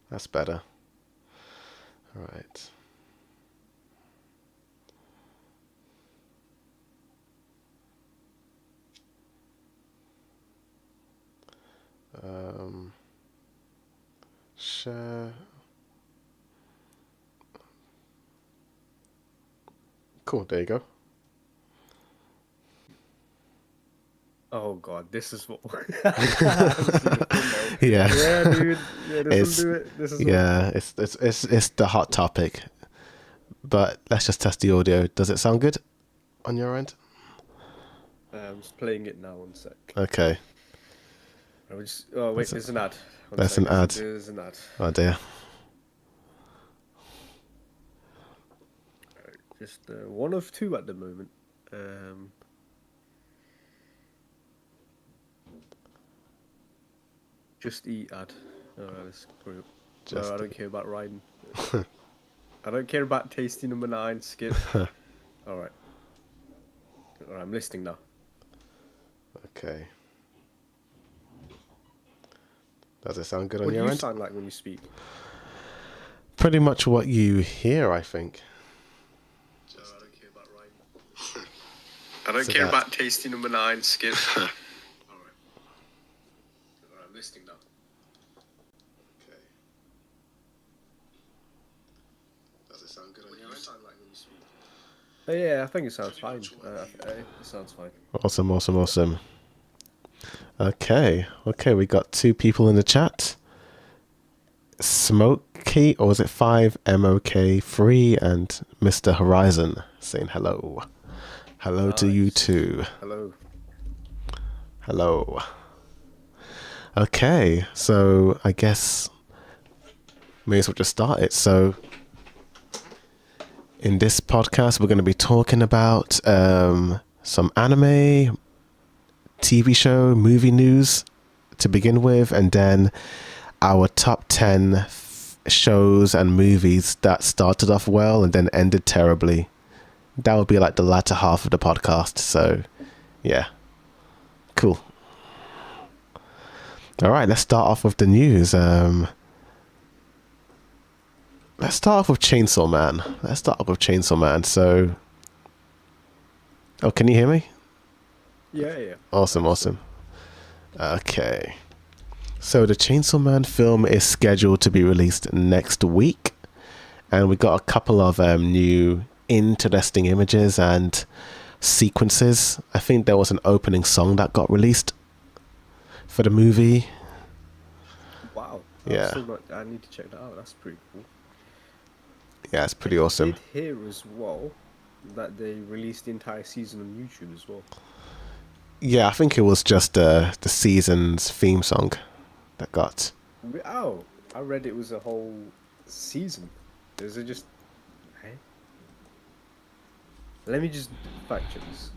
That's better. All right. Um, share. Cool. There you go. Oh God, this is what. I've seen the thumbnail. Yeah. Yeah, dude. Yeah, this will it's do it. This is what. yeah. It's the hot topic. But let's just test the audio. Does it sound good on your end? I'm just playing it now. One sec. Okay. I was just. Oh wait, That's, there's an ad. One that's sec. an ad. There's an ad. Oh dear. Just one of two at the moment. Just eat ad. Alright, let's go. No, I don't care about riding. I don't care about tasty number 9. Skip. Alright. Alright, I'm listening now. Okay. Does it sound good on What do your you end? sound like when you speak? Pretty much what you hear, I think. No, I don't care about riding. I don't So care that- about tasty number 9. Skip. Alright. Alright, I'm listening now. Okay. Does it sound good on What do your you end? sound like when you speak? Yeah, I think it sounds fine. It sounds fine. Awesome. Okay, we got 2 people in the chat. Smokey, or was it 5MOK3 and Mr. Horizon saying hello. Hello to you Nice. too. Hello. Hello. Okay, so I guess may as well just start it. So in this podcast, we're going to be talking about some anime, TV show, movie news to begin with, and then our top 10 shows and movies that started off well and then ended terribly. That would be like the latter half of the podcast. So, yeah. Cool. All right, let's start off with the news. Let's start off with Chainsaw Man. So, oh, can you hear me? Yeah. Awesome. Okay. So the Chainsaw Man film is scheduled to be released next week. And we got a couple of new interesting images and sequences. I think there was an opening song that got released for the movie. Wow. Yeah. I need to check that out. That's pretty cool. Yeah, it's pretty awesome. I did hear as well that they released the entire season on YouTube as well. Yeah, I think it was just the season's theme song that got. Oh, I read it was a whole season. Is it just... Hey? Let me just fact check this.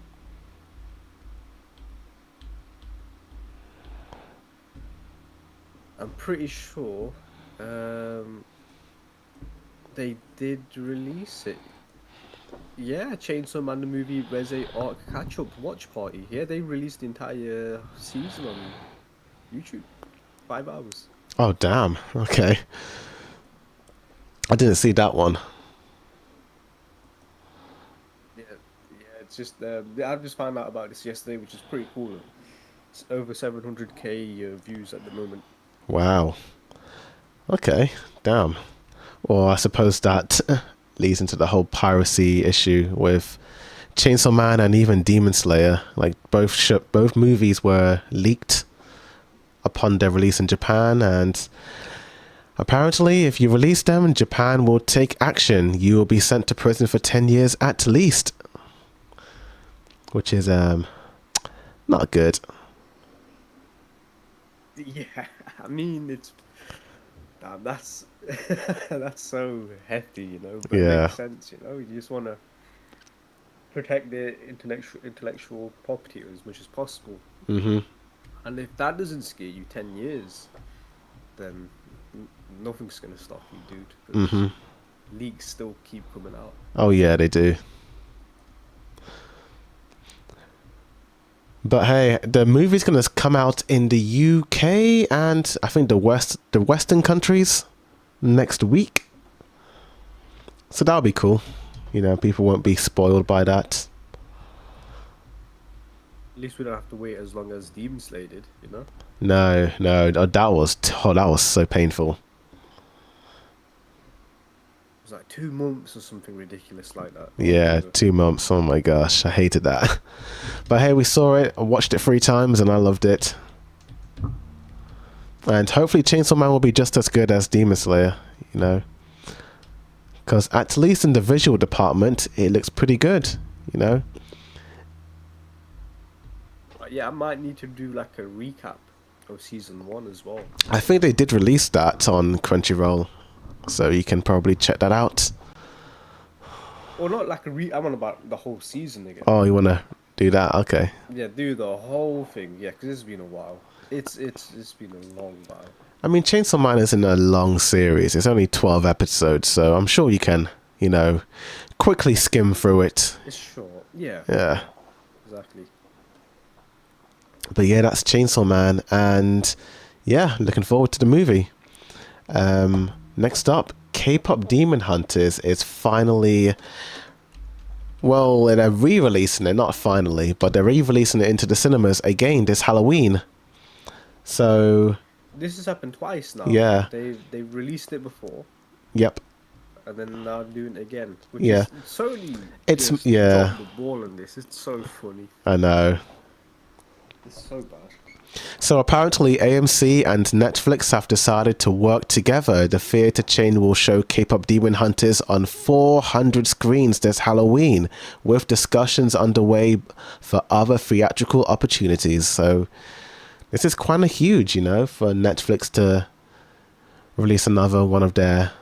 I'm pretty sure they did release it. Yeah, Chainsaw Man the movie Reze Arc Catch Up Watch Party. Yeah, they released the entire season on YouTube. 5 hours. Oh, damn. Okay. I didn't see that one. Yeah, it's just I just found out about this yesterday, which is pretty cool. It's over 700k views at the moment. Wow. Okay. Damn. Well, I suppose that leads into the whole piracy issue with Chainsaw Man and even Demon Slayer. Like both movies were leaked upon their release in Japan, and apparently if you release them, Japan will take action. You will be sent to prison for 10 years at least, which is not good. Yeah, I mean it's that's that's so hefty, you know. But it Yeah. makes sense, you know. You just want to protect the intellectual property as much as possible. Mm-hmm. And if that doesn't scare you 10 years, then nothing's gonna stop you, dude. 'Cause Mm-hmm. leaks still keep coming out. Oh yeah, they do. But hey, the movie's gonna come out in the UK and I think the Western countries. next week. So that'll be cool. You know, people won't be spoiled by that. At least we don't have to wait as long as Demon Slayer did, you know? No, no, that was so painful. It was like 2 months or something ridiculous like that. Yeah, 2 months. Oh my gosh, I hated that. But hey, we saw it. I watched it 3 times and I loved it. And hopefully Chainsaw Man will be just as good as Demon Slayer, you know. Because at least in the visual department, it looks pretty good, you know. Yeah, I might need to do like a recap of season 1 as well. I think they did release that on Crunchyroll, so you can probably check that out. Or not like I'm on about the whole season again. Oh, you want to do that? Okay. Yeah, do the whole thing. Yeah, because it's been a while. It's been a long while. I mean, Chainsaw Man isn't a long series. It's only 12 episodes, so I'm sure you can, you know, quickly skim through it. It's short. Yeah. Yeah. Exactly. But yeah, that's Chainsaw Man, and yeah, looking forward to the movie. Next up, K-pop Demon Hunters is finally, well, they're re-releasing it, not finally, but they're re-releasing it into the cinemas again this Halloween. So This has happened twice now. Yeah. They've released it before, yep, and then now doing it again. Which Yeah. is Sony. It's- just yeah. dropped the ball on this. It's so funny. I know. It's so bad. So apparently AMC and Netflix have decided to work together. The theatre chain will show K-pop Demon Hunters on 400 screens this Halloween, with discussions underway for other theatrical opportunities. So this is kind of huge, you know, for Netflix to release another one of their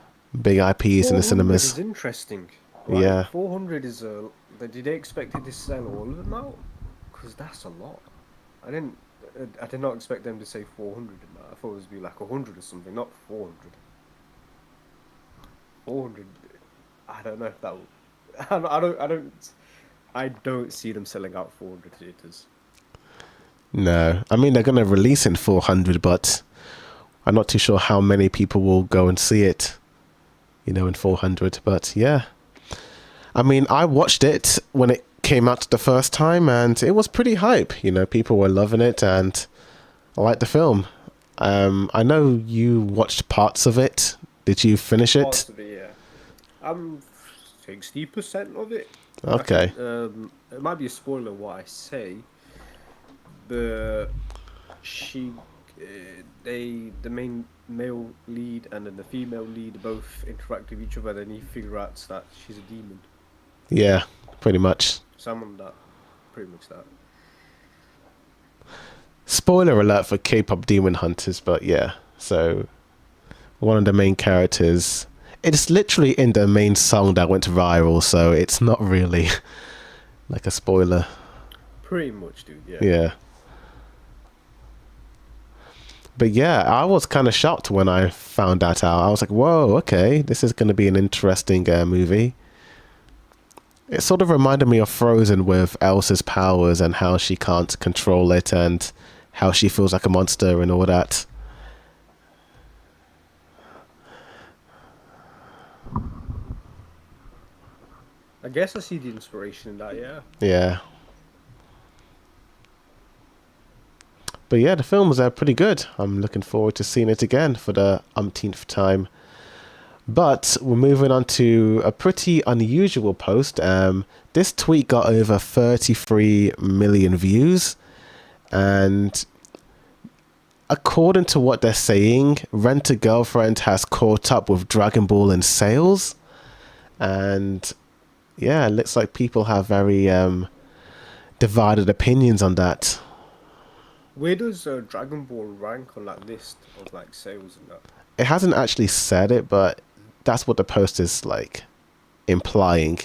big IPs in the 400 cinemas. is interesting. Yeah. 400 is a. Did they expect it to sell all of them out? Because that's a lot. I did not expect them to say 400 in that. I thought it would be like 100 or something, not 400. 400. I don't know if that. I don't see them selling out 400 theaters. No, I mean, they're going to release in 400, but I'm not too sure how many people will go and see it, you know, in 400. But yeah, I mean, I watched it when it came out the first time and it was pretty hype. You know, people were loving it and I liked the film. I know you watched parts of it. Did you finish it? Parts of it, yeah. I'm 60% of it. Okay. It might be a spoiler what I say. The main male lead and then the female lead both interact with each other. Then he figure out that she's a demon. Yeah, pretty much. Some of that, pretty much that. Spoiler alert for K-pop Demon Hunters, but yeah. So one of the main characters, it's literally in the main song that went viral, so it's not really like a spoiler. Pretty much, dude. Yeah. Yeah. But yeah, I was kind of shocked when I found that out. I was like, whoa, okay, this is going to be an interesting movie. It sort of reminded me of Frozen with Elsa's powers and how she can't control it and how she feels like a monster and all that. I guess I see the inspiration in that. Yeah. Yeah. But yeah, the film was pretty good. I'm looking forward to seeing it again for the umpteenth time. But we're moving on to a pretty unusual post. This tweet got over 33 million views. And according to what they're saying, Rent a Girlfriend has caught up with Dragon Ball in sales. And yeah, it looks like people have very divided opinions on that. Where does Dragon Ball rank on that list of like sales and that? It hasn't actually said it, but that's what the post is like implying.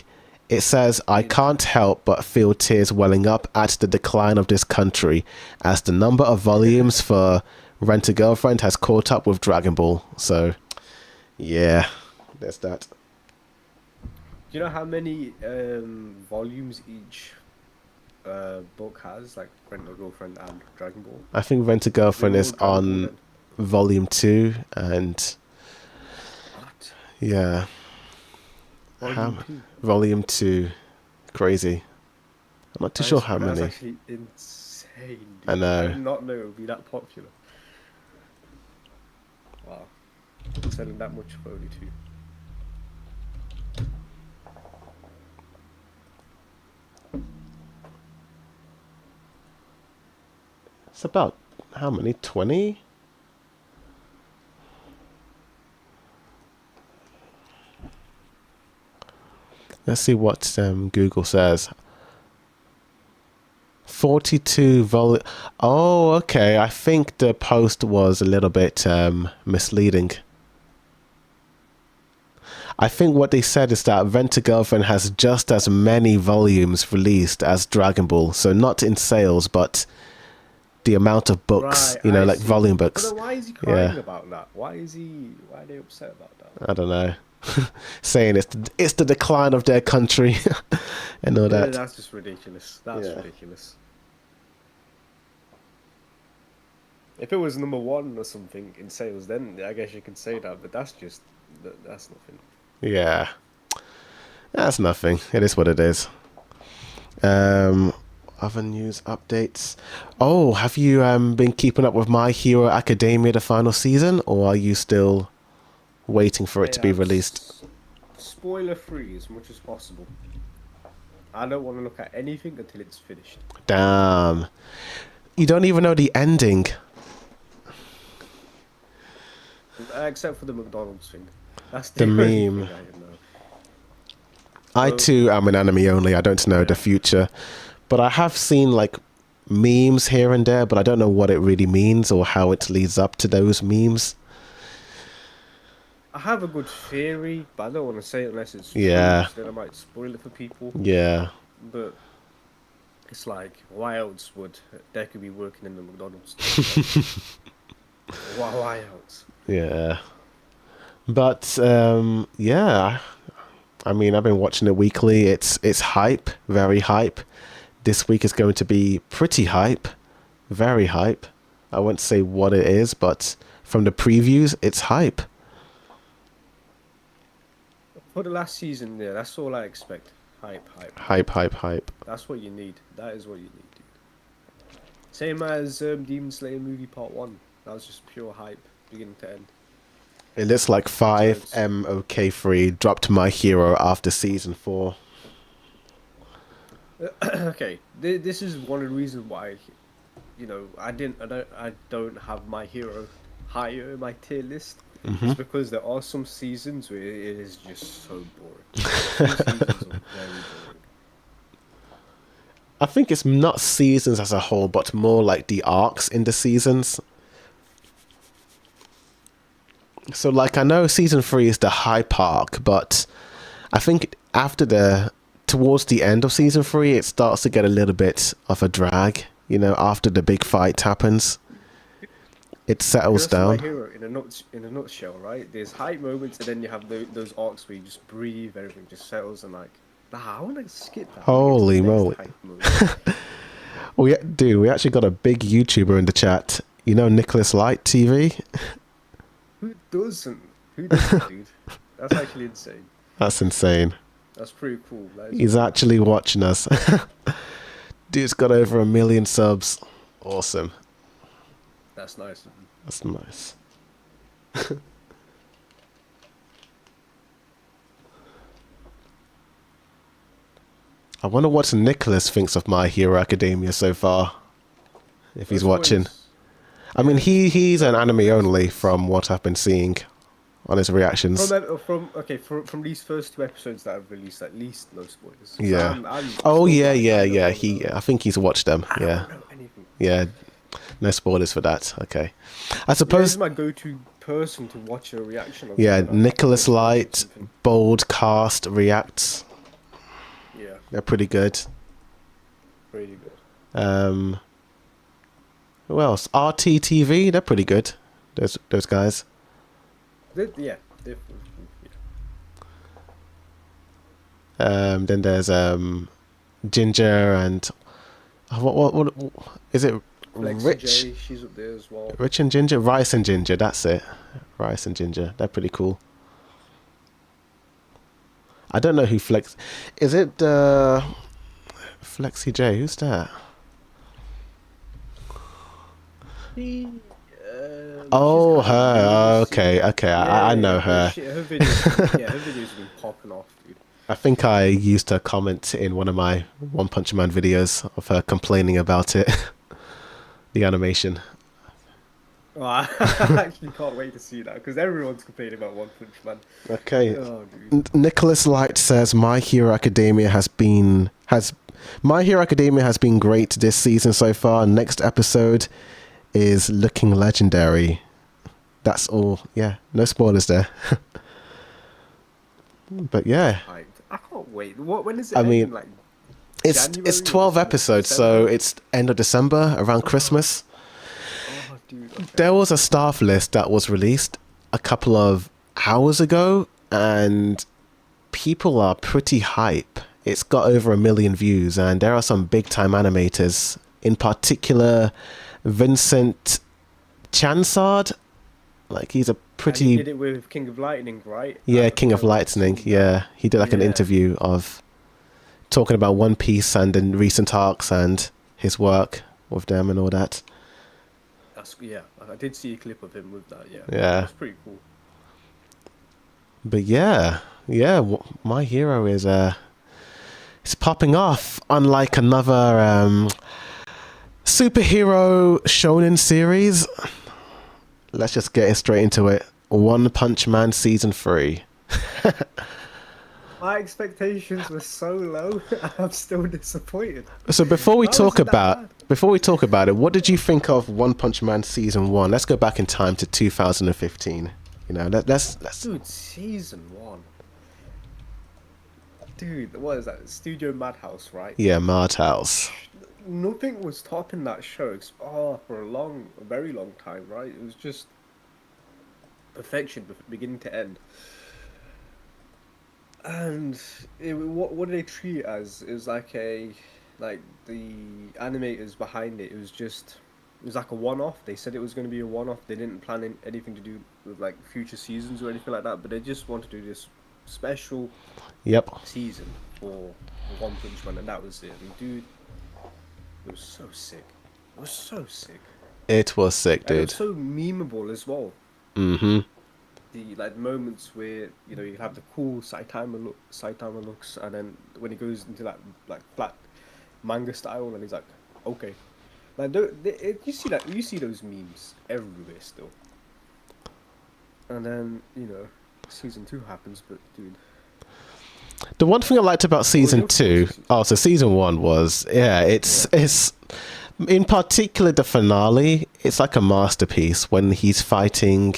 It says, I can't help but feel tears welling up at the decline of this country as the number of volumes for Rent a Girlfriend has caught up with Dragon Ball. So yeah, there's that. Do you know how many volumes each book has, like Rent a Girlfriend and Dragon Ball? I think Rent a Girlfriend They're is all Dragon Ball on then. volume 2 and Yeah. Volume 2. Volume 2. Crazy. I'm not too sure how That's many. actually insane, dude. I know. did not know it would be that popular. Wow. Selling that much for only 2. It's about how many? 20? Let's see what Google says. 42 Oh, okay. I think the post was a little bit misleading. I think what they said is that Rent-A-Girlfriend has just as many volumes released as Dragon Ball. So not in sales, but the amount of books, Right, I like see. volume But books. then why is he crying Yeah. about that? Why are they upset about that? I don't know. Saying it's the decline of their country and all Yeah, that. that's just ridiculous. That's Yeah. ridiculous. If it was number 1 or something in sales, then I guess you can say that. But that's nothing. Yeah. That's nothing. It is what it is. Other news updates. Oh, have you been keeping up with My Hero Academia, the final season, or are you still waiting for it to be released? Spoiler free as much as possible. I don't want to look at anything until it's finished. Damn. You don't even know the ending. Except for the McDonald's thing. That's The only meme. thing I know. I too am an anime only. I don't know the future. But I have seen like memes here and there, but I don't know what it really means or how it leads up to those memes. I have a good theory, but I don't want to say it unless it's Yeah. true, so then I might spoil it for people. Yeah. But it's like, why else would Deku be working in the McDonald's? Why else? Yeah. But yeah. I mean, I've been watching it weekly. It's hype, very hype. This week is going to be pretty hype, very hype. I won't say what it is, but from the previews, it's hype. For the last season, yeah, that's all I expect. Hype. Hype, hype, hype. That's what you need. That is what you need, dude. Same as Demon Slayer movie part 1. That was just pure hype, beginning to end. It looks like 5MOK3 dropped My Hero after season 4. Okay, this is one of the reasons why, I don't have My Hero higher in my tier list. It's because there are some seasons where it is just so boring. Some seasons are very boring. I think it's not seasons as a whole, but more like the arcs in the seasons. So, like, I know season 3 is the hype arc, but I think towards the end of season 3, it starts to get a little bit of a drag. After the big fight happens, it settles That's My down. Hero in a nutshell, right? There's hype moments, and then you have those arcs where you just breathe, everything just settles, and like, I want to skip that. Holy I moly! wanna get to the next hype moment. Dude, we actually got a big YouTuber in the chat. Nicholas Light TV. Who doesn't, dude? That's actually insane. That's insane. That's pretty cool. That is He's actually watching us. Dude's got over 1 million subs. Awesome. That's nice. That's nice. I wonder what Nicholas thinks of My Hero Academia so far. If he's That's what watching. it's- I mean, he's an anime only from what I've been seeing on his reactions. From these first 2 episodes that I've released, at least no spoilers. So Yeah. I'm Oh still yeah, like, yeah, I don't yeah. wanna I think he's watched them. know. I Yeah, don't know anything. yeah. No spoilers for that. Okay. I Yeah, this suppose. is my go-to person to watch a reaction of. Yeah, something. Nicholas Light, Something. Bold Cast reacts. Yeah, They're pretty good. pretty good. Who else? RTTV. They're pretty good. Those guys. Yeah. Then there's Ginger and what is it? Lex Rich, J, she's up there as well. Rich and Ginger, Rice and Ginger. That's it. Rice and Ginger. They're pretty cool. I don't know who Flex. Is it Flexi J? Who's that? She, Oh, she's kind of her. Oh, loose, okay, okay. I know her. Her videos, yeah, her videos have been popping off, dude. I think I used her comment in one of my One Punch Man videos of her complaining about it, the animation. Oh, I actually can't wait to see that because everyone's complaining about One Punch Man. Okay. Oh, dude. Nicholas Light says My Hero Academia has been great this season so far. Next episode is looking legendary. That's all. Yeah, no spoilers there. But yeah, I can't wait. When is it? I ending? mean, Like it's January 12 or episodes, so December? it's end of December, around Christmas. Oh, dude. Okay. There was a staff list that was released a couple of hours ago, and people are pretty hype. It's got over 1 million views, and there are some big time animators, in particular Vincent Chansard. Like, he's a And he pretty, did it with King of Lightning, right? yeah, King of Lightning. Yeah, he did like an Yeah. interview of talking about One Piece and the recent arcs and his work with them and all that. Yeah, I did see a clip of him with that. Yeah, Yeah. that's pretty cool. But yeah, My Hero is it's popping off, unlike another superhero shonen series. Let's just get straight into it. One Punch Man season 3. My expectations were so low. I'm still disappointed. So before we How is talk it that about bad? it, what did you think of One Punch Man season 1? Let's go back in time to 2015. You know, let's Dude, season 1. Dude, what is that? Studio Madhouse, right? yeah, Madhouse. Nothing was topping that show. For a very long time, right? It was just perfection, beginning to end. And what did they treat it as? It was like the animators behind it. It was like a one-off. They said it was going to be a one-off. They didn't plan anything to do with like future seasons or anything like that. But they just wanted to do this special Yep. season for One Punch Man, and that was it. And dude, it was so sick. It was so sick. It was sick, And it dude. was so memeable as well. Mm-hmm. The moments where you have the cool Saitama looks, and then when he goes into that like flat manga style, and he's like, okay, like you see those memes everywhere still. And then season 2 happens, but dude, The one thing I liked about season your 2, thoughts? oh, so season 1 was, it's in particular the finale. It's like a masterpiece when he's fighting.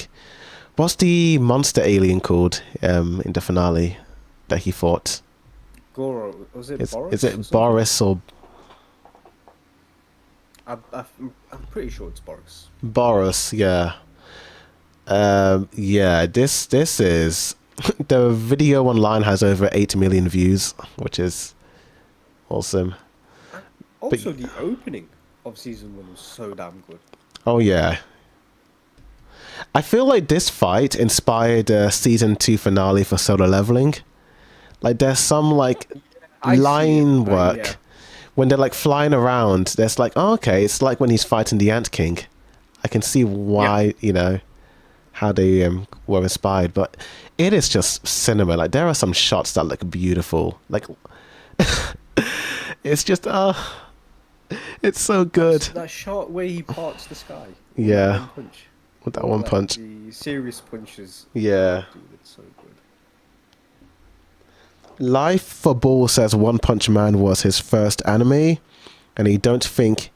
What's the monster alien called in the finale that he fought? Goro, was it Is Boris? is or it something? Boris or I'm pretty sure it's Boris. Boris? Yeah. Yeah. This is the video online has over 8 million views, which is awesome. Also, the opening of season 1 was so damn good. Oh yeah. I feel like this fight inspired season 2 finale for Solo Leveling. Like there's some like I see line it, but work yeah. when they're like flying around. There's like, oh, okay, it's like when he's fighting the Ant King. I can see why how they were inspired, but it is just cinema. Like there are some shots that look beautiful. Like it's just it's so good. That shot where he parts the sky. Yeah. One punch. With that Or, one like, punch. The serious punches. Yeah. Dude, it's so good. Life for Ball says One Punch Man was his first anime, and he doesn't think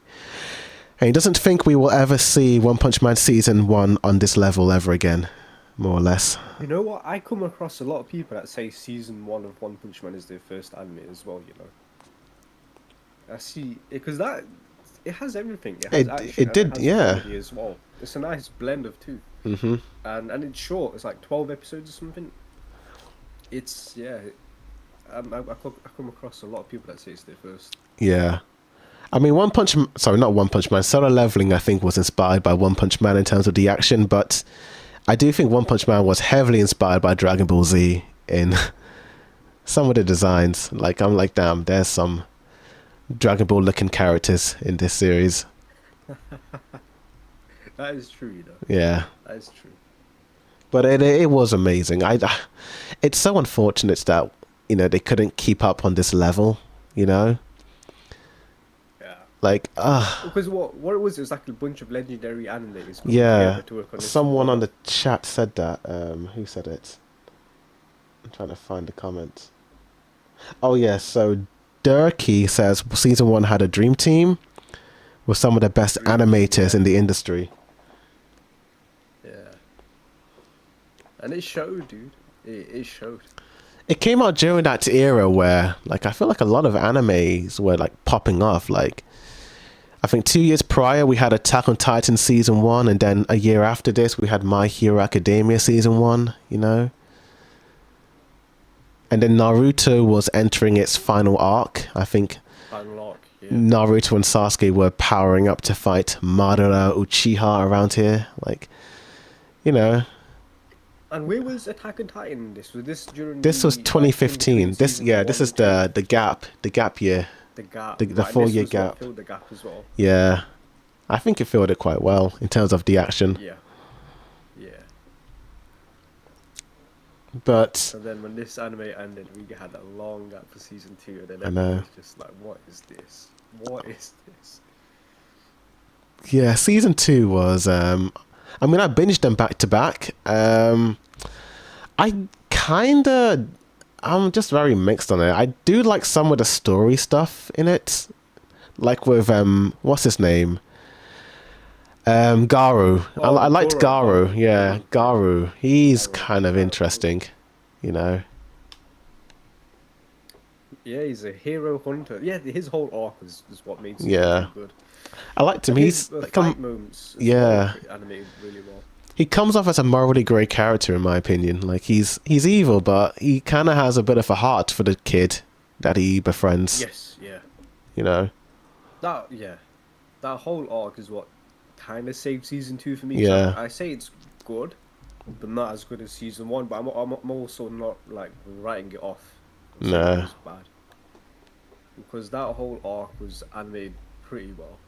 we will ever see One Punch Man season 1 on this level ever again, more or less. You know what? I come across a lot of people that say season 1 of One Punch Man is their first anime as well. I see because it has everything. It has action, It and did, has yeah. comedy as well. It's a nice blend of two. Mm-hmm. And it's short. It's like 12 episodes or something. It's I come across a lot of people that say it's their first. Yeah. I mean, not One Punch Man. Solo Leveling, I think, was inspired by One Punch Man in terms of the action, but I do think One Punch Man was heavily inspired by Dragon Ball Z in Some of the designs, like I'm like, damn, there's some Dragon Ball looking characters in this series. That is true, you know. Yeah. That is true. But it was amazing. It's so unfortunate that, you know, they couldn't keep up on this level, you know? Yeah. Like, Because what it was like a bunch of legendary animators coming yeah. together to work on this. Someone on the chat said that. Who said it? I'm trying to find the comment. Oh, yeah. So, Durkee says season 1 had a dream team with some of the best animators in the industry. Yeah. And it showed, dude. It showed. It came out during that era where, like, I feel like a lot of animes were, like, popping off. Like, I think 2 years prior, we had Attack on Titan season 1, and then a year after this, we had My Hero Academia season 1, you know? And then Naruto was entering its final arc. I think Unlock, yeah. Naruto and Sasuke were powering up to fight Madara Uchiha around here. Like, you know. And where was Attack on Titan? Was this during? This was the, 2015. like, This this is the gap year. The gap. The Right, 4-year this was what gap. filled the gap as well. Yeah. I think it filled it quite well in terms of the action. Yeah. Yeah. But And then when this anime ended, we had a long gap for season 2, and then I know. everyone was just like, "What is this? What is this?" yeah, season 2 was I mean, I binged them back to back. I'm just very mixed on it. I do like some of the story stuff in it. Like with what's his name? Garu. Oh, I liked Goro. Garu. Yeah, Garu. He's kind of interesting, you know. Yeah, he's a hero hunter. Yeah, his whole arc is what makes it Yeah. good. I liked him. And He's his, like, fight moments. As yeah. well, animated really well. he comes off as a morally grey character in my opinion. Like he's evil, but he kind of has a bit of a heart for the kid that he befriends. Yes, yeah. You know. That whole arc is what kind of saved season 2 for me. Yeah. So I say it's good, but not as good as season 1. But I'm also not like writing it off. I'm saying Nah. it was bad, because that whole arc was animated pretty well,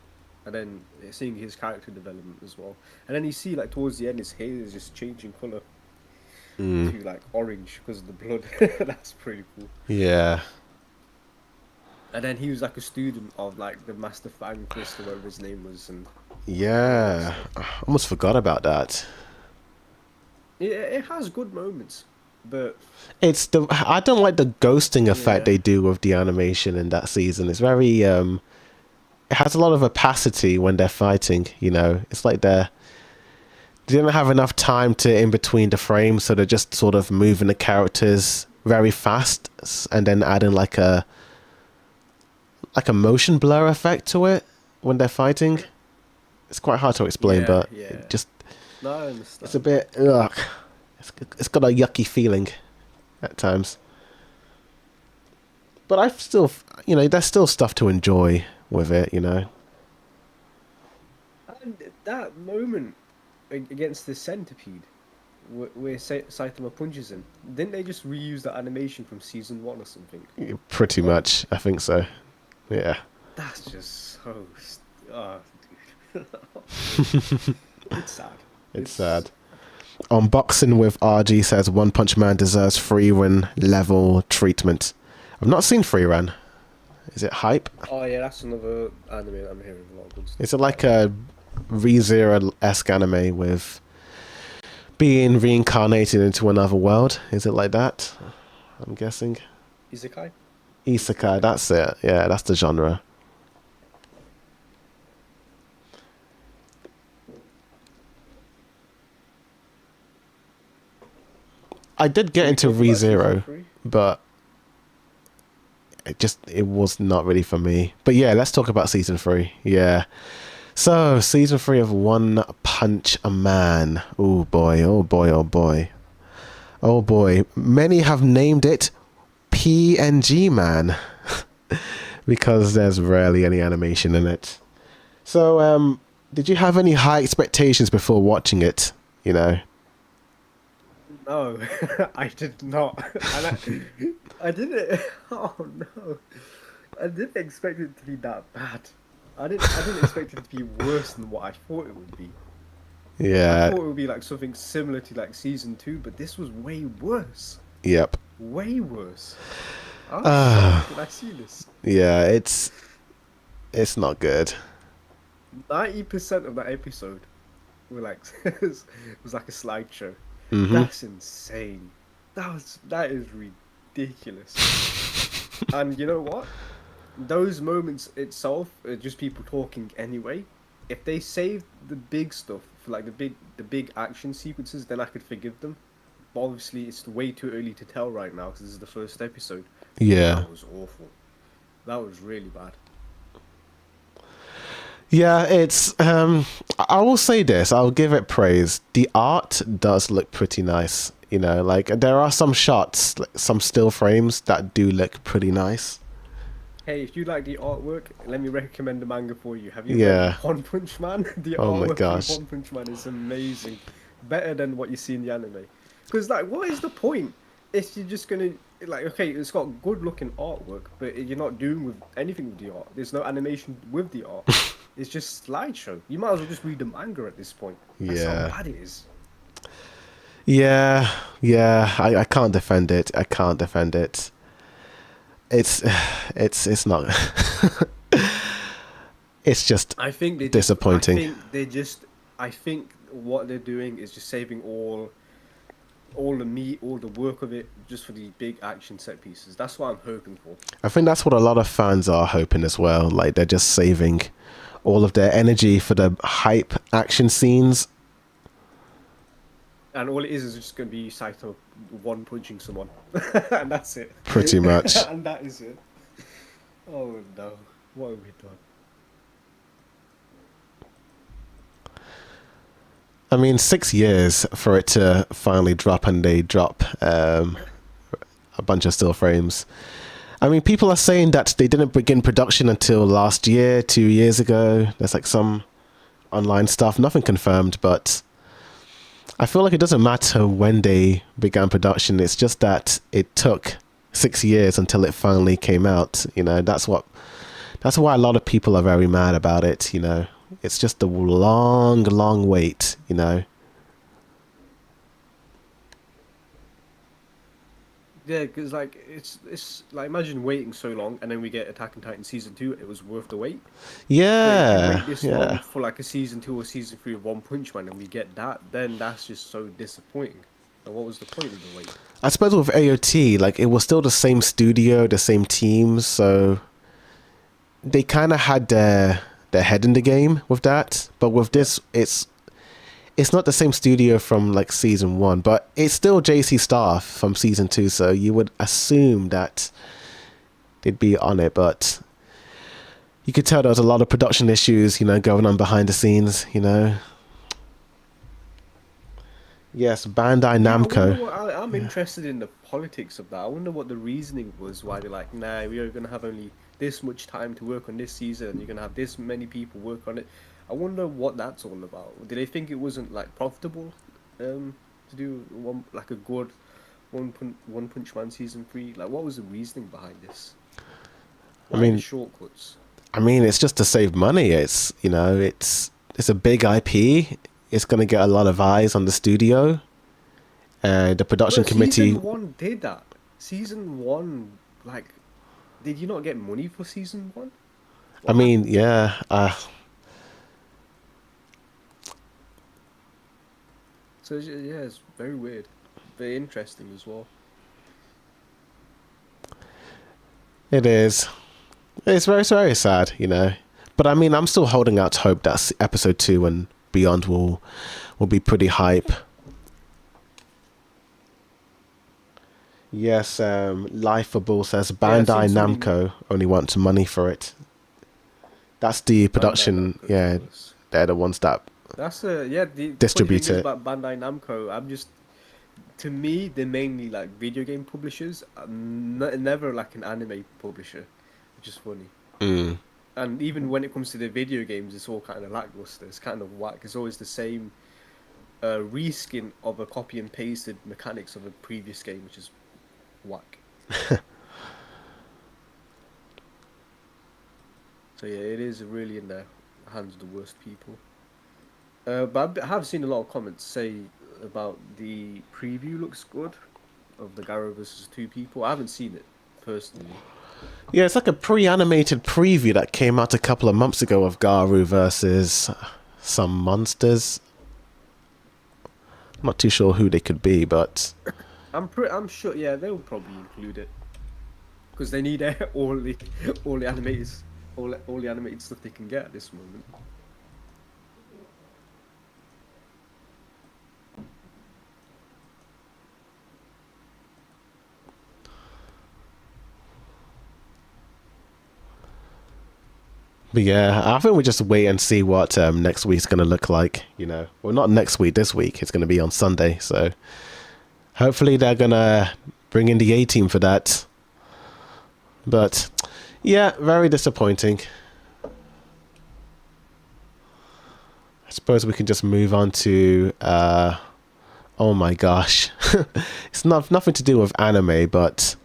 and then seeing his character development as well, and then you see like towards the end his hair is just changing color to like orange because of the blood. That's pretty cool. Yeah. And then he was like a student of like the Master Fang Fist or whatever his name was, and Yeah. I almost forgot about that. it has good moments, but I don't like the ghosting effect Yeah. they do with the animation in that season. It's very it has a lot of opacity when they're fighting, you know. It's like they didn't have enough time to in between the frames, so they're just sort of moving the characters very fast and then adding like a motion blur effect to it when they're fighting. It's quite hard to explain, Yeah, but yeah. it just no, I understand. it's a bit ugh. It's got a yucky feeling at times. But I've still, you know, there's still stuff to enjoy with it, you know. And that moment against the centipede, where Saitama punches him, didn't they just reuse that animation from season 1 or something? Pretty much, I think so. Yeah. That's just so. Dude. It's sad. It's sad. Unboxing with RG says One Punch Man deserves free run level treatment. I've not seen free run. Is it hype? Oh yeah, that's another anime I'm hearing a lot of good stuff. Is it like a ReZero-esque anime with being reincarnated into another world? Is it like that? I'm guessing. Isekai? Isekai, that's it. Yeah, that's the genre. I did get into ReZero, but it was not really for me. But yeah, let's talk about season 3. Yeah. So, season 3 of One Punch Man. Oh boy, oh boy, oh boy. Oh boy. Many have named it PNG Man because there's rarely any animation in it. So, did you have any high expectations before watching it, you know? No, I did not. And I didn't. Oh no, I didn't expect it to be that bad. I didn't expect it to be worse than what I thought it would be. I Yeah. thought it would be like something similar to like season two, but this was way worse. Yep. Way worse. I was Uh, shocked when I see this. yeah, it's not good. 90% of that episode were like was like a slideshow. Hmm. That's insane. That is ridiculous. And you know what? Those moments itself are just people talking anyway. If they saved the big stuff for like the big action sequences, then I could forgive them. But obviously, it's way too early to tell right now because this is the first episode. But Yeah. that was awful. That was really bad. Yeah, it's I will say this, I'll give it praise. The art does look pretty nice, you know, like there are some shots, like some still frames that do look pretty nice. Hey, if you like the artwork, let me recommend the manga for you. Have you read Yeah. One Punch Man? The Oh my artwork in gosh. One Punch Man is amazing. Better than what you see in the anime. Because, like, what is the point? If you're just gonna, like, okay, it's got good looking artwork, but you're not doing with anything with the art. There's no animation with the art. It's just slideshow. You might as well just read the manga at this point. That's how Yeah. bad it is. Yeah. Yeah, I can't defend it. I can't defend it. It's it's not it's just I think they just, I disappointing. think they just, I think what they're doing is just saving all the meat, all the work of it, just for the big action set pieces. That's what I'm hoping for. I think that's what a lot of fans are hoping as well. Like they're just saving all of their energy for the hype action scenes. And all it is just going to be Saito one punching someone, and that's it. Pretty much. And that is it. Oh no, what have we done? I mean, 6 years for it to finally drop, and they drop a bunch of still frames. I mean, people are saying that they didn't begin production until last year, 2 years ago. There's like some online stuff, nothing confirmed, but I feel like it doesn't matter when they began production. It's just that it took 6 years until it finally came out. You know, that's why a lot of people are very mad about it. You know, it's just a long, long wait. You know. Yeah, because like it's like imagine waiting so long, and then we get Attack on Titan season two. It was worth the wait. But if you Yeah, wait this long yeah. for like a season two or season three of One Punch Man, and we get that, then that's just so disappointing. And what was the point of the wait? I suppose with AOT, like it was still the same studio, the same teams, so they kind of had their head in the game with that. But with Yeah. this, it's not the same studio from like season one, but it's still JC staff from season two, so you would assume that they'd be on it. But you could tell there was a lot of production issues, you know, going on behind the scenes, you know. Yes, Bandai Yeah, I wonder Namco. what I'm interested in the politics of that. I wonder what the reasoning was why they're like, nah, we are gonna have only this much time to work on this season, and you're gonna have this many people work on it. I wonder what that's all about. Did they think it wasn't like profitable, to do one like a good One Punch Man season three? Like, what was the reasoning behind this? I Why the mean, shortcuts? it's just to save money. It's, you know, it's a big IP. It's going to get a lot of eyes on the studio. The production But committee. season one did that. Season one, like, did you not get money for season one? I What mean, happened? yeah. So yeah, it's very weird, very interesting as well. It is. It's very sad, you know. But I mean, I'm still holding out hope that episode 2 and beyond will be pretty hype. Yes, Life for Bull says Yeah, I've Bandai seen somebody Namco only wants money for it. That's the Bandai production. Namco, of Yeah, course. they're the ones that That's yeah. The funny thing distribute is it. about Bandai Namco, to me they're mainly like video game publishers, never like an anime publisher, which is funny. Mm. And even when it comes to the video games, it's all kind of lackluster. It's kind of whack. It's always the same reskin of a copy and pasted mechanics of a previous game, which is whack. So yeah, it is really in the hands of the worst people. But I have seen a lot of comments say about the preview looks good of the Garo versus two people. I haven't seen it personally. Yeah, it's like a pre-animated preview that came out a couple of months ago of Garu versus some monsters. I'm not too sure who they could be, but I'm sure. Yeah, they'll probably include it because they need all the animators, all the animated stuff they can get at this moment. But yeah, I think we just wait and see what next week's going to look like. You know, well, not next week. This week it's going to be on Sunday, so hopefully they're going to bring in the A team for that. But yeah, very disappointing. I suppose we can just move on to. Oh my gosh, it's nothing to do with anime, but.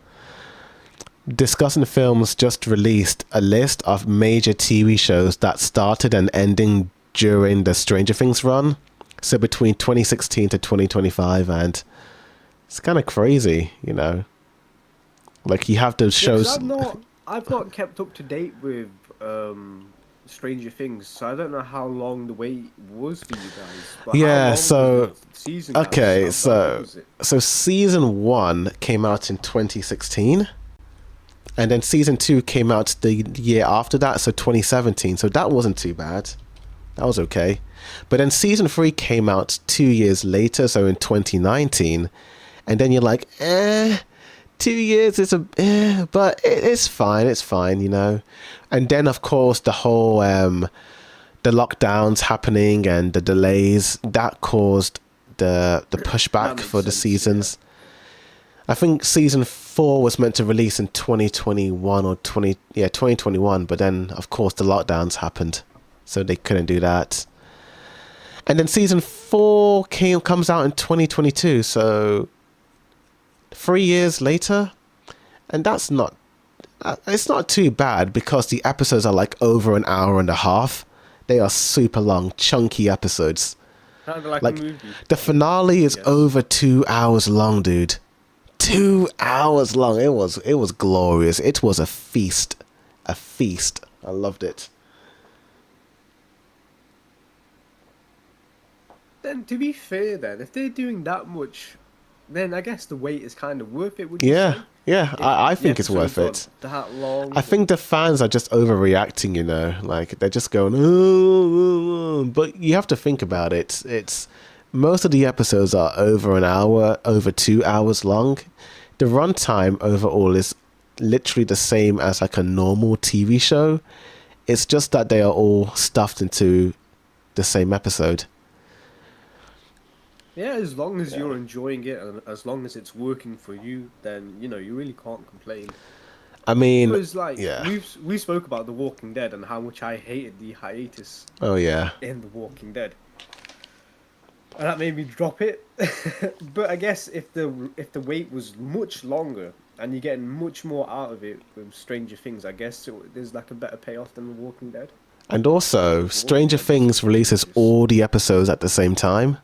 Discussing Films just released a list of major TV shows that started and ending during the Stranger Things run. So between 2016 to 2025, and it's kind of crazy, you know. Like you have those shows. I've not kept up to date with Stranger Things, so I don't know how long the wait was for you guys. But yeah, so season okay, so season 1 came out in 2016. And then season 2 came out the year after that, so 2017. So that wasn't too bad. That was okay. But then season 3 came out 2 years later, so in 2019. And then you're like, 2 years is but it's fine, you know. And then, of course, the whole, the lockdowns happening and the delays, that caused the pushback for the seasons. Yeah. I think season 4 was meant to release in 2021 or 2021, but then of course the lockdowns happened, so they couldn't do that. And then season 4 comes out in 2022, so 3 years later, and that's not it's not too bad because the episodes are like over an hour and a half. They are super long, chunky episodes. Kind of like a movie. The finale is over 2 hours long, dude. 2 hours long. It was glorious. It was a feast. A feast. I loved it. Then to be fair then, if they're doing that much, then I guess the wait is kind of worth it, would you say? Yeah, I think it's worth it. That long. I think the fans are just overreacting, you know, like they're just going, oh, but you have to think about it. It's most of the episodes are over an hour, over 2 hours long. The runtime overall is literally the same as like a normal TV show. It's just that they are all stuffed into the same episode. Yeah, as long as you're enjoying it and as long as it's working for you, then, you know, you really can't complain. I mean, because like we spoke about The Walking Dead and how much I hated the hiatus. Oh yeah. In The Walking Dead. And that made me drop it. But I guess if the wait was much longer and you're getting much more out of it with Stranger Things, I guess there's like a better payoff than The Walking Dead. And also, Stranger Things releases all the episodes at the same time.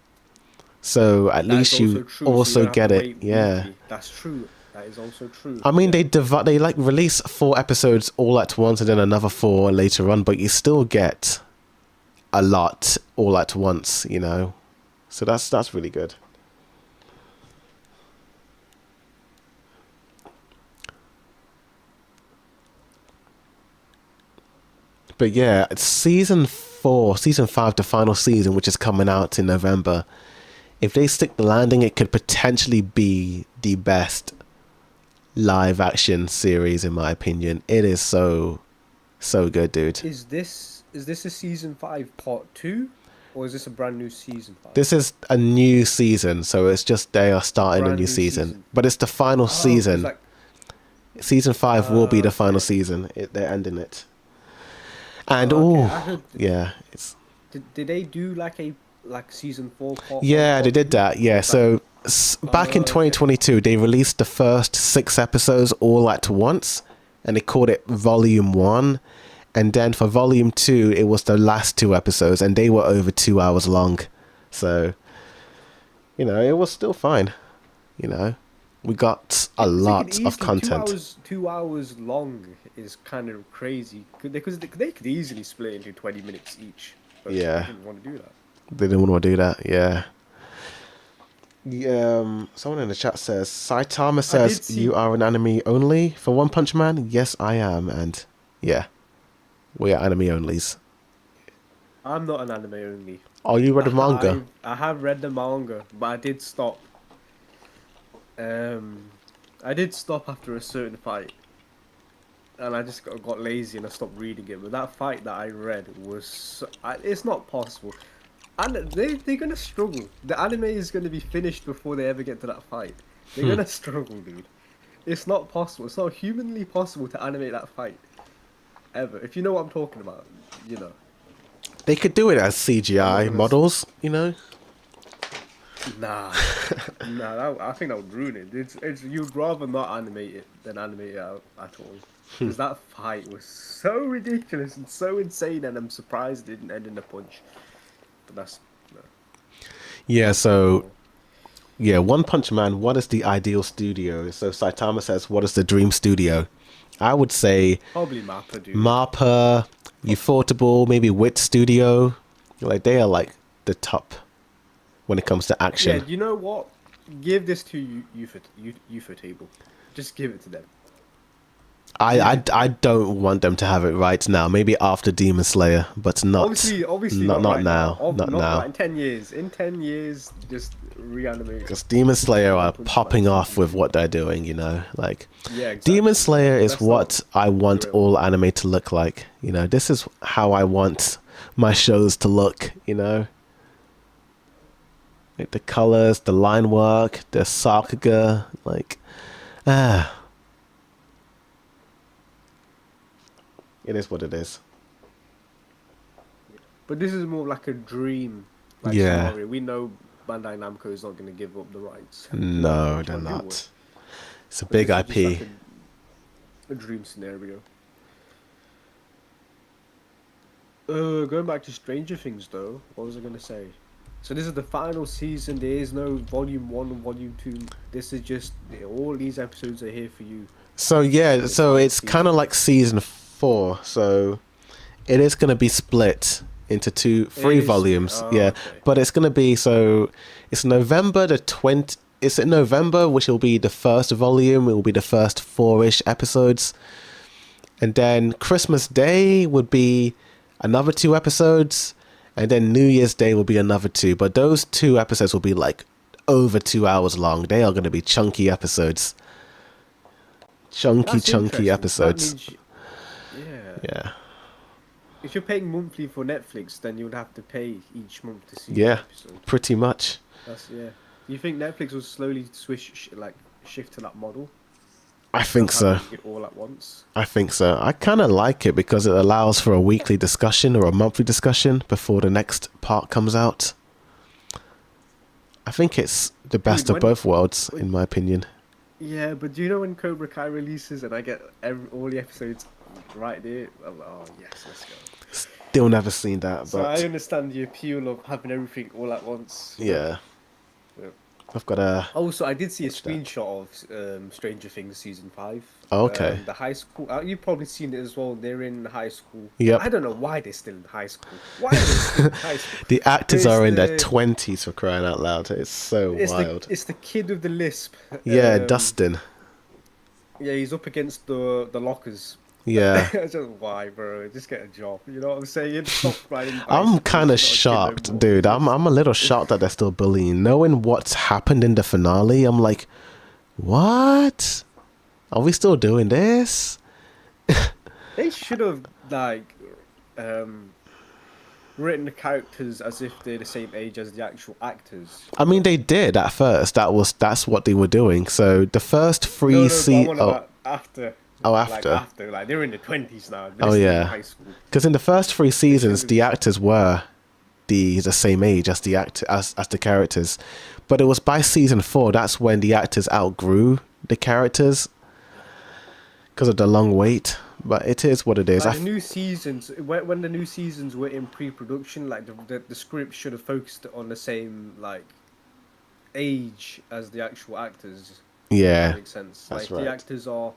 So at least you also get it. Yeah. That's true. That is also true. I mean, they like release 4 episodes all at once and then another 4 later on, but you still get a lot all at once, you know. So that's really good. But yeah, it's season 5, the final season, which is coming out in November. If they stick the landing, it could potentially be the best live action series, in my opinion. It is so good, dude. Is this a season 5 part 2? Or is this a brand new season? This is a new season, so it's just they are starting a new season. But it's the final season. Season 5 will be the final season. They're ending it. And it's. Did they do like season 4 part? Yeah, they did that. Yeah, so back in 2022, they released the first 6 episodes all at once, and they called it Volume 1. And then for volume 2, it was the last 2 episodes, and they were over 2 hours long. So, you know, it was still fine. You know, we got a lot of content. 2 hours long is kind of crazy because they could easily split into 20 minutes each. But Yeah. they didn't want to do that. They didn't want to do that, yeah. Someone in the chat says, Saitama says, you are an anime only for One Punch Man? Yes, I am. And yeah, we are anime onlys. I'm not an anime only. Oh, you read the manga? I have read the manga, but I did stop. I did stop after a certain fight. And I just got lazy and I stopped reading it. But that fight that I read was... it's not possible. And they're going to struggle. The anime is going to be finished before they ever get to that fight. They're going to struggle, dude. It's not possible. It's not humanly possible to animate that fight. Ever. If you know what I'm talking about, you know. They could do it as CGI models, you know? Nah. I think that would ruin it. It's you'd rather not animate it than animate it out at all. Because that fight was so ridiculous and so insane, and I'm surprised it didn't end in a punch. But that's... No. Yeah, so... Yeah, One Punch Man, what is the ideal studio? So Saitama says, what is the dream studio? I would say... Probably Mappa, dude. Mappa, Ufotable, maybe Wit Studio. Like, they are like the top when it comes to action. Yeah, you know what? Give this to Ufotable. Just give it to them. I don't want them to have it right now. Maybe after Demon Slayer, but not obviously not right now. Not now. Right. In 10 years, just reanimate. Because Demon Slayer are popping off with what they're doing, you know. Like, yeah, exactly. Demon Slayer is That's what I want real. all anime to look like. You know, this is how I want my shows to look. You know, like the colors, the line work, the sakuga, like it is what it is. But this is more like a dream. Yeah. Scenario. We know Bandai Namco is not going to give up the rights. No, they're Can't do not. it. It's a But big this is IP. just like a dream scenario. Going back to Stranger Things though, what was I going to say? So this is the final season. There is no volume 1 and volume 2. This is just all these episodes are here for you. So yeah, so it's kind of like season 4. So it is going to be split into 3 volumes. Yeah, okay. but it's going to be, so it's November the 20th. It's in November, which will be the first volume. It will be the first 4-ish episodes, and then Christmas Day would be another 2 episodes, and then New Year's Day will be another 2. But those 2 episodes will be like over 2 hours long. They are going to be chunky episodes. Chunky Interesting. episodes. That means Yeah. If you're paying monthly for Netflix, then you would have to pay each month to see Yeah. the episode. Pretty much. That's Do you think Netflix will slowly shift to that model? I think so. Having it all at once. I think so. I kind of like it because it allows for a weekly discussion or a monthly discussion before the next part comes out. I think it's the best of both worlds, in my opinion. Yeah, but do you know when Cobra Kai releases and I get all the episodes right there? I'm like, oh yes, let's go. Still never seen that, So but I understand the appeal of having everything all at once. yeah. Yeah. I've got a... Also, I did see a Watch that. screenshot of Stranger Things season 5. Oh, okay. The high school. You've probably seen it as well. They're in high school. Yep. I don't know why they're still in high school. Why are they still in high school? The actors There's are in their the- 20s, for crying out loud. It's so wild. It's the kid with the lisp. Yeah, Dustin. Yeah, he's up against the lockers. Yeah. I just why, bro? Just get a job. You know what I'm saying? Stop riding I'm bicycles, kind you're of not a kid no shocked, more. dude. I'm a little shocked that they're still bullying. Knowing what's happened in the finale, I'm like, what? Are we still doing this? They should have written the characters as if they're the same age as the actual actors. I mean, they did at first. That's what they were doing. So the first 3 No, seasons. but I'm on about after. Oh, after. Like they're in the 20s now. Oh, They're still yeah. in high school. Because in the first 3 seasons, the actors were the same age as as the characters, but it was by season 4 that's when the actors outgrew the characters because of the long wait. but it is what it is. Like the new seasons, when the new seasons were in pre-production, like the script should have focused on the same like age as the actual actors. Yeah, That makes sense. that's Like right. the actors are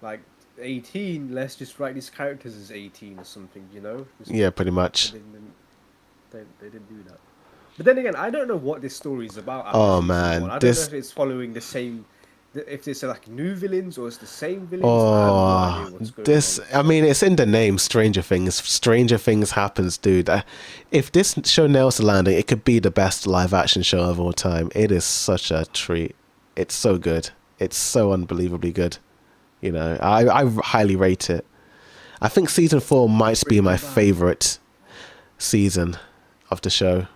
like 18. Let's just write these characters as 18 or something. You know? Yeah, pretty much. They didn't do that. But then again, I don't know what this story is about after Oh season man, one. I don't know this. if it's following the same, if it's like new villains or it's the same villains. I have no idea Oh, what's going this. on. I mean, it's in the name, Stranger Things. Stranger Things happens, dude. If this show nails the landing, it could be the best live action show of all time. It is such a treat. It's so good. It's so unbelievably good. You know, I highly rate it. I think season 4 might be my Breaking Bad. favorite season of the show.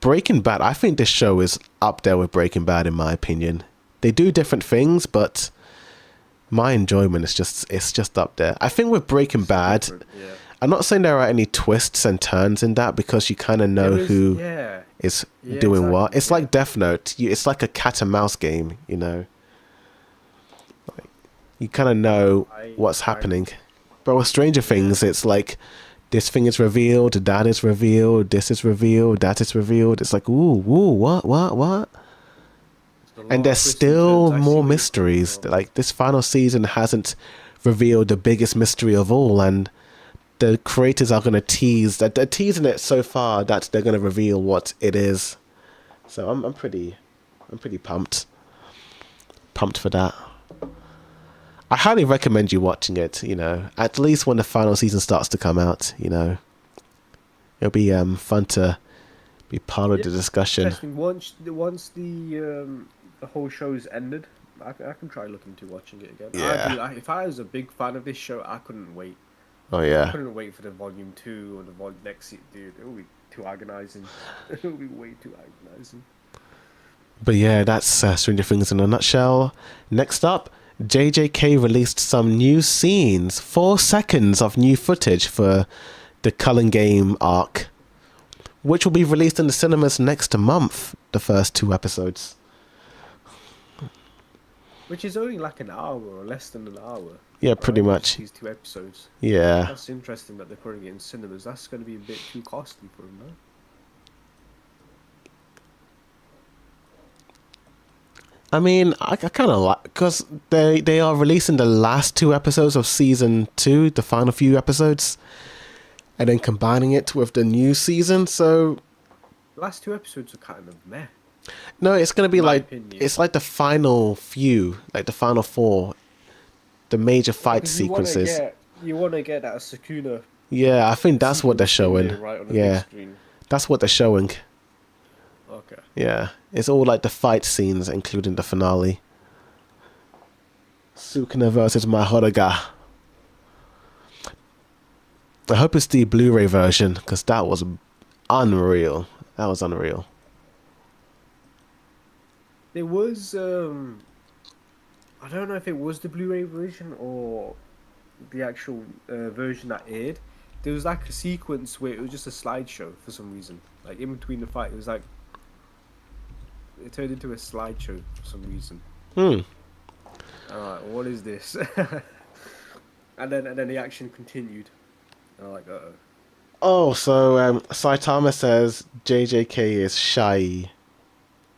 Breaking Bad, I think this show is up there with Breaking Bad in my opinion. They do different things, but my enjoyment is just up there. I think with Breaking Bad, Different, yeah. I'm not saying there are any twists and turns in that because you kind of know There is- who Yeah. is Yeah, doing what. exactly, It's yeah. like Death Note. It's like a cat and mouse game, you know. Like, you kind of know what's happening. But with Stranger Things, it's like this thing is revealed, that is revealed, this is revealed, that is revealed. It's like, ooh, what? There's a lot And of there's twists and still turns. I see more where you're mysteries. coming from. Like this final season hasn't revealed the biggest mystery of all, and the creators are going to tease that they're teasing it so far that they're going to reveal what it is. So I'm pretty pumped for that. I highly recommend you watching it. You know, at least when the final season starts to come out. You know, it'll be fun to be part of the Yeah, discussion. Interesting. Once the whole show's ended, I can try looking to watching it again. Yeah. If I was a big fan of this show, I couldn't wait. Oh I yeah. couldn't wait for the volume 2 or the next dude. It will be too agonizing. It will be way too agonizing. But yeah, that's Stranger Things in a nutshell. Next up, JJK released some new scenes, 4 seconds of new footage for the Cullen Game arc, which will be released in the cinemas next month, the first 2 episodes. Which is only like an hour or less than an hour. Yeah, pretty Alright, much. These 2 episodes. Yeah. That's interesting that they're putting it in cinemas. That's going to be a bit too costly for them, no? I mean, I kind of like, because they are releasing the last 2 episodes of season 2, the final few episodes, and then combining it with the new season. So The last 2 episodes are kind of meh. no, it's gonna be My like opinion. it's like the final few, like the final 4, the major fight Because sequences. You want to get that Sakuna. Yeah, I think that's what they're sequence in showing. there right on the Yeah, big screen. that's what they're showing. Okay. Yeah, it's all like the fight scenes, including the finale. Sukuna versus Mahoraga. I hope it's the Blu-ray version because that was unreal. That was unreal. There was I don't know if it was the Blu-ray version or the actual version that aired. There was like a sequence where it was just a slideshow for some reason. Like in between the fight, it was like it turned into a slideshow for some reason. Alright, what is this? and then the action continued. And I'm like, uh-oh. Oh, so Saitama says JJK is shy,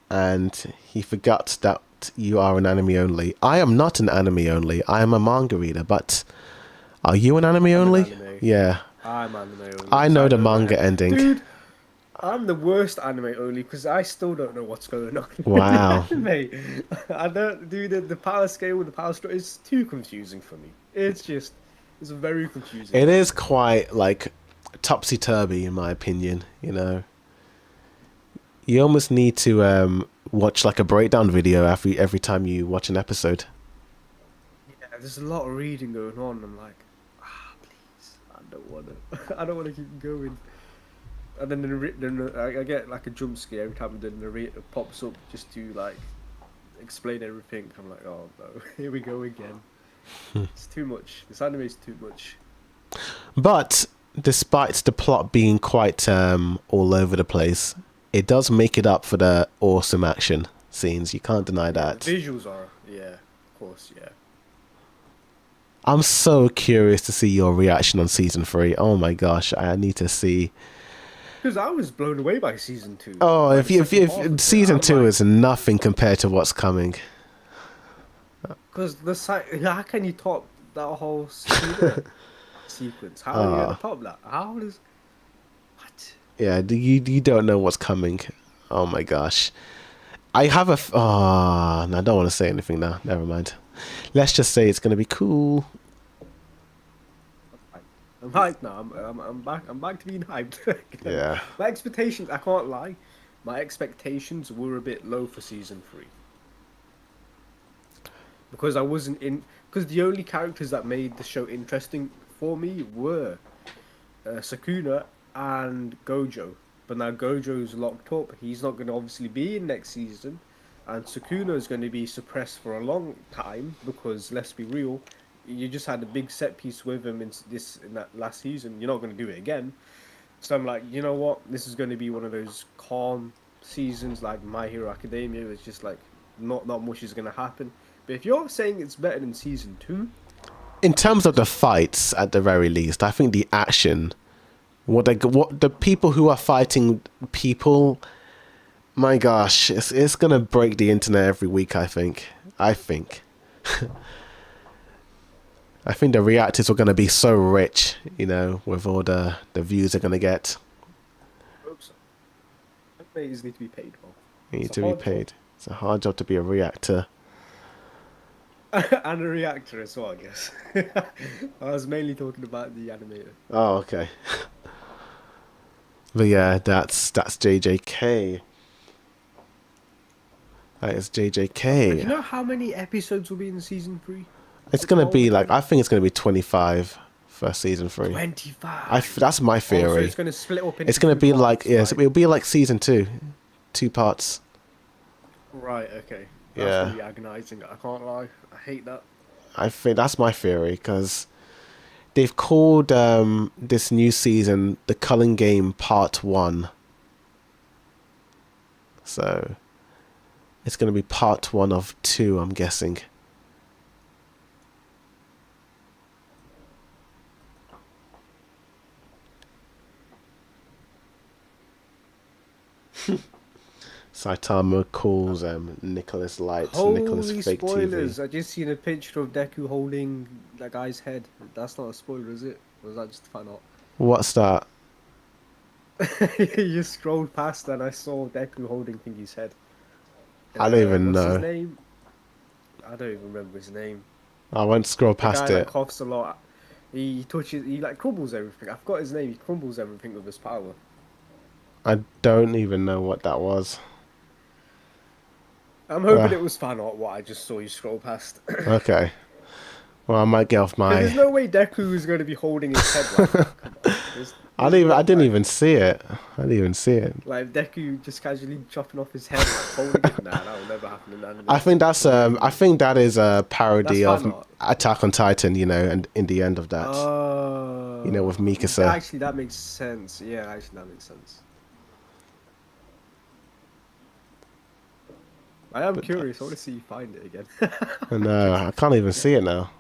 and he forgot that you are an anime only. I am not an anime only. I am a manga reader, but are you an anime only? anime. Yeah. I'm anime only. I know the manga ending. Dude, I'm the worst anime only because I still don't know what's going on. Wow. Mate, I don't do the power scale with the power structure. It's too confusing for me. It's very confusing. It is quite like topsy-turvy in my opinion, you know. You almost need to watch like a breakdown video every time you watch an episode. Yeah, there's a lot of reading going on. I'm like, please, I don't want to. I don't want to keep going. And then I get like a jump scare every time the narrator pops up just to like explain everything. I'm like, oh no, here we go again. It's too much. This anime is too much. But despite the plot being quite all over the place, it does make it up for the awesome action scenes. You can't deny that. The visuals are, yeah, of course, yeah. I'm so curious to see your reaction on season 3. Oh my gosh, I need to see. Because I was blown away by season 2. Oh, By if the you, if, second you, half of if it. season I'm 2 like, is nothing compared to what's coming. because how can you top that whole sequence? How are you Ah, gonna top that? How does what? yeah, you don't know what's coming. Oh my gosh. I have oh, no, I don't want to say anything now. Never mind. Let's just say it's going to be cool. I'm hyped now. I'm back. I'm back to being hyped. Again. Yeah. My expectations. I can't lie. My expectations were a bit low for season 3 because I wasn't in. Because the only characters that made the show interesting for me were Sakuna and Gojo. But now Gojo's locked up. He's not going to obviously be in next season, and Sakuna is going to be suppressed for a long time because let's be real, you just had a big set piece with him in that last season. You're not going to do it again. So I'm like, you know what? This is going to be one of those calm seasons like My Hero Academia. It's just like not much is going to happen. But if you're saying it's better than season 2, In terms of the fights, at the very least, I think the action, what the people who are fighting people, my gosh, it's gonna break the internet every week. I think. I think the reactors are gonna be so rich, with all the views they're gonna get. oops, animators need to be paid well. You need It's to a be hard job. paid. It's a hard job to be a reactor. And a reactor as well, I guess. I was mainly talking about the animator. Oh, okay. But yeah, that's JJK. That is Do you JJK. know how many episodes will be in season 3? It's gonna be like, I think it's gonna be 25 for season 3. 25. That's my Oh, so theory. it's going to split up into It's gonna two be parts, like, yes, right? it'll be like season 2, 2 parts. Right, okay. That's Yeah. going to be agonizing. I can't lie. I hate that. I think that's my theory because they've called this new season the Culling Game Part 1. So it's going to be part 1 of 2, I'm guessing. Saitama calls Nicholas Lights, Nicholas Holy Fake spoilers. TV. I just seen a picture of Deku holding that guy's head. That's not a spoiler, is it? Or is that just a fan art? What's that? You scrolled past and I saw Deku holding Thingy's head. I don't even What's know. his name? I don't even remember his name. I won't scroll The past guy it. that coughs a lot. He like crumbles everything. I forgot his name. He crumbles everything with his power. I don't even know what that was. I'm hoping Uh. it was fan art. What I just saw you scroll past. Okay. Well, I might get off There's my. no way Deku is going to be holding his head like that. Come on. I didn't even see it. I didn't even see it. Like Deku just casually chopping off his head, like holding it. Nah, that will never happen in anime. I think that is a parody That's of fan art. Attack on Titan, and in the end of that, with Mikasa. Actually, that makes sense. Yeah, actually, that makes sense. I am curious. I want to see you find it again. No, I can't even see it now.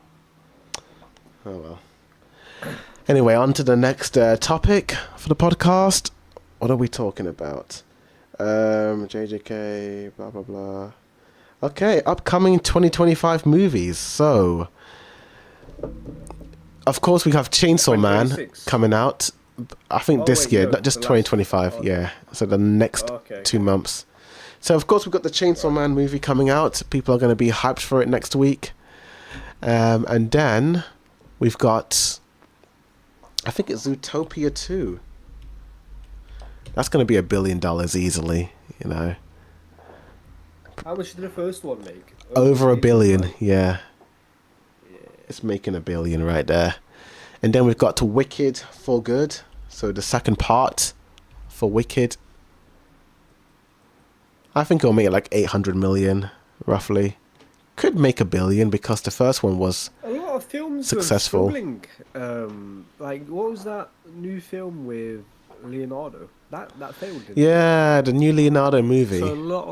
Oh well. Anyway, on to the next topic for the podcast. What are we talking about? JJK, blah blah blah. Okay, upcoming 2025 movies. So, of course, we have Chainsaw Man 2026. coming out. I think Oh, this wait, year, no, not just the last- 2025. okay. Yeah, so the next Okay. 2 months. So, of course, we've got the Chainsaw Man movie coming out. People are going to be hyped for it next week. And then we've got, I think it's Zootopia 2. That's going to be $1 billion easily, How much did the first one make? Over $1 billion, right? yeah. Yeah. It's making $1 billion right there. And then we've got Wicked for Good. So the second part for Wicked. I think it'll make like 800 million, roughly. Could make $1 billion because the first one was A lot of films Successful. were struggling. Like what was that new film with Leonardo? That failed. Didn't it? yeah, the new Leonardo movie. So a lot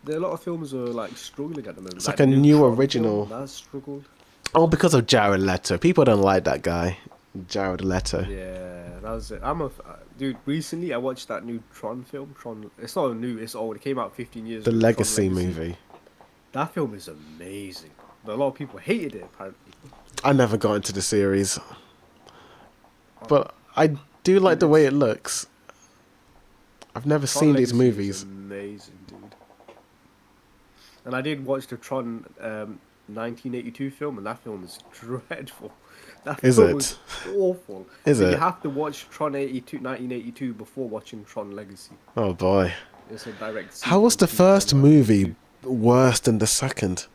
of films are like struggling at the moment. It's like a new Tron original. film, that struggled. Oh, because of Jared Leto. People don't like that guy, Jared Leto. Yeah, that was it. Dude. Recently, I watched that new Tron film. Tron. It's not new. It's old. It came out 15 years The ago. Tron Legacy movie. That film is amazing. But a lot of people hated it apparently. I never got into the series, but I do like the way it looks. I've never Tron seen these Legacy is movies. amazing, dude. And I did watch the Tron 1982 film, and that film is dreadful. That Is film it? was awful. Is So it? You have to watch Tron 1982 before watching Tron Legacy. Oh boy. It's a direct. How was the sequel to first Tron movie 1982. worse than the second?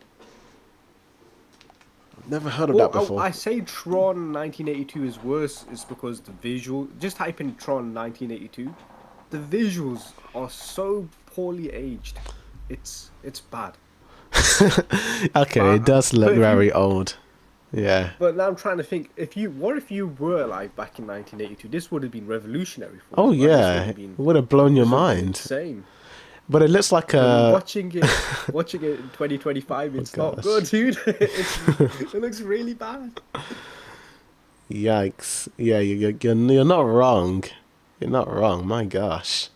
I've never heard of that before. I say Tron 1982 is worse is because the visual. Just type in Tron 1982. The visuals are so poorly aged. It's bad. Okay, it does look but if you- very old. Yeah. But now I'm trying to think. What if you were alive back in 1982? This would have been revolutionary for Oh you, right? This would yeah, have it been would have blown your something mind. insane. But it looks like Watching it in 2025, it's not gosh. good, dude. It looks really bad. Yikes. Yeah, you're not wrong. You're not wrong. My gosh.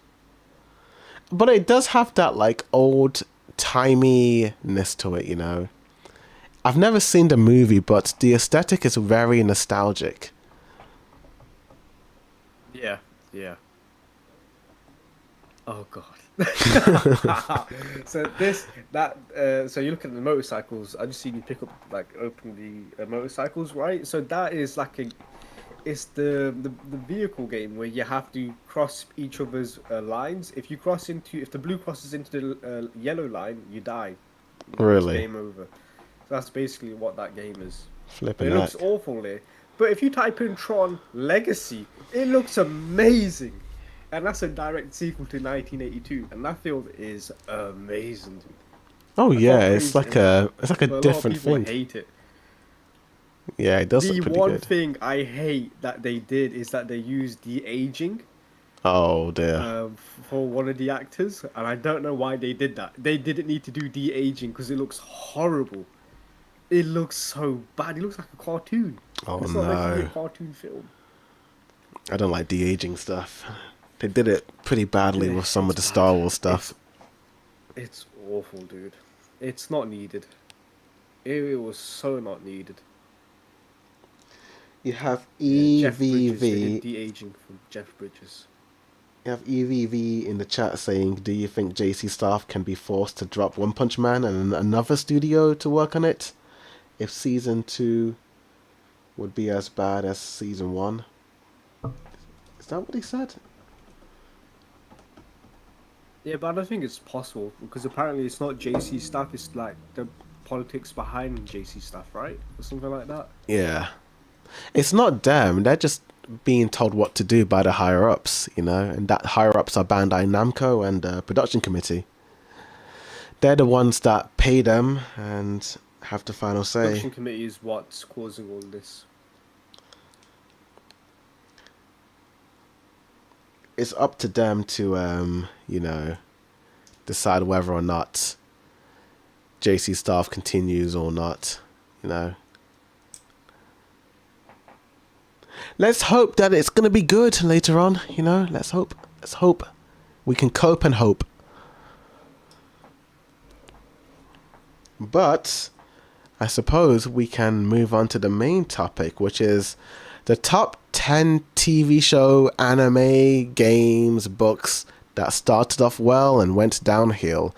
But it does have that like old timiness to it, you know. I've never seen the movie, but the aesthetic is very nostalgic. Yeah, yeah. Oh god. So so you look at the motorcycles. I just seen you pick up open the motorcycles, right? So that is it's the vehicle game where you have to cross each other's lines. If the blue crosses into the yellow line, you die. It's Really? game over. So that's basically what that game is. Flipping It heck. looks awful there. But if you type in Tron Legacy, it looks amazing. And that's a direct sequel to 1982. And that film is amazing, dude. Oh yeah, can't it's praise like it a But a different lot of people thing. hate it. Yeah, it does The look pretty one good. thing I hate that they did is that they used de-aging Oh dear. for one of the actors. And I don't know why they did that. They didn't need to do de-aging because it looks horrible. It looks so bad. It looks like a cartoon. Oh It's not like no. a cartoon film. I don't like de-aging stuff. They did it pretty badly Yeah, with some of the it's Star bad. Wars stuff. It's awful, dude. It's not needed. It was so not needed. You have Yeah, Jeff Bridges, they EVV. did de-aging from Jeff Bridges. You have EVV in the chat saying, "Do you think JC staff can be forced to drop One Punch Man and another studio to work on it, if season 2 would be as bad as season 1?" Is that what he said? Yeah, but I don't think it's possible because apparently it's not JC staff. It's like the politics behind JC staff, right, or something like that. Yeah. It's not them. They're just being told what to do by the higher ups, you know, and that higher ups are Bandai Namco and the production committee. They're the ones that pay them and have the final say. Production committee is what's causing all this. It's up to them to, you know, decide whether or not JC staff continues or not, you know. Let's hope that it's going to be good later on, you know. Let's hope. Let's hope. We can cope and hope. But I suppose we can move on to the main topic, which is the top 10 TV show, anime, games, books that started off well and went downhill.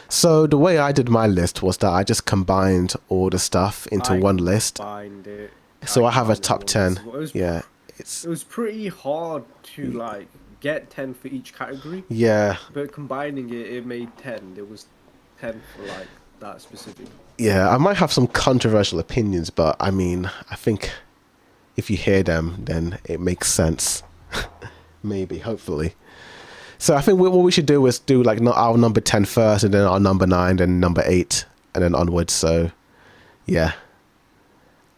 So the way I did my list was that I just combined all the stuff into I one list. Find it. So I have a combined top all 10. this. It was, Yeah, It was pretty hard to like get 10 for each category, yeah, but combining it made 10. There was 10 for like that specific. yeah. I might have some controversial opinions, but I mean, I think if you hear them, then it makes sense. Maybe, hopefully. So I think what we should do is do like our number 10 first, and then our number 9, then number 8, and then onwards. So, yeah.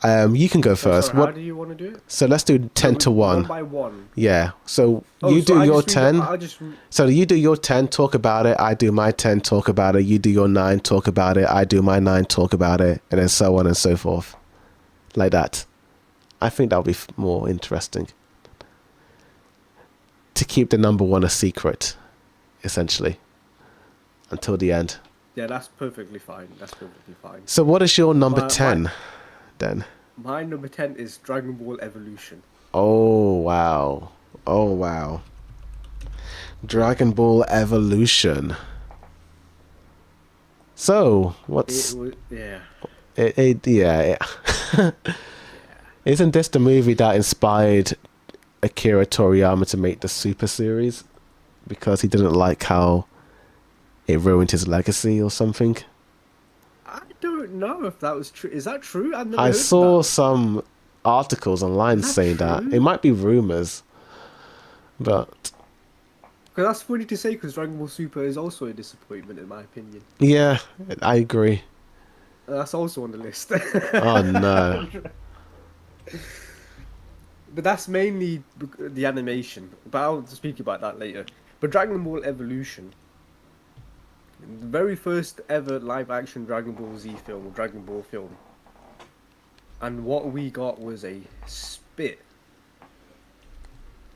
You can go first. Sorry, how do you want to do it? So let's do 10 to 1. One by one. Yeah. So Oh, you so do I your just read 10. I just So you do your 10, talk about it. I do my 10, talk about it. You do your 9, talk about it. I do my 9, talk about it. And then so on and so forth. like that. I think that would be more interesting. To keep the number one a secret, essentially, until the end. Yeah, that's perfectly fine. That's perfectly fine. So what is your number My- 10 then? My number 10 is Dragon Ball Evolution. Oh, wow. Oh, wow. Dragon Ball Evolution. So, what's... It was, yeah. Isn't this the movie that inspired Akira Toriyama to make the Super series? Because he didn't like how it ruined his legacy or something? I don't know if that was true. Is that true? I've never I heard saw that. some articles online Is that saying that. true? It might be rumors, but Because that's funny to say, because Dragon Ball Super is also a disappointment, in my opinion. yeah, I agree. That's also on the list. Oh no. But that's mainly the animation. But I'll speak about that later. But Dragon Ball Evolution, the very first ever live action Dragon Ball Z film, or Dragon Ball film. And what we got was a spit.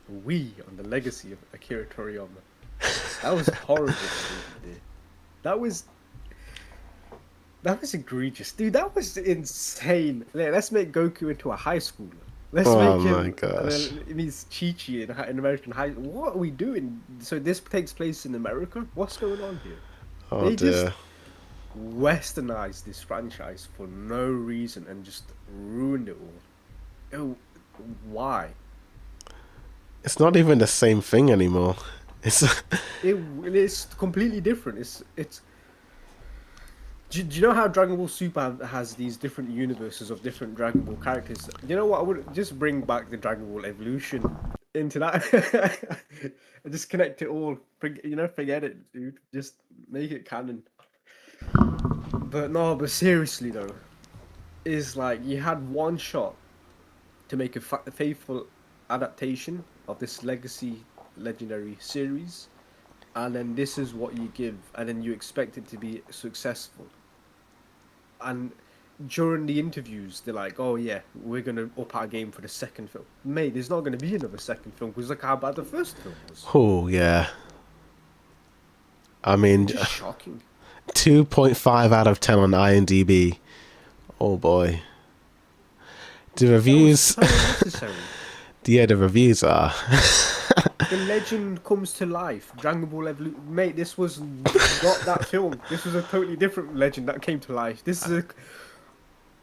On the legacy of Akira Toriyama. That was horrible. Dude. That was egregious, dude. That was insane. Let's make Goku into a high schooler. Let's Oh make him. my gosh. It means Chi-Chi in American high. What are we doing? So this takes place in America. What's going on here? Oh They just- dear. Westernized this franchise for no reason and just ruined it all. Oh, why? It's not even the same thing anymore. It's It's completely different. It's. Do you know how Dragon Ball Super has these different universes of different Dragon Ball characters? You know what? I would just bring back the Dragon Ball Evolution into that. And just connect it all. Forget it, dude. Just make it canon. But seriously though, is like you had one shot to make a faithful adaptation of this legacy legendary series, and then this is what you give, and then you expect it to be successful. And during the interviews, they're like, "Oh yeah, we're gonna up our game for the second film." Mate, there's not gonna be another second film because look how bad the first film was. oh yeah. I mean, Just shocking. 2.5 out of 10 on IMDb. Oh boy. The That was reviews, so unnecessary. yeah, the reviews are. The legend comes to life. Dragon Ball Evolution. Mate, this was not that film. This was a totally different legend that came to life. This is a.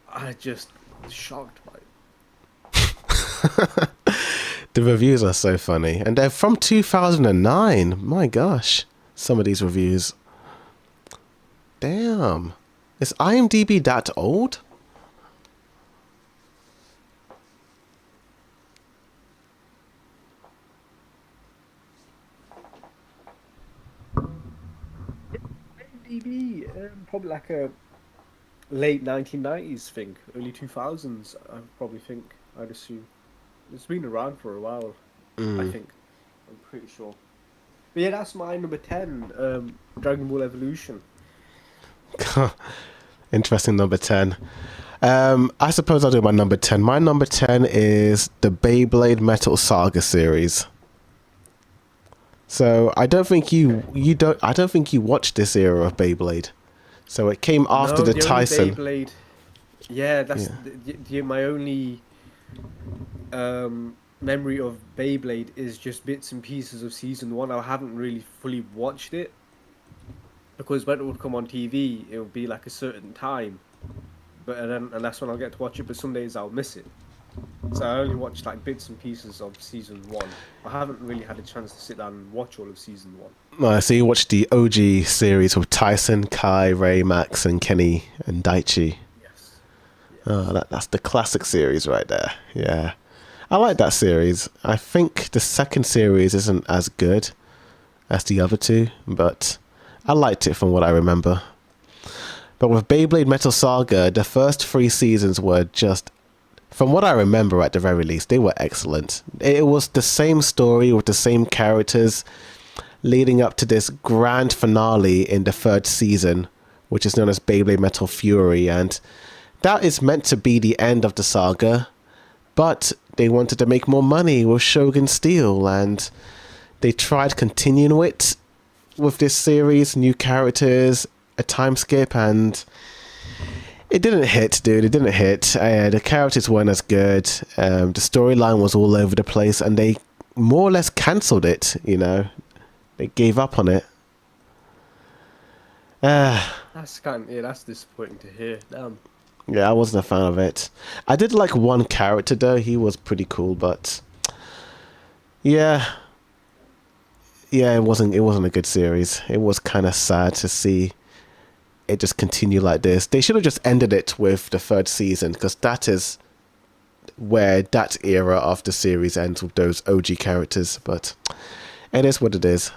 I just shocked by it. The reviews are so funny, and they're from 2009. My gosh, some of these reviews. Damn, is IMDb that old? IMDb, probably like a late 1990s thing, early 2000s. I'd assume. It's been around for a while. I think. I'm pretty sure. But yeah, that's my number 10. Dragon Ball Evolution. Interesting number 10. I suppose I'll do my number 10. My number 10 is the Beyblade Metal Saga series. So I don't think you watched this era of Beyblade. So it came after No, the only Tyson. Beyblade. Yeah, that's my only memory of Beyblade is just bits and pieces of season 1. I haven't really fully watched it because when it would come on TV, it would be like a certain time, and that's when I'll get to watch it. But some days I'll miss it, so I only watched like bits and pieces of season 1. I haven't really had a chance to sit down and watch all of season 1. So you watched the OG series with Tyson, Kai, Ray, Max, and Kenny and Daichi. Yes. Oh, that's the classic series right there. Yeah. I like that series. I think the second series isn't as good as the other two, but I liked it from what I remember. But with Beyblade Metal Saga, the first 3 seasons were just, from what I remember at the very least, they were excellent. It was the same story with the same characters leading up to this grand finale in the 3rd season, which is known as Beyblade Metal Fury, and that is meant to be the end of the saga, but they wanted to make more money with Shogun Steel, and they tried continuing it with this series, new characters, a time skip, and it didn't hit, dude. It didn't hit. The characters weren't as good. The storyline was all over the place, and they more or less cancelled it, you know. They gave up on it. That's disappointing to hear. Damn. Yeah, I wasn't a fan of it. I did like one character though. He was pretty cool, but yeah, it wasn't a good series. It was kind of sad to see it just continue like this. They should have just ended it with the third season, because that is where that era of the series ends, with those OG characters. But it is what it is.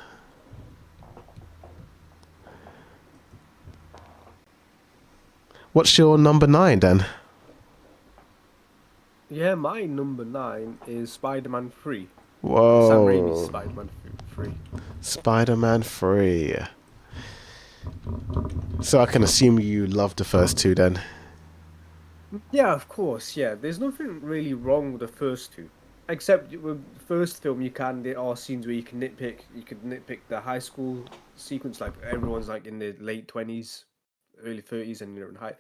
What's your number 9 then? Yeah, my number 9 is Spider-Man 3. Sam Whoa. Raimi's Spider-Man 3. Spider-Man 3. So I can assume you loved the first two then. Yeah, of course. Yeah, there's nothing really wrong with the first two, except with the first film. There are scenes where you can nitpick. You could nitpick the high school sequence, like everyone's like in their late 20s, early 30s, and you're in high.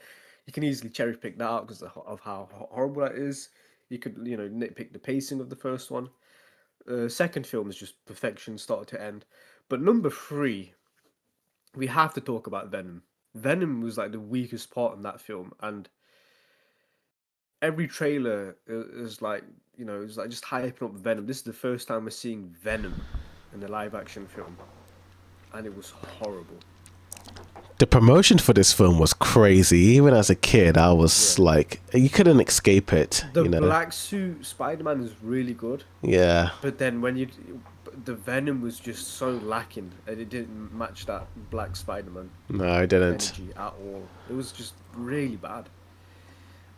You can easily cherry pick that out because of how horrible that is. You could, nitpick the pacing of the first one. Second film is just perfection, start to end. But number 3, we have to talk about Venom. Venom was like the weakest part in that film, and every trailer is like, it's like just hyping up Venom. This is the first time we're seeing Venom in a live action film, and it was horrible. The promotion for this film was crazy. Even as a kid, I was like, you couldn't escape it. The black suit Spider-Man is really good. Yeah. But then the Venom was just so lacking, and it didn't match that black Spider-Man No, I didn't. energy at all. It was just really bad.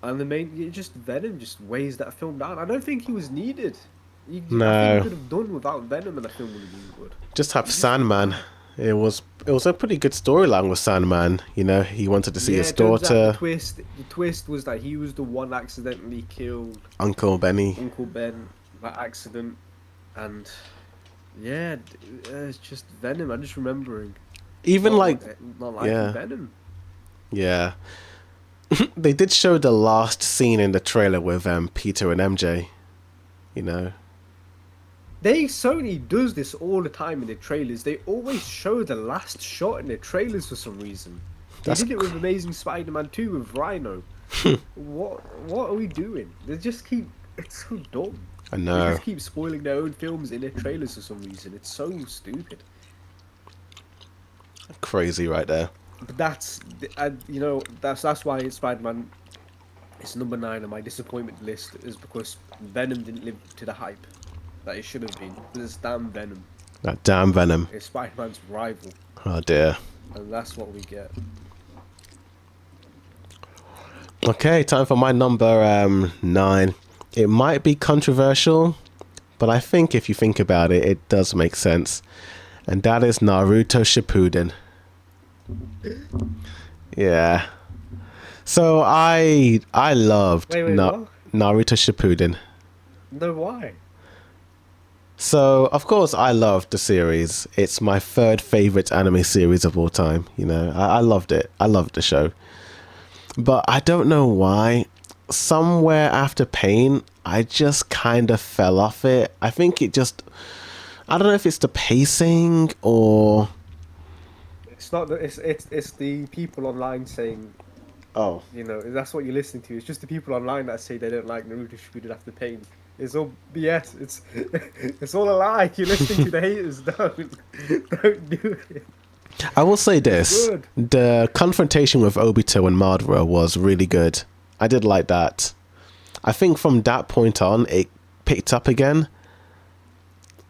And Venom just weighs that film down. I don't think he was needed. I think No. he could have done without Venom, and the film would have been good. Just have Sandman. It was a pretty good storyline with Sandman. He wanted to see his daughter. The twist was that he was the one accidentally killed Uncle Benny. Uncle Ben by accident, and yeah, it's just Venom. I'm just remembering. Even not liking yeah. Venom. Yeah. They did show the last scene in the trailer with Peter and MJ. Sony does this all the time in their trailers. They always show the last shot in their trailers for some reason. They did it with Amazing Spider-Man 2 with Rhino. What are we doing? It's so dumb. I know. They just keep spoiling their own films in their trailers for some reason. It's so stupid. Crazy right there. But that's why Spider-Man is number 9 on my disappointment list, is because Venom didn't live to the hype that it should have been. It's damn Venom. That damn Venom. It's Spider-Man's rival, Oh dear. and that's what we get. Okay, time for my number 9. It might be controversial, but I think if you think about it, it does make sense. And that is Naruto Shippuden. Yeah. So I loved Wait, what? Naruto Shippuden. No, why? So, of course, I loved the series. It's my third favorite anime series of all time. I loved it. I loved the show. But I don't know why. Somewhere after Pain, I just kind of fell off it. I think I don't know if it's the pacing or... It's not. It's the people online saying, Oh. that's what you're listening to. It's just the people online that say they don't like Naruto Shippuden after Pain. It's all BS. It's all a lie. You're listening to the haters. Don't do it. I will say this. Good. The confrontation with Obito and Madara was really good. I did like that. I think from that point on, it picked up again.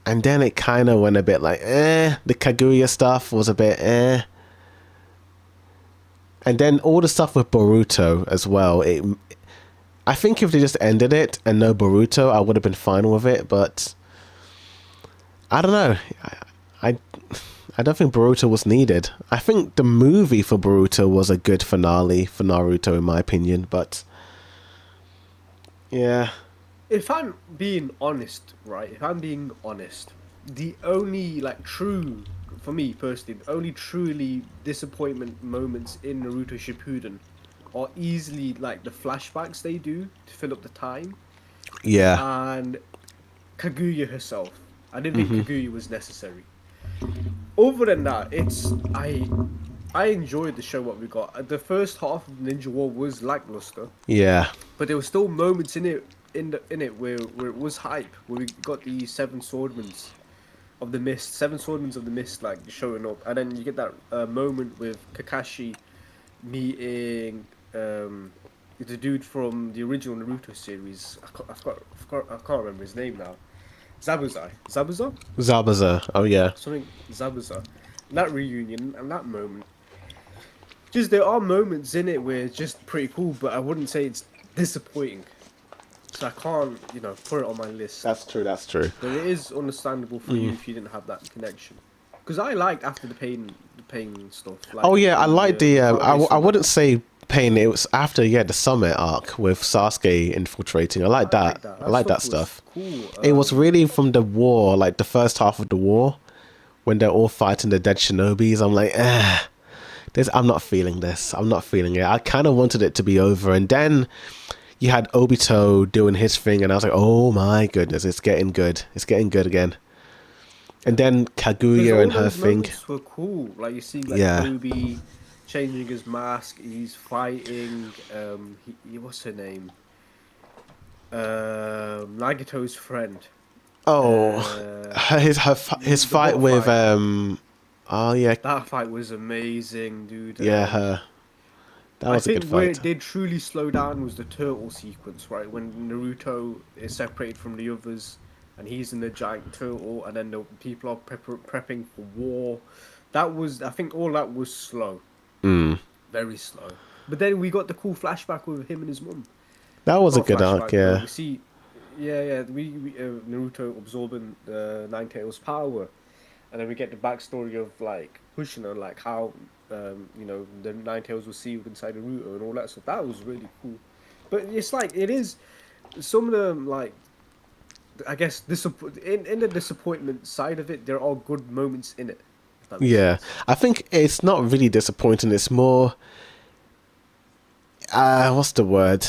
And then it kind of went a bit like, The Kaguya stuff was a bit, And then all the stuff with Boruto as well. I think if they just ended it and no Boruto, I would have been fine with it. But I don't know. I don't think Boruto was needed. I think the movie for Boruto was a good finale for Naruto, in my opinion. But yeah, If I'm being honest, right? If I'm being honest, the only like true, for me personally, the only truly disappointment moments in Naruto Shippuden are easily like the flashbacks they do to fill up the time, yeah, and Kaguya herself. I didn't think Kaguya was necessary. Other than that, I enjoyed the show what we got. The first half of Ninja War was lackluster, yeah, but there were still moments in it where it was hype, where we got the seven swordmans of the mist, seven swordmans of the mist like showing up, and then you get that moment with Kakashi meeting the dude from the original Naruto series. I can't remember his name now. Zabuza, Zabuza. Oh yeah, something Zabuza. That reunion and that moment. Just there are moments in it where it's just pretty cool, but I wouldn't say it's disappointing. So I can't, put it on my list. that's true. That's true. But it is understandable for you if you didn't have that connection. Because I liked after the pain stuff. Like Oh yeah, I like the. Far-Away I wouldn't Summit. say pain. It was after the summit arc with Sasuke infiltrating. I like I like that. that. I like that was stuff. Cool. It was really from the war, like the first half of the war, when they're all fighting the dead shinobis. I'm like, I'm not feeling this. I'm not feeling it. I kind of wanted it to be over, and then you had Obito doing his thing, and I was like, oh my goodness, it's getting good. It's getting good again. And then Kaguya and her thing. Moments were cool. Like you see, like Yeah. Kobe changing his mask. He's fighting. What's her name? Nagito's friend. Oh, his The fight boat with fight. oh yeah, That fight was amazing, dude. yeah, her. That I was a good think where fight. it did truly slow down was the turtle sequence, right? When Naruto is separated from the others, and he's in the giant turtle, and then the people are prepping for war. I think, all that was slow, Mm. very slow. But then we got the cool flashback with him and his mum. That was a Not good arc, flashback, but yeah. we see, yeah. We Naruto absorbing Nine Tails' power, and then we get the backstory of like Kushina, like how the Nine Tails was sealed inside Naruto and all that stuff. That was really cool. But it's like it is some of them like I guess in the disappointment side of it, there are good moments in it. If that makes Yeah. sense. I think it's not really disappointing, it's more what's the word?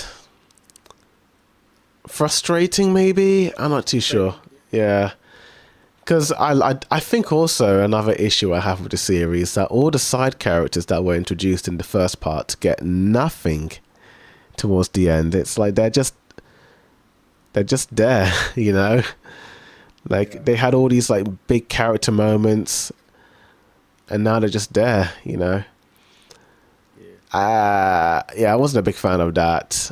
Frustrating maybe? I'm not too sure. Yeah. Because I think also another issue I have with the series that all the side characters that were introduced in the first part get nothing towards the end. It's like they're just there, you know? Like Yeah. they had all these like big character moments and now they're just there, you know? Yeah. Yeah, I wasn't a big fan of that.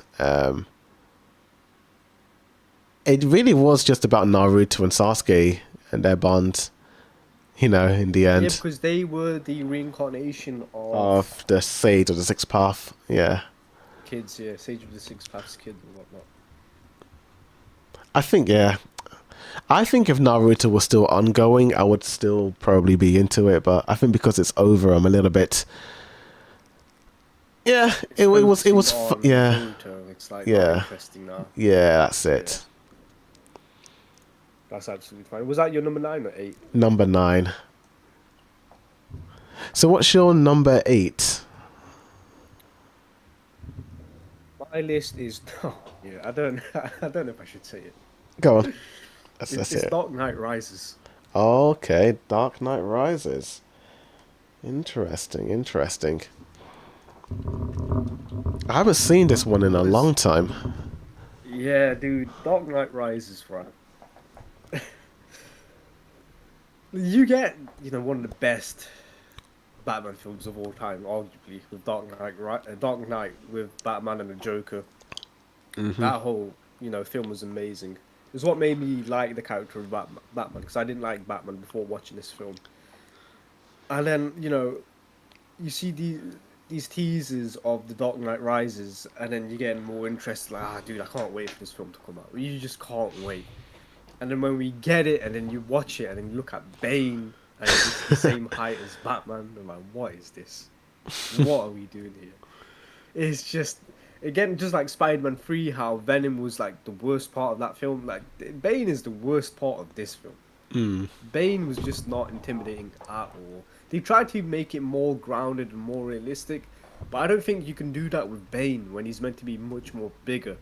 It really was just about Naruto and Sasuke and their bond, you know, in the Yeah, end. because they were the reincarnation of Of the Sage of the Sixth Path. Yeah. kids, yeah, Sage of the Six Paths kid and whatnot. I think, yeah. I think if Naruto was still ongoing, I would still probably be into it. But I think because it's over, I'm a little bit. Yeah, it was. Focusing on Yeah, Naruto, it's like Yeah. not interesting now. yeah. That's it. That's absolutely fine. Was that your number 9 or 8? Number 9. So what's your number 8? My list is yeah. I don't know if I should say it. Go on. Let's It's hear it. Dark Knight Rises. Okay, Dark Knight Rises. Interesting, interesting. I haven't seen this one in a long time. Yeah, dude, Dark Knight Rises, right? You get, one of the best Batman films of all time, arguably, with Dark Knight with Batman and the Joker. That whole, film was amazing. It's what made me like the character of Batman, because I didn't like Batman before watching this film. And then, you see these teasers of the Dark Knight Rises, and then you get more interest. Like, dude, I can't wait for this film to come out. You just can't wait. And then when we get it, and then you watch it, and then you look at Bane and he's the same height as Batman. I'm like, what is this? What are we doing here? It's just again just like Spider-Man 3, how Venom was like the worst part of that film. Like Bane is the worst part of this film. Bane was just not intimidating at all. They tried to make it more grounded and more realistic, but I don't think you can do that with Bane when he's meant to be much more bigger.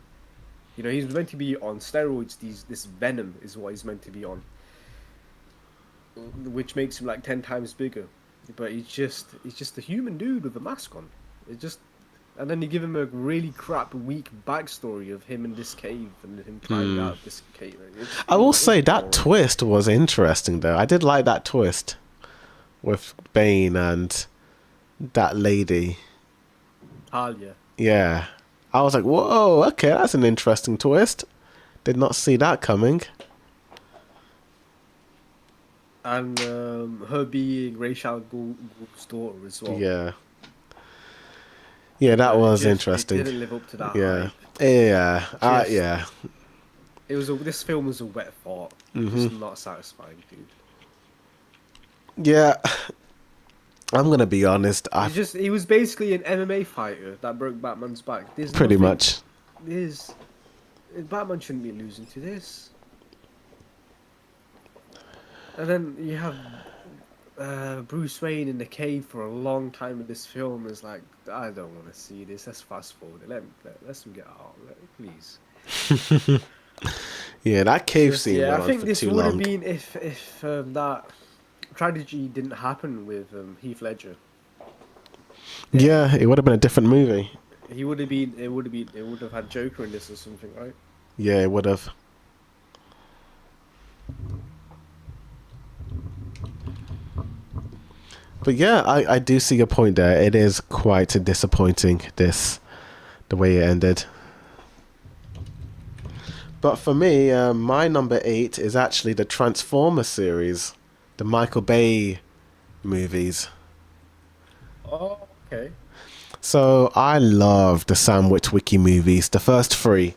You know, he's meant to be on steroids. This Venom is what he's meant to be on, which makes him like 10 times bigger. But he's just a human dude with a mask on. It just And then you give him a really crap, weak backstory of him in this cave and him climbing out of this cave. I will say that twist was interesting, though. I did like that twist with Bane and that lady. Talia. Yeah. I was like, whoa, okay, that's an interesting twist. Did not see that coming. And her being Ra's al Ghul's daughter as well. Yeah. Yeah, that was interesting. It didn't live up to that. Yeah. Hype. Yeah. This film was a wet fart. Just not satisfying, dude. Yeah. I'm gonna be honest. He was basically an MMA fighter that broke Batman's back. Pretty much. Batman shouldn't be losing to this. And then you have Bruce Wayne in the cave for a long time in this film. Is like, I don't want to see this. Let's fast forward. Let's get out, please. Yeah, that cave scene. Yeah, went I think on for this too would have long. been if that tragedy didn't happen with Heath Ledger. Yeah, it would have been a different movie. It would have had Joker in this or something, right? Yeah, it would have. But yeah, I do see your point there. It is quite disappointing, the way it ended. But for me, my number 8 is actually the Transformers series, the Michael Bay movies. Oh, okay. So I love the Sam Witwicky movies, the first 3.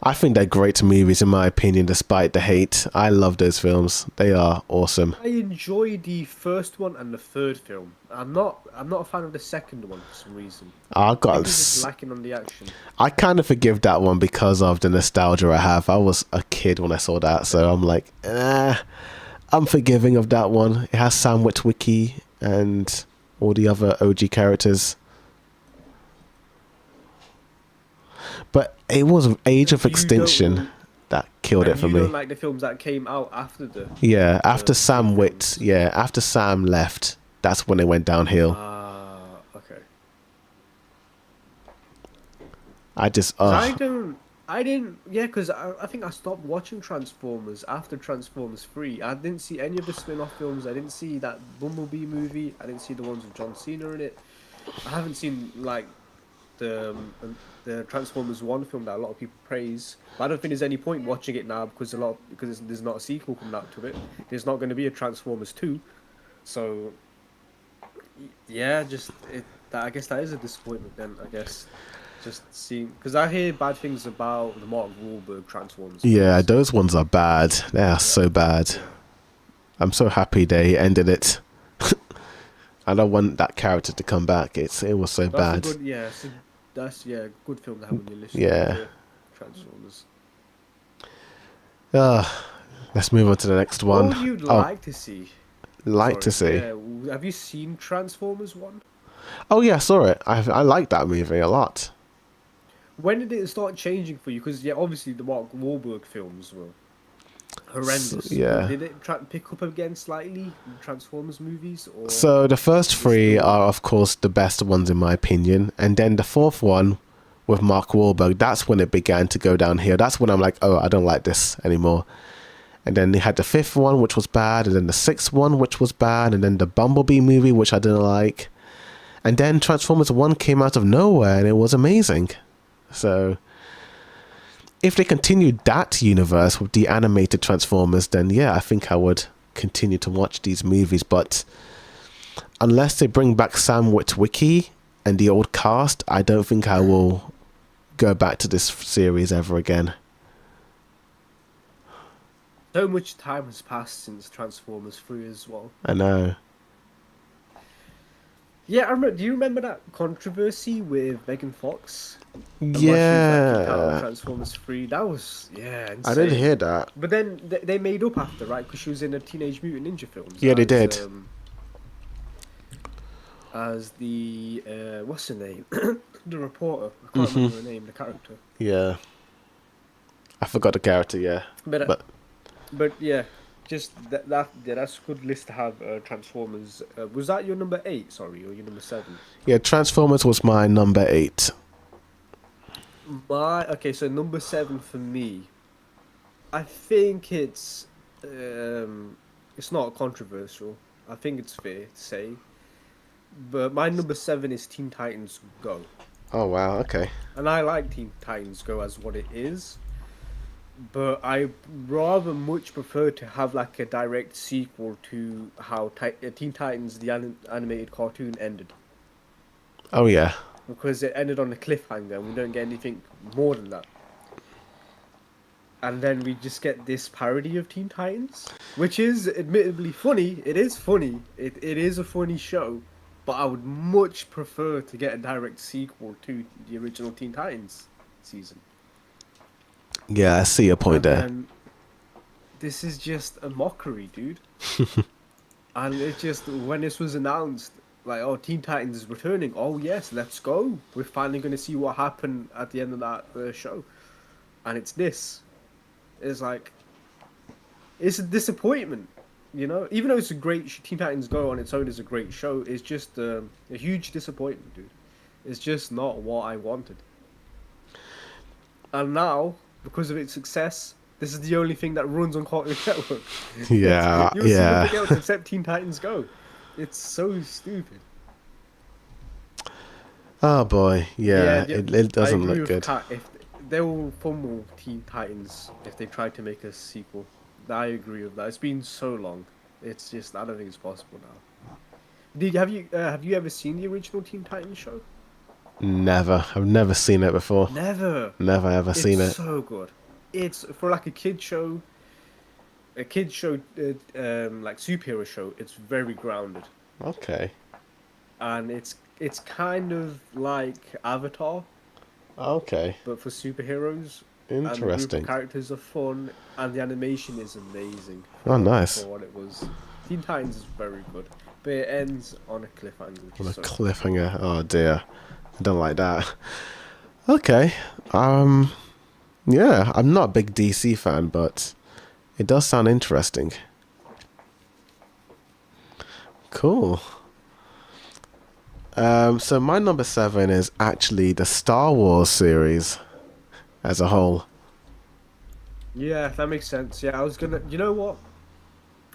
I think they're great movies in my opinion, despite the hate. I love those films. They are awesome. I enjoy the first one and the third film. I'm not a fan of the second one for some reason. I It's just lacking on the action. I kind of forgive that one because of the nostalgia I have. I was a kid when I saw that, so I'm like, I'm forgiving of that one. It has Sam Witwicky and all the other OG characters. But it was Age of Extinction that killed it for You me. don't like the films that came out after the... Yeah, after Sam after Sam left, that's when it went downhill. Okay. I just, I didn't, yeah, because I think I stopped watching Transformers after Transformers 3. I didn't see any of the spin-off films. I didn't see that Bumblebee movie. I didn't see the ones with John Cena in it. I haven't seen, like, the Transformers 1 film that a lot of people praise. But I don't think there's any point watching it now because there's not a sequel coming out to it. There's not going to be a Transformers 2. So, yeah, I guess that is a disappointment then, I guess. Just seeing, because I hear bad things about the Mark Wahlberg Transformers. yeah, those ones are bad. They are so bad. I'm so happy they ended it. I don't want that character to come back. It was so bad. That's a good film to have on your list. Yeah. Transformers. Let's move on to the next one. What would you like to see? To see? Yeah. Have you seen Transformers 1? Oh yeah, I saw it. I like that movie a lot. When did it start changing for you? Because obviously the Mark Wahlberg films were horrendous. Yeah. Did it pick up again slightly? Transformers movies? Or So the first 3 are of course the best ones in my opinion, and then the 4th one with Mark Wahlberg, that's when it began to go downhill. That's when I'm like, oh, I don't like this anymore. And then they had the 5th one, which was bad, and then the 6th one, which was bad, and then the Bumblebee movie, which I didn't like. And then Transformers 1 came out of nowhere, and it was amazing. So, if they continued that universe with the animated Transformers, then yeah, I think I would continue to watch these movies. But unless they bring back Sam Witwicky and the old cast, I don't think I will go back to this series ever again. So much time has passed since Transformers 3 as well. I know. Yeah, I remember. Do you remember that controversy with Megan Fox and why she was like kicked out of Yeah, Transformers 3? That was I did insane. hear that. But then they made up after, right? Because she was in a Teenage Mutant Ninja films Yeah, they did. as the what's her name? The reporter. I can't remember her name. The character. Yeah, I forgot the character. Yeah, But but but yeah, just that's a good list to have. Transformers. Was that your number 8? Sorry, or your number 7? yeah, Transformers was my number 8. Okay, so number 7 for me. I think it's not controversial. I think it's fair to say. But my number 7 is Teen Titans Go. Oh wow, okay. And I like Teen Titans Go as what it is. But I rather much prefer to have like a direct sequel to how Teen Titans, the animated cartoon, ended. Oh yeah, Because it ended on a cliffhanger and we don't get anything more than that. And then we just get this parody of Teen Titans, which is admittedly funny. It is funny. It is a funny show, but I would much prefer to get a direct sequel to the original Teen Titans season. yeah, I see your point there. And this is just a mockery, dude. And it just when this was announced, like, oh, Teen Titans is returning. Oh yes, let's go. We're finally going to see what happened at the end of that show, and it's this. It's like, it's a disappointment, you know. Even though it's a great Teen Titans Go on its own is a great show, it's just a huge disappointment, dude. It's just not what I wanted. And now, because of its success, this is the only thing that runs on Cartoon Network. Yeah, You'll see yeah. nothing else except Teen Titans Go. It's so stupid. Oh boy, yeah, it doesn't I agree look with good. Kat. If they will fumble Teen Titans if they try to make a sequel, I agree with that. It's been so long. It's just I don't think it's possible now. Have you ever seen the original Teen Titans show? Never, I've never seen it before. Never. Never ever seen It's it. so good. It's for like a kid show. A kid show, like superhero show. It's very grounded, Okay, and it's kind of like Avatar, okay, but for superheroes. And the group of interesting. characters are fun, and the animation is amazing. Oh, nice. For what it was. Teen Titans is very good, but it ends on a cliffhanger. Which On a is so cliffhanger. Oh dear, I don't like that. Okay, yeah, I'm not a big DC fan, but it does sound interesting. Cool. So my number 7 is actually the Star Wars series as a whole. Yeah, that makes sense. Yeah, I was gonna. You know what?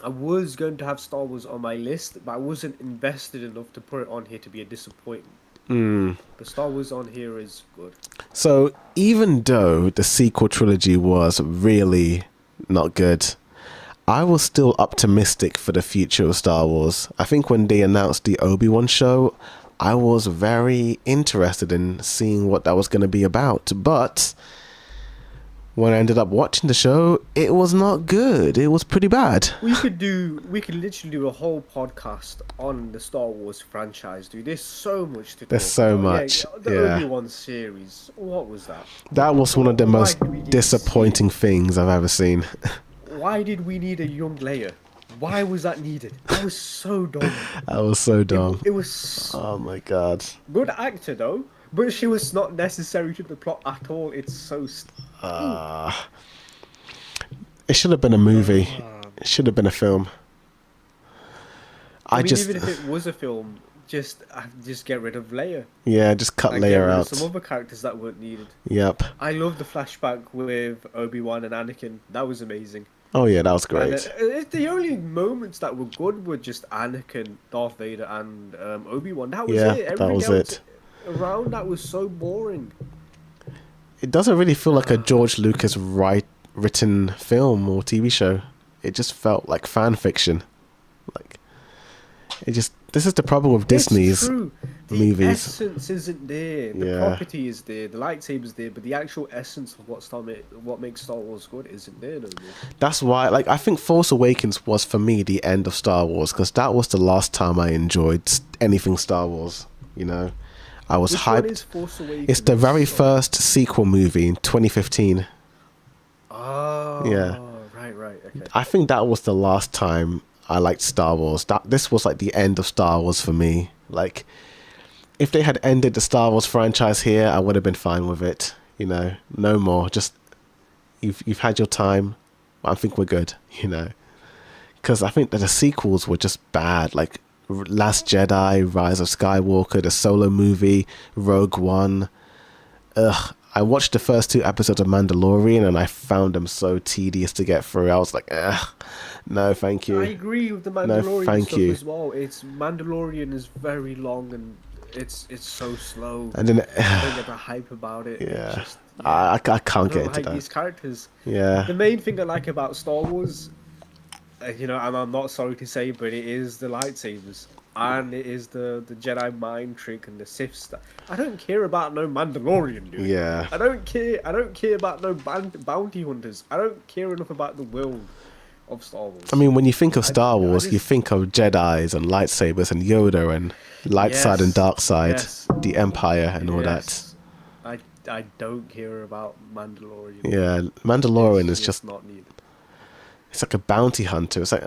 I was going to have Star Wars on my list, but I wasn't invested enough to put it on here to be a disappointment. But Star Wars on here is good. So even though the sequel trilogy was really not good, I was still optimistic for the future of Star Wars. I think when they announced the Obi-Wan show, I was very interested in seeing what that was going to be about. But when I ended up watching the show, it was not good. It was pretty bad. We could literally do a whole podcast on the Star Wars franchise, dude. There's so much to There's talk so about. much, The yeah. Obi-Wan series. What was that? That was one of the Why most did we need to disappointing things I've ever seen. Why did we need a young Leia? Why was that needed? That was so dumb. That was so dumb. It was Oh my god. good actor though, but she was not necessary to the plot at all. It's so. It should have been a movie. It should have been a film. I mean, even if it was a film, just get rid of Leia. Yeah, just cut Like, get Leia rid of out. some other characters that weren't needed. Yep. I love the flashback with Obi-Wan and Anakin. That was amazing. Oh yeah, that was And, great. the only moments that were good were just Anakin, Darth Vader, and Obi-Wan. That was Yeah, it. that Everything was else it. around that was so boring. It doesn't really feel like a George Lucas written film or TV show. It just felt like fan fiction. Like it just This is the problem with Disney's It's true. The movies. essence isn't there. The Yeah. property is there. The lightsaber's there, but the actual essence of what makes Star Wars good isn't there no more. That's why, like, I think Force Awakens was for me the end of Star Wars, because that was the last time I enjoyed anything Star Wars. You know, I was Which one hyped. is Force Awakens? It's the very first sequel movie in 2015. Oh, Yeah. right, okay. I think that was the last time I liked Star Wars. This was like the end of Star Wars for me. Like, if they had ended the Star Wars franchise here, I would have been fine with it. You know, no more. Just you've had your time. I think we're good. You know, because I think that the sequels were just bad. Like Last Jedi, Rise of Skywalker, the Solo movie, Rogue One. Ugh. I watched the first 2 episodes of Mandalorian and I found them so tedious to get through. I was like, ugh, no, thank you. I agree with the Mandalorian thank stuff you. as well. It's Mandalorian is very long and it's so slow. And then, I don't get the hype about it. yeah, It's just, I can't I get don't into like that. these characters. Yeah, The main thing I like about Star Wars, you know, and I'm not sorry to say, but it is the lightsabers. And it is the Jedi mind trick and the Sith stuff. I don't care about no Mandalorian, dude. yeah. I don't care about no bounty hunters. I don't care enough about the world of Star Wars. I mean, when you think of I- Star I Wars, you just- think of Jedis and lightsabers and Yoda and light side and Yes, dark side, yes, the Empire and all that. yes. I don't care about Mandalorian. Yeah, Mandalorian is It's just, not needed. it's like a bounty hunter. It's like,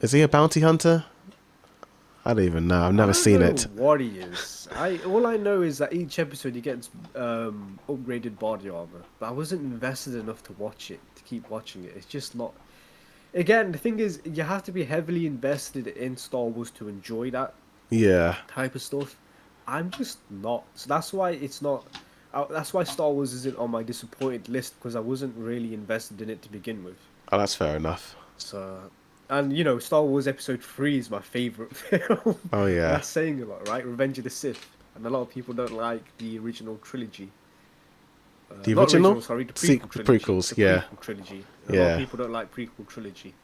is he a bounty hunter? I don't even know. I've never seen it. What he is. All I know is that each episode he gets upgraded body armor, but I wasn't invested enough to watch it, to keep watching it. It's just not. Again, the thing is, you have to be heavily invested in Star Wars to enjoy that Yeah, type of stuff. I'm just not. So that's why it's not. That's why Star Wars isn't on my disappointed list because I wasn't really invested in it to begin with. oh, that's fair enough. So, and you know, Star Wars Episode 3 is my favorite film. Oh yeah, That's saying a lot, right? Revenge of the Sith, and a lot of people don't like the original trilogy. The Not original? sorry, the Se- prequel the trilogy. prequels, the yeah. prequel trilogy. A lot Yeah. of people don't like prequel trilogy.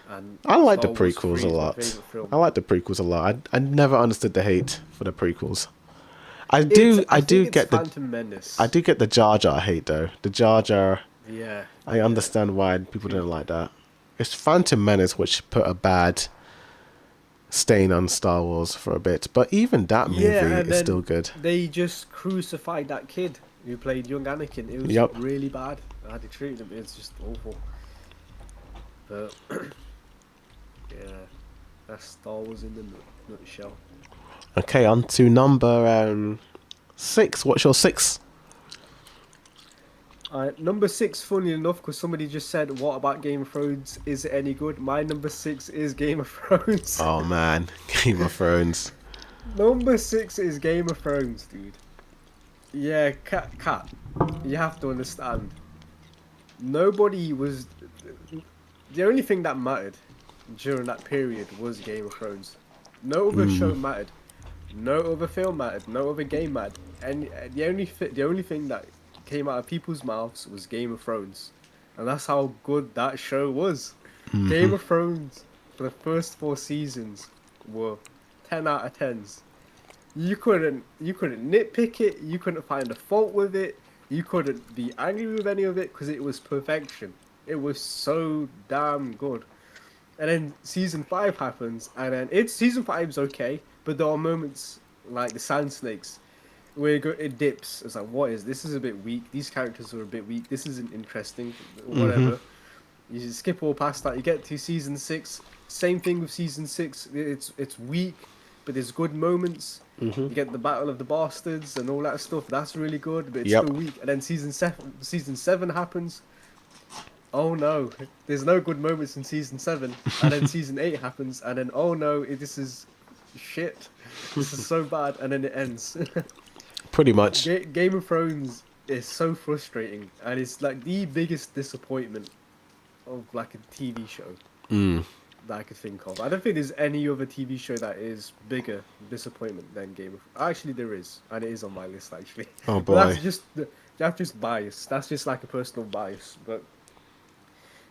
And I like the Star Wars prequels 3 a is my lot. favourite film. I like the prequels a lot. I never understood the hate for the prequels. I I do think get it's the Phantom Menace. I do get the Jar Jar hate though. The Jar Jar, Yeah. I understand why people don't like that. It's Phantom Menace which put a bad stain on Star Wars for a bit, but even that movie Yeah, and is then still good. They just crucified that kid who played young Anakin. It was Yep. really bad. How they treated him, it's just awful. But yeah, that's Star Wars in the nutshell. Okay, on to number 6. What's your 6? Number 6, funny enough, because somebody just said, "What about Game of Thrones? Is it any good?" My number 6 is Game of Thrones. Oh man, Game of Thrones. Number 6 is Game of Thrones, dude. Yeah, cat. You have to understand. Nobody was. The only thing that mattered during that period was Game of Thrones. No other show mattered. No other film mattered. No other game mattered. And the only thing that came out of people's mouths was Game of Thrones, and that's how good that show was. Game of Thrones for the first 4 seasons were 10 out of 10s. You couldn't nitpick it. You couldn't find a fault with it. You couldn't be angry with any of it because it was perfection. It was so damn good. And then season 5 happens, and then season 5's okay, but there are moments like the Sand Snakes where it dips. It's like, what is this? Is a bit weak. These characters are a bit weak. This isn't interesting. Whatever. You just skip all past that. You get to season 6. Same thing with season 6. It's weak, but there's good moments. You get the Battle of the Bastards and all that stuff. That's really good, but it's Yep. still weak. And then season 7 happens. Oh no, there's no good moments in season 7. And then season 8 happens, and then oh no, this is shit. This is so bad, and then it ends. Pretty much. Game of Thrones is so frustrating, and it's like the biggest disappointment of like a TV show that I could think of. I don't think there's any other TV show that is bigger disappointment than Game of. Actually, there is, and it is on my list actually. Oh But that's boy. just bias. That's just like a personal bias. But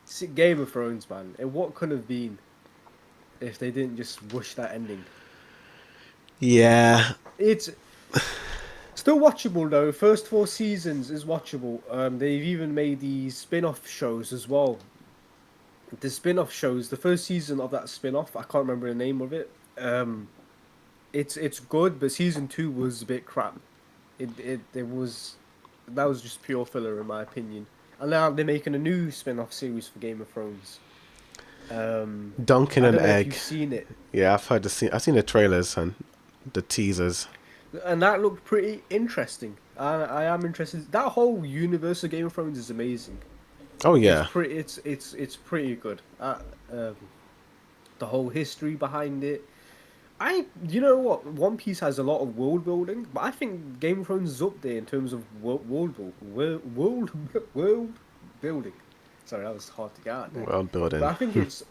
see, Game of Thrones, man, and what could have been if they didn't just rush that ending? Yeah. It's still watchable though. First four seasons is watchable. They've even made these spin-off shows as well. The spin-off shows, the first season of that spin-off, I can't remember the name of it. It's good, but season two was a bit crap. It was that was just pure filler in my opinion. And now they're making a new spin-off series for Game of Thrones. Dunkin' I and don't know if Egg. you've seen it, Yeah, I've seen the trailers and the teasers. and that looked pretty interesting. I am interested. That whole universe of Game of Thrones is amazing. Oh It's yeah. pretty. It's pretty good. The whole history behind it. You know what? One Piece has a lot of world building, but I think Game of Thrones is up there in terms of world building. Sorry, that was hard to get out there. World But building. I think it's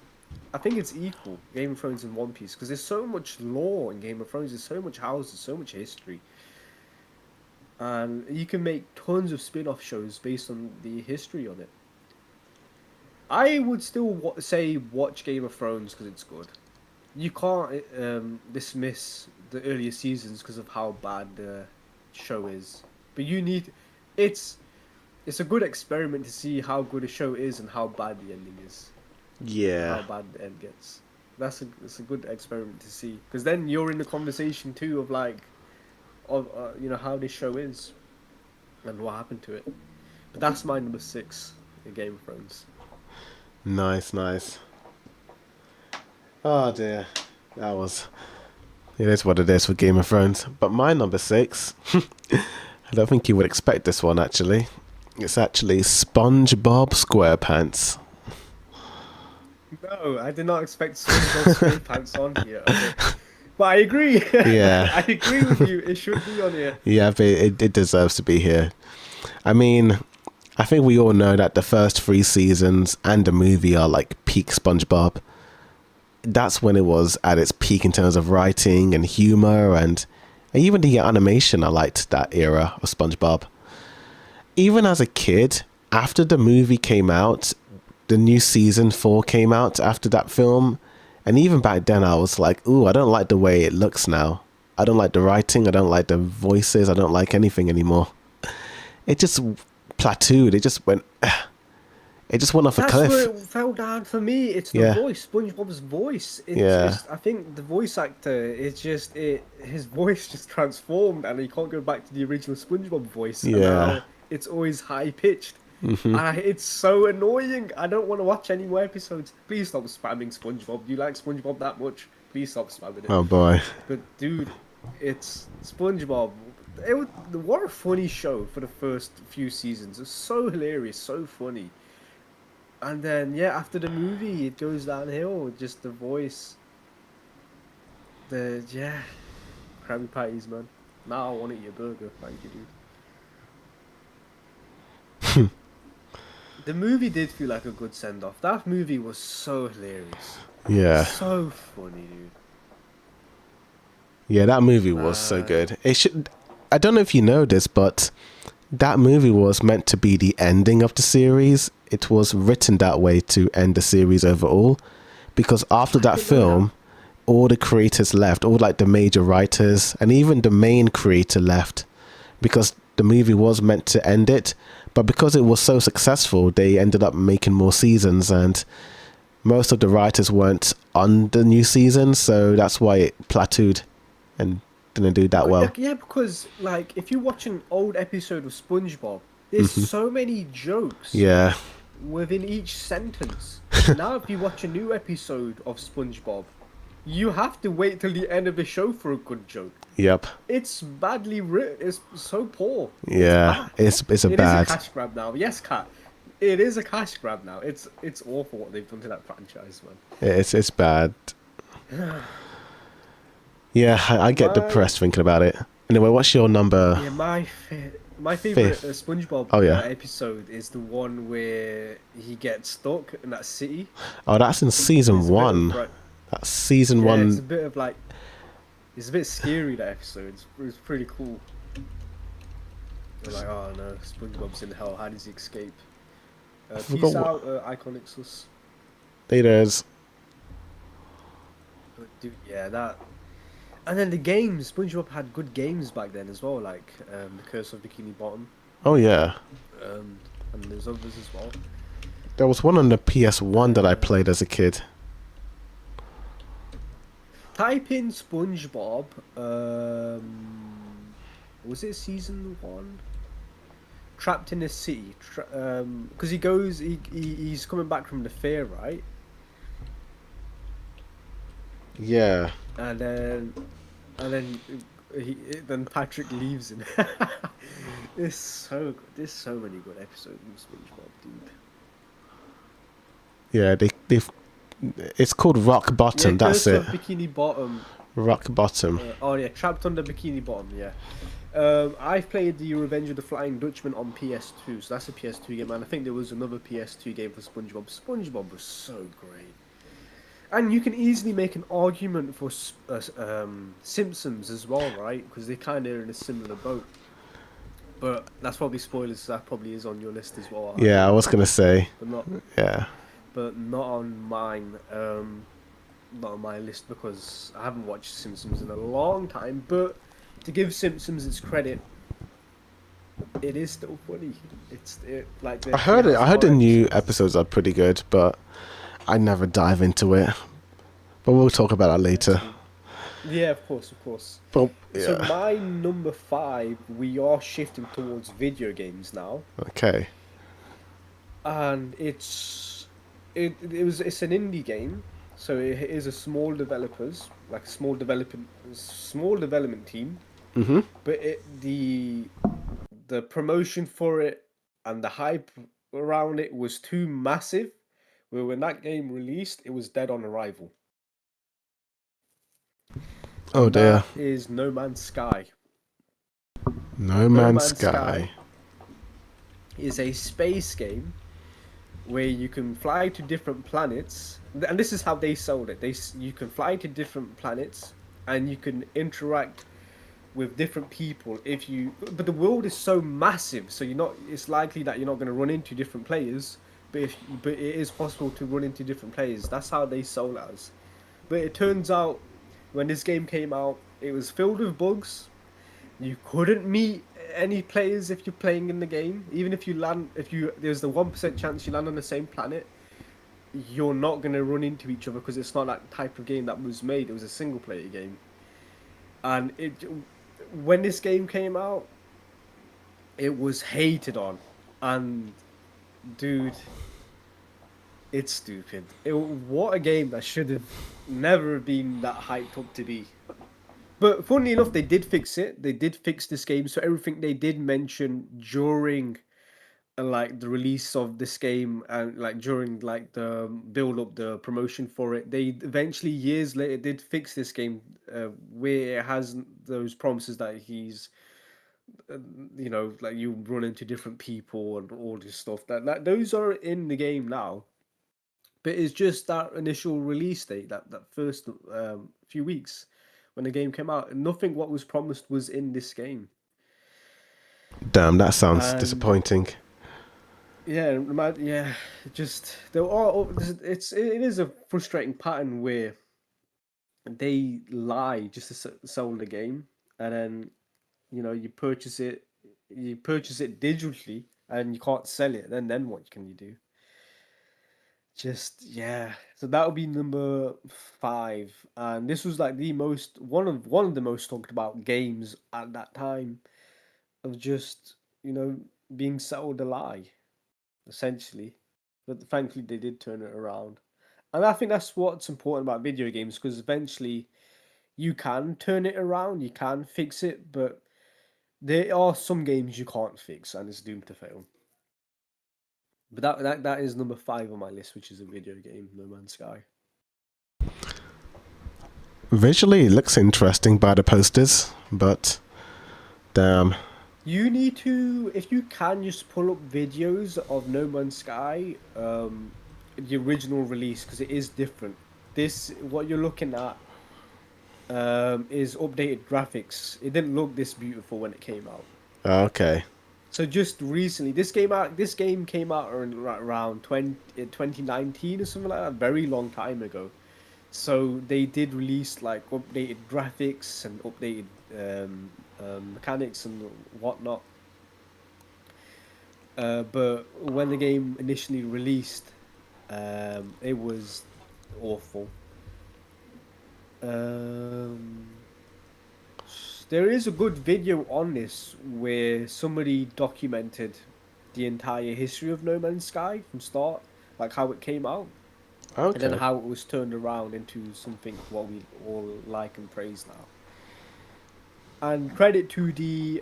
equal Game of Thrones and One Piece because there's so much lore in Game of Thrones. There's so much houses, so much history, and you can make tons of spin-off shows based on the history on it. I would still say watch Game of Thrones because it's good. You can't dismiss the earlier seasons because of how bad the show is. But you need, it's it's a good experiment to see how good a show is and how bad the ending is, how Yeah. bad the end gets. It's a good experiment to see because then you're in the conversation too of like, of how this show is and what happened to it. But that's my number six in Game of Thrones. Nice, nice. Oh dear. That was. It is what it is for Game of Thrones. But my number six, I don't think you would expect this one actually. It's actually SpongeBob SquarePants. No, I did not expect SpongeBob SquarePants on here. Okay. But I agree. Yeah. I agree with you. It should be on here. Yeah, but it deserves to be here. I mean, I think we all know that the first three seasons and the movie are like peak SpongeBob. That's when it was at its peak in terms of writing and humor and even the animation. I liked that era of SpongeBob. Even as a kid, after the movie came out, the new season 4 came out after that film, and even back then I was like, ooh, I don't like the way it looks now. I don't like the writing, I don't like the voices, I don't like anything anymore. It just plateaued. It just went off a That's cliff. where it fell down for me. It's the Yeah. voice, SpongeBob's voice. Yeah. I think the voice actor, his voice just transformed and he can't go back to the original SpongeBob voice. And Yeah. now it's always high pitched. It's so annoying. I don't want to watch any more episodes. Please stop spamming SpongeBob. Do you like SpongeBob that much? Please stop spamming it. Oh boy. But dude, it's SpongeBob. What a funny show for the first few seasons. It's so hilarious, so funny. And then yeah, after the movie, it goes downhill. Just the voice, Krabby Patties, man. Now I want to eat a burger. Thank you, dude. The movie did feel like a good send off. That movie was so hilarious, Yeah. so funny, dude. Yeah, that movie was so Man. good. It should. I don't know if you know this, but that movie was meant to be the ending of the series. It was written that way to end the series overall, because after that didn't know film, all the creators left, all like the major writers, and even the main creator left, because the movie was meant to end it, but because it was so successful, they ended up making more seasons, and most of the writers weren't on the new season, so that's why it plateaued and didn't do that well. Yeah, because like if you watch an old episode of SpongeBob, there's so many jokes Yeah, within each sentence. Now, if you watch a new episode of SpongeBob, you have to wait till the end of the show for a good joke. yep, It's badly written. It's so poor. yeah. It's It's a It is a bad. cash grab now. Yes, Cat. It is a cash grab now. It's awful what they've done to that franchise, man. It's bad. Yeah, I get My- depressed thinking about it. Anyway, what's your number? Yeah, my favorite Fifth. SpongeBob Oh, yeah. episode is the one where he gets stuck in that city. Oh, that's in season It's a bit of, 1. like- That's season yeah, it's a 1. bit of like, it's a bit scary, that episode. It's pretty cool. You're like, oh no, SpongeBob's in hell. How does he escape? forgot Peace what- out, Iconixus. There's. But dude, yeah, that. And then the games, SpongeBob had good games back then as well, like The Curse of Bikini Bottom, Oh yeah, um, and there's others as well. there was one on the PS1 that I Uh, played as a kid. Type in SpongeBob. Was it season one? Trapped in a city. Because he's coming back from the fair, right? Yeah, And then Patrick leaves and there's so good. There's so many good episodes of SpongeBob, dude. yeah. They've. It's called Rock Yeah, Bottom. That's Curse it. of Bikini Bottom. Rock Bottom. Oh yeah, Trapped on the Bikini Bottom. Yeah. I've played the Revenge of the Flying Dutchman on PS2, so that's a PS2 game, and I think there was another PS2 game for SpongeBob. SpongeBob was so great, and you can easily make an argument for Simpsons as well, right? Because they kind of in a similar boat. But that's probably spoilers. That probably is on your list as well, I Yeah, I was believe, gonna say. but not Yeah. not on mine. Not on my list because I haven't watched Simpsons in a long time. But to give Simpsons its credit, it is still funny. Like I it heard it. has I a heard lot the of new episodes. episodes are pretty good, but I never dive into it. But we'll talk about that That's later. cool. Yeah, of course, of course. But So yeah. my number five, we are shifting towards video games now, Okay. and it's an indie game, so it is a small developers like a small development team, Mhm. but the promotion for it and the hype around it was too massive. Where when that game released, it was dead on arrival, Oh and dear. that is No Man's Sky. No No Man's Man's Sky Sky. is a space game where you can fly to different planets, and this is how they sold it. You can fly to different planets, and you can interact with different people if you. But the world is so massive, so you're not. It's likely that you're not going to run into different players, but it is possible to run into different players. That's how they sold us. But it turns out, when this game came out, it was filled with bugs. You couldn't meet any players if you're playing in the game. Even if you there's the 1% chance you land on the same planet, you're not gonna run into each other because it's not that type of game that was made. It was a single player game, and when this game came out, it was hated on, and dude, it's stupid. What a game that should have never been that hyped up to be. But funnily enough, they did fix it. They did fix this game, so everything they did mention during like the release of this game and like during like the build up, the promotion for it, they eventually years later did fix this game where it has those promises that he's uh, like you run into different people and all this stuff that those are in the game now. But it's just that initial release date, that first few weeks when the game came out, and nothing what was promised was in this game. Damn, that sounds And disappointing. yeah, yeah, just there are. It is a frustrating pattern where they lie just to sell the game, and then you purchase it digitally, and you can't sell it. Then what can you do? Just yeah. So that would be number five, and this was like the most one of the most talked about games at that time of just being sold a lie essentially. But thankfully they did turn it around, and I think that's what's important about video games because eventually you can turn it around, you can fix it, but there are some games you can't fix, and it's doomed to fail. But that is number five on my list, which is a video game, No Man's Sky. Visually, it looks interesting by the posters, but damn. You need to, if you can, just pull up videos of No Man's Sky, the original release, because it is different. What you're looking at, is updated graphics. It didn't look this beautiful when it came out. Okay. So just recently, This game came out around 2019 or something like that, a very long time ago. So they did release like updated graphics and updated mechanics and whatnot. But when the game initially released, it was awful. Um, there is a good video on this where somebody documented the entire history of No Man's Sky from start, like how it came out, and then Okay. how it was turned around into something what we all like and praise now. And credit to the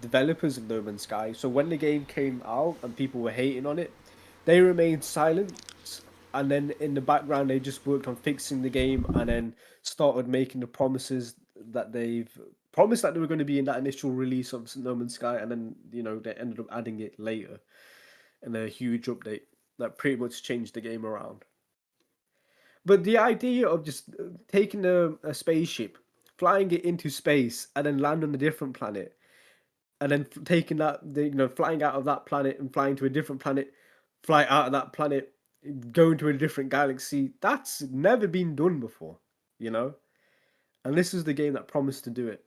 developers of No Man's Sky. So when the game came out and people were hating on it, they remained silent, and then in the background they just worked on fixing the game, and then started making the promises that they've promised that they were going to be in that initial release of No Man's Sky, and then they ended up adding it later in a huge update that pretty much changed the game around. But the idea of just taking a spaceship, flying it into space, and then land on a different planet, and then taking flying out of that planet and flying to a different planet, fly out of that planet, go into a different galaxy. That's never been done before, you know. And this is the game that promised to do it,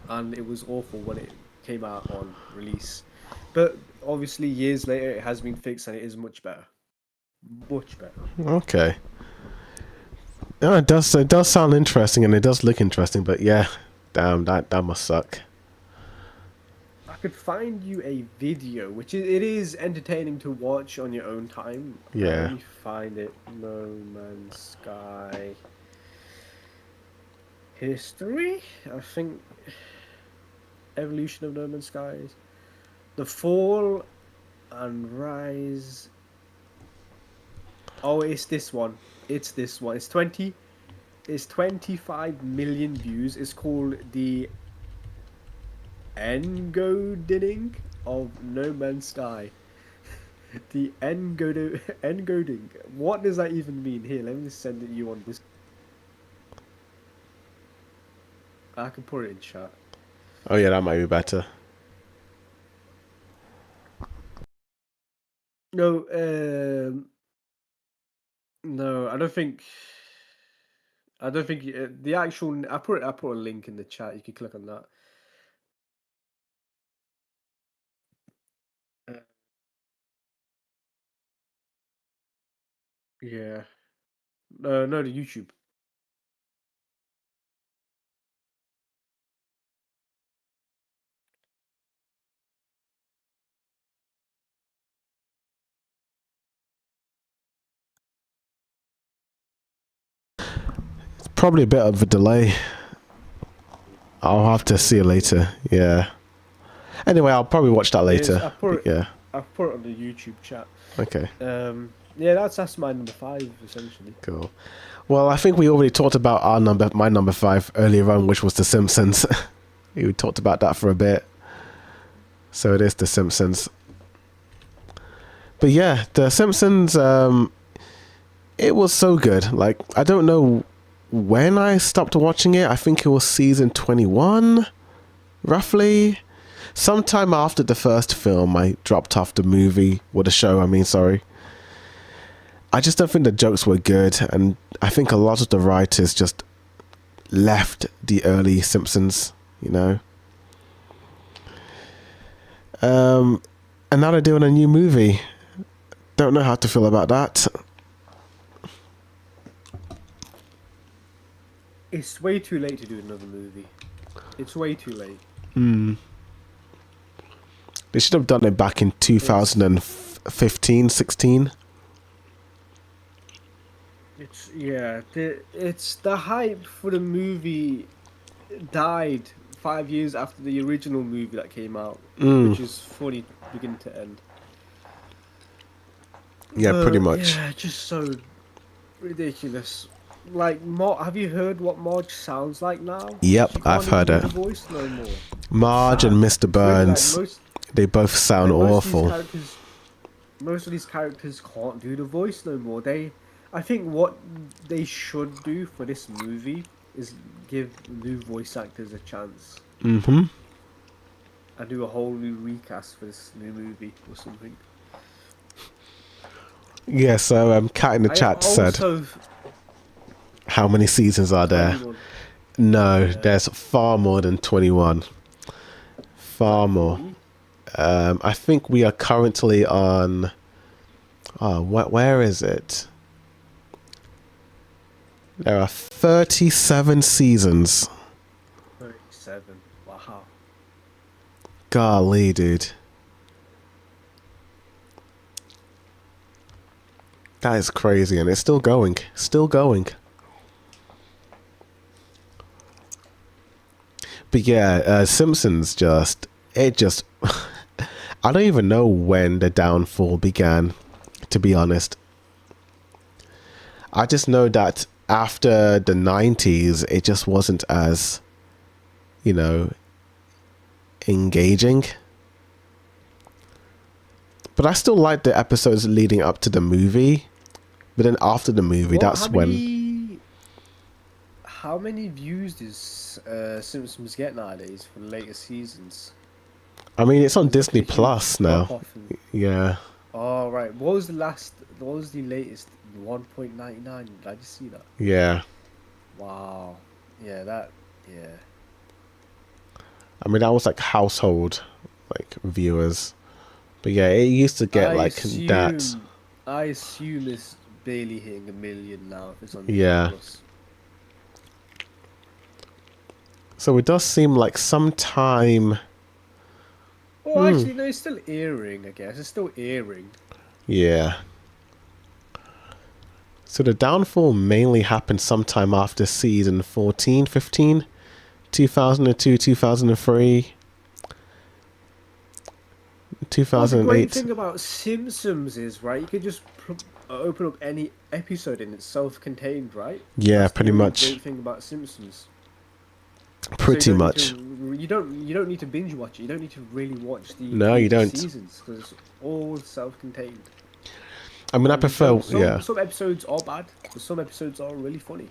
and it was awful when it came out on release. But obviously, years later, it has been fixed and it is much better, much better. Okay. Yeah, it does sound interesting and it does look interesting, but yeah, damn, that must suck. I could find you a video, which it is entertaining to watch on your own time. Let Yeah. me find it. No Man's Sky history. I think evolution of No Man's Sky. The fall and rise. Oh, it's this one. It's this one. It's 20. It's 25 million views. It's called the Encoding of No Man's Sky. The encoding. What does that even mean? Here, let me send it you on this. I can put it in chat. Oh yeah, that might be better. No, no, I don't think. I don't think the actual. I put a link in the chat. You can click on that. Uh, yeah. No, the YouTube. Probably a bit of a delay. I'll have to see it later. Yeah. Anyway, I'll probably watch that It is. later. Yeah. I put it on the YouTube chat. Okay. Yeah, that's my number 5 essentially. Cool. Well, I think we already talked about my number 5 earlier on, which was The Simpsons. We talked about that for a bit. So it is The Simpsons. But yeah, The Simpsons, it was so good. Like, I don't know when I stopped watching it. I think it was season 21, roughly. Sometime after the first film, I dropped off the movie, or the show, I mean, sorry. I just don't think the jokes were good, and I think a lot of the writers just left the early Simpsons, you know. And now they're doing a new movie. Don't know how to feel about that. It's way too late to do another movie. It's way too late. They should have done it back in 2015, 16. It's the hype for the movie died 5 years after the original movie that came out, which is funny beginning to end. Yeah, pretty much. Yeah, just so ridiculous. Like, have you heard what Marge sounds like now? Yep, She can't I've heard even do it. the voice no more. Marge and Mr. Burns, they both sound awful. Most of these characters can't do the voice no more. I think what they should do for this movie is give new voice actors a chance. Mm-hmm. And do a whole new recast for this new movie or something. Yeah, so Cat in the I chat said, also how many seasons are there? 21. No, Yeah, there's far more than 21. Far like more. 40. I think we are currently on. Oh, where is it? There are 37 seasons. 37. Wow. Golly, dude. That is crazy, and it's still going. Still going. But yeah, Simpsons just. It just. I don't even know when the downfall began, to be honest. I just know that after the 90s, it just wasn't as, you know, engaging. But I still like the episodes leading up to the movie. But then after the movie, What? that's when. How many views does Simpsons get nowadays for the latest seasons? I mean, it's on There's like Disney a huge Plus now. drop off. Yeah. Oh right. What was the last? What was the latest? 1.99. Did I just see that? Yeah. Wow. Yeah. That. Yeah. I mean, that was like household, like viewers. But yeah, it used to get I like that. assume. I assume it's barely hitting a million now if it's on Disney Yeah. Plus. So it does seem like sometime. Well, actually, no. It's still airing. I guess it's still airing. Yeah. So the downfall mainly happened sometime after season 14, 15, 2002, 2003, Well, the great 2008. thing about Simpsons is, right, you could just open up any episode and it's self-contained, right? Yeah, That's the pretty really much. great thing about Simpsons. So you Pretty don't need much. to, you don't need to binge watch it. You don't need to really watch the No, you previous don't. seasons because it's all self-contained. I mean, I And some prefer, some yeah. some episodes are bad, but some episodes are really funny.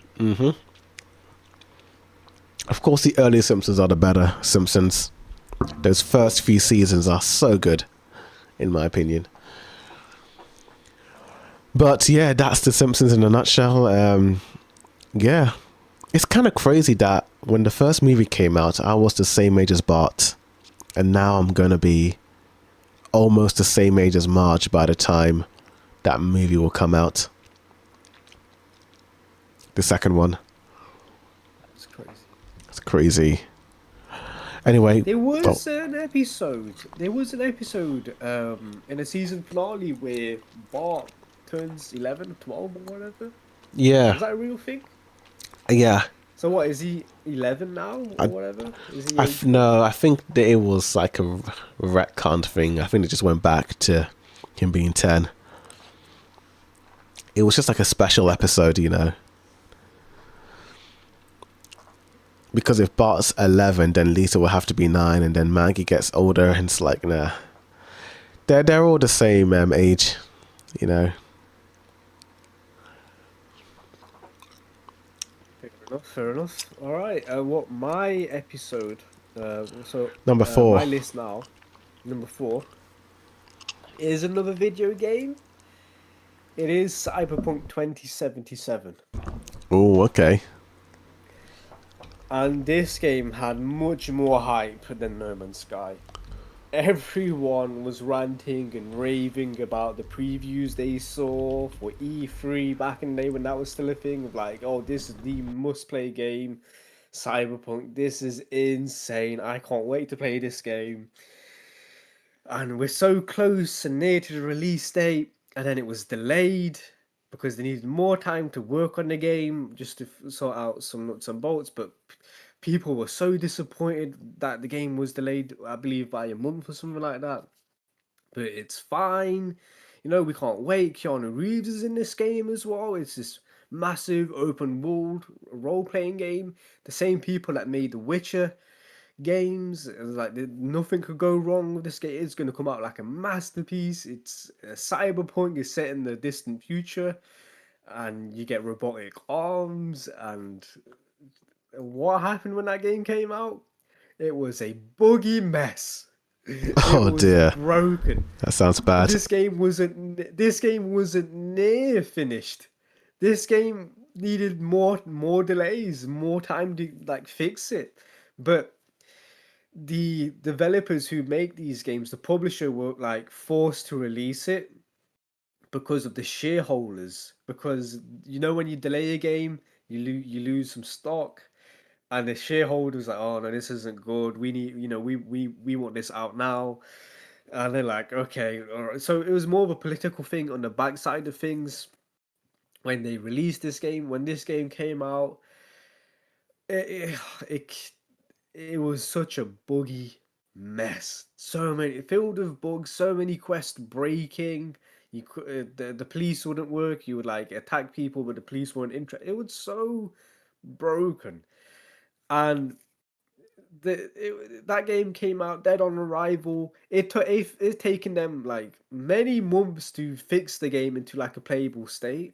Of course, the early Simpsons are the better Simpsons. Those Of first course, few yeah. seasons are so good, in my opinion. But yeah, that's the Simpsons in a nutshell. Yeah, it's kind of crazy that when the first movie came out, I was the same age as Bart, and now I'm gonna be almost the same age as Marge by the time that movie will come out. The second one. That's crazy. It's crazy. Anyway, There oh was an episode. There was an episode in a season finale where Bart turns 11 or 12 or whatever. yeah, Was that a real thing? yeah. So what, is he 11 now or I, whatever? Is he age no, 12? I think that it was like a retcon thing. I think it just went back to him being 10. It was just like a special episode, you know. Because if Bart's 11, then Lisa will have to be 9, and then Maggie gets older, and it's like, nah. They're all the same age, you know. Fair enough, fair enough. Alright, what my episode, Number 4. my list now, number 4, is another video game. It is Cyberpunk 2077. Oh, okay. And this game had much more hype than No Man's Sky. Everyone was ranting and raving about the previews they saw for E3 back in the day when that was still a thing. Of like, oh, this is the must-play game, Cyberpunk. This is insane. I can't wait to play this game. And we're so close and near to the release date, and then it was delayed because they needed more time to work on the game just to sort out some nuts and bolts. But people were so disappointed that the game was delayed, I believe, by a month or something like that. But it's fine. You know, we can't wait. Keanu Reeves is in this game as well. It's this massive open world role playing game. The same people that made The Witcher games. It was like nothing could go wrong with this game. It's going to come out like a masterpiece. It's cyberpunk. It's set in the distant future, and you get robotic arms. And what happened when that game came out? It was a buggy mess. It Oh was dear, broken. that sounds bad. This game wasn't near finished. This game needed more delays, more time to like fix it. But the developers who make these games, the publisher were like forced to release it because of the shareholders. Because you know when you delay a game, you lose some stock, and the shareholders like, oh no, this isn't good. We need, we want this out now. And they're like, okay, all right. So it was more of a political thing on the backside of things when they released this game. When this game came out, it it, it was such a buggy mess. So many filled with bugs, so many quests breaking. The police wouldn't work. You would like attack people, but the police weren't interested. It was so broken, and that game came out dead on arrival. It's taken them like many months to fix the game into like a playable state,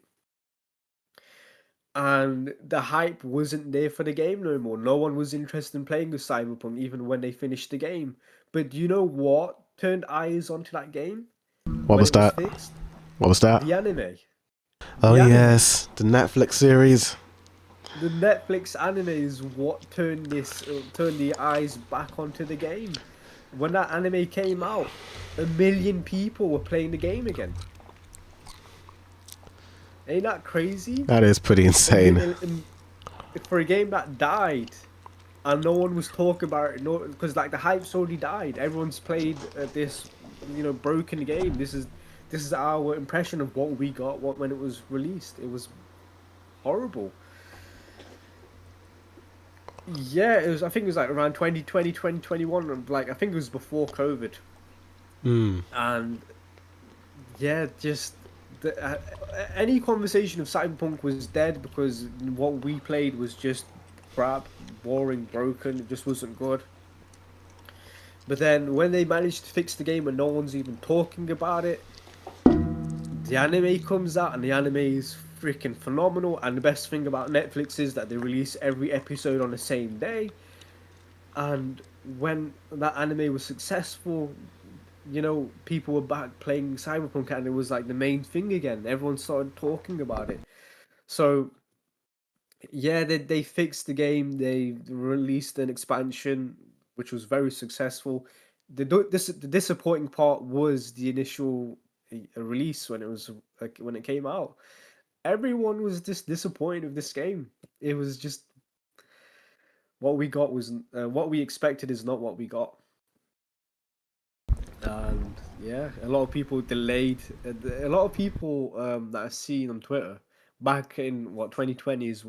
and the hype wasn't there for the game no more. No one was interested in playing with Cyberpunk even when they finished the game. But do you know what turned eyes onto that game What when was it was that? fixed? What was that? The anime. Oh The anime. yes, the Netflix series. The Netflix anime is what turned the eyes back onto the game. When that anime came out, 1 million people were playing the game again. Ain't that crazy? That is pretty insane. For a game that died, and no one was talking about it, no, because like the hype's already died. Everyone's played this, broken game. This is our impression of what we got. What when it was released, it was horrible. Yeah, it was. I think it was like around 2020, 2021. Like I think it was before COVID, Mm. and yeah, just any conversation of Cyberpunk was dead because what we played was just crap, boring, broken. It just wasn't good. But then when they managed to fix the game and no one's even talking about it, the anime comes out and the anime is freaking phenomenal. And the best thing about Netflix is that they release every episode on the same day. And when that anime was successful, people were back playing Cyberpunk and it was like the main thing again. Everyone started talking about it. So yeah, they fixed the game. They released an expansion, which was very successful. The disappointing part was the initial release when it was like when it came out. Everyone was just disappointed with this game. It was just what we got was what we expected is not what we got. And yeah, a lot of people delayed. A lot of people that I've seen on Twitter back in 2020 is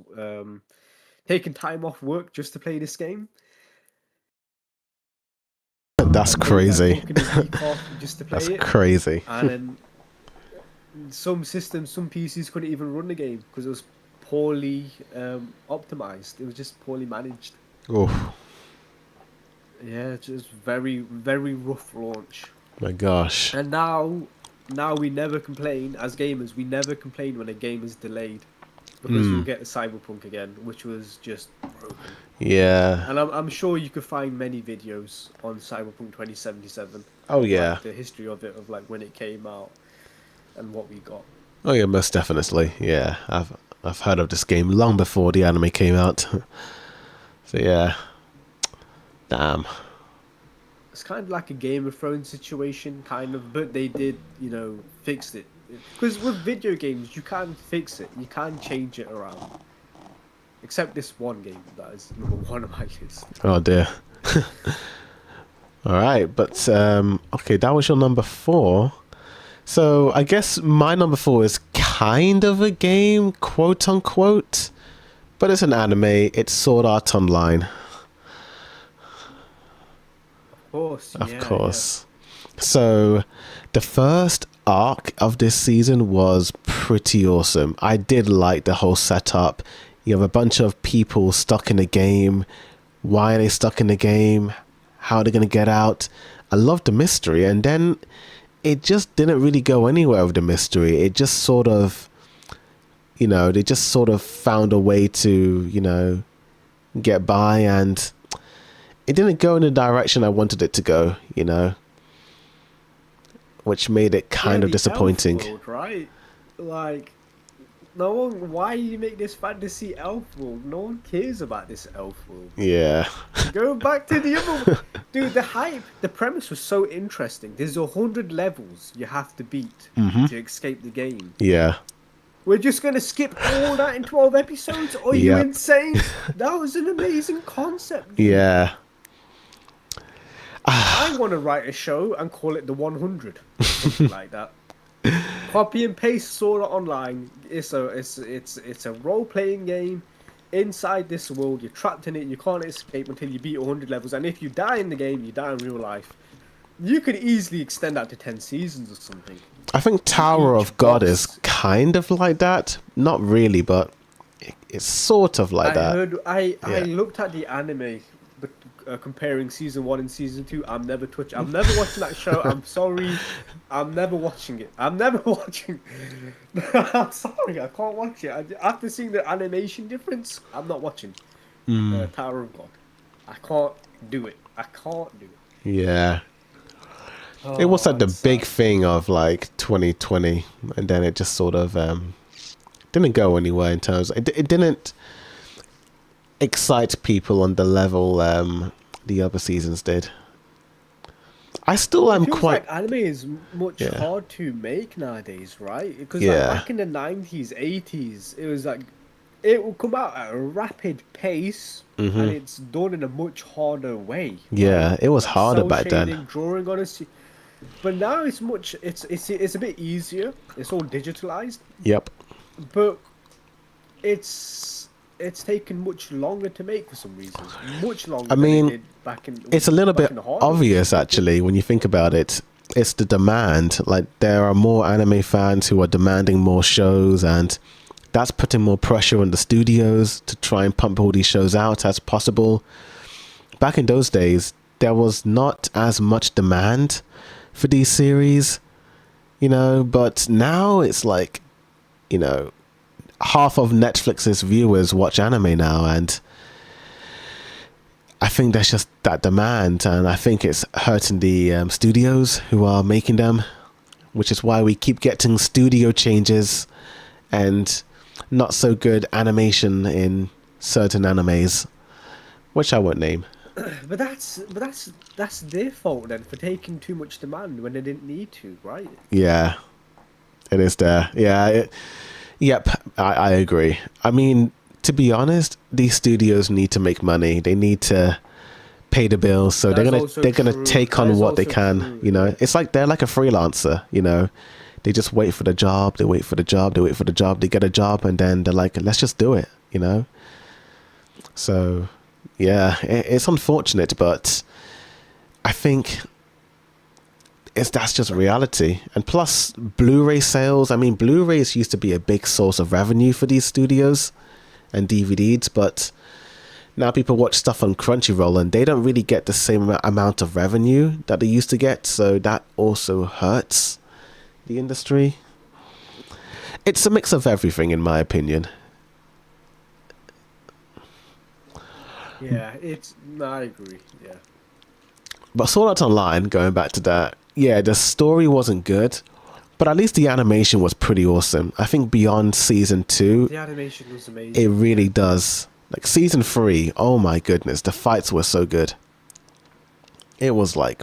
taking time off work just to play this game. That's And maybe like crazy. booking a week off just to That's play it. crazy. And then some systems, some PCs couldn't even run the game because it was poorly optimized. It was just poorly managed. Oh Yeah, just very, very rough launch. my gosh. And now we never complain as gamers. We never complain when a game is delayed because we'll get a Cyberpunk again, which was just broken. Yeah. And I'm sure you could find many videos on Cyberpunk 2077. Oh of, yeah. like, the history of it, of like when it came out and what we got. Oh yeah, most definitely. Yeah. I've heard of this game long before the anime came out. So yeah. Damn. It's kind of like a Game of Thrones situation, kind of, but they did, fix it. Because with video games, you can't fix it. You can't change it around. Except this one game that is number one on my list. Oh dear. All right, but okay, that was your number 4. So I guess my number 4 is kind of a game, quote unquote, but it's an anime. It's Sword Art Online, Of course, of yeah, course. So the first arc of this season was pretty awesome. I did like the whole setup. You have a bunch of people stuck in a game. Why are they stuck in the game? How are they going to get out? I loved the mystery, and then it just didn't really go anywhere with the mystery. It just sort of, they just sort of found a way to, get by, and it didn't go in the direction I wanted it to go, you know, which made it kind of the disappointing. Elf world, right? Like, no one. Why you make this fantasy elf world? No one cares about this elf world. Yeah. Go back to the other. Dude, the hype, the premise was so interesting. There's 100 levels you have to beat to escape the game. Yeah. We're just gonna skip all that in 12 episodes? Are you Yep. insane? That was an amazing concept. Dude. Yeah. I want to write a show and call it the 100, something like that. Copy and paste Sword Art Online. It's a role playing game. Inside this world, you're trapped in it. You can't escape until you beat 100 levels. And if you die in the game, you die in real life. You could easily extend that to 10 seasons or something. I think Tower Each of God boss. is kind of like that. Not really, but it's sort of like that. I looked at the anime, comparing season 1 and season 2. I'm never watching that show. I'm sorry. I'm never watching it. I'm never watching. I'm sorry. I can't watch it. After seeing the animation difference, I'm not watching Tower of God. I can't do it. I can't do it. Yeah. It was like the it's big sad. thing of like 2020, and then it just sort of didn't go anywhere in terms. It didn't excite people on the level the other seasons did. I still am It feels quite. like anime is much Yeah. hard to make nowadays, right? Because Yeah. like back in the 90s, 80s, it was like it will come out at a rapid pace, and it's done in a much harder way. Mm-hmm. Yeah, right? it was Like harder cell back then. shading, drawing on but now it's much. It's a bit easier. It's all digitalized, Yep. but it's taken much longer to make for some reason. Much longer. I mean, than it did back in. It's a little back bit in the hard obvious actually when you think about it. It's the demand. Like there are more anime fans who are demanding more shows, and that's putting more pressure on the studios to try and pump all these shows out as possible. Back in those days, there was not as much demand for these series, you know, but now it's like, you know, half of Netflix's viewers watch anime now, and I think there's just that demand, and I think it's hurting the studios who are making them, which is why we keep getting studio changes and not so good animation in certain animes, which I won't name. But that's their fault then for taking too much demand when they didn't need to, right? Yeah, it is there. Yeah, yep, I agree. I mean, to be honest, these studios need to make money. They need to pay the bills, so That's they're also gonna true. take on That is what they also can. true, You know, yeah. it's like they're like a freelancer. You know, they just wait for the job. They wait for the job. They wait for the job. They get a job, and then they're like, let's just do it. You know. So, yeah, it's unfortunate, but I think that's just reality. And plus, Blu-ray sales. I mean, Blu-rays used to be a big source of revenue for these studios and DVDs, but now people watch stuff on Crunchyroll and they don't really get the same amount of revenue that they used to get. So that also hurts the industry. It's a mix of everything, in my opinion. Yeah, I agree. Yeah. But Sword Art Online, going back to that, yeah, the story wasn't good, but at least the animation was pretty awesome. I think beyond season 2, The animation was amazing. it really does. Like season 3, oh my goodness, the fights were so good. It was like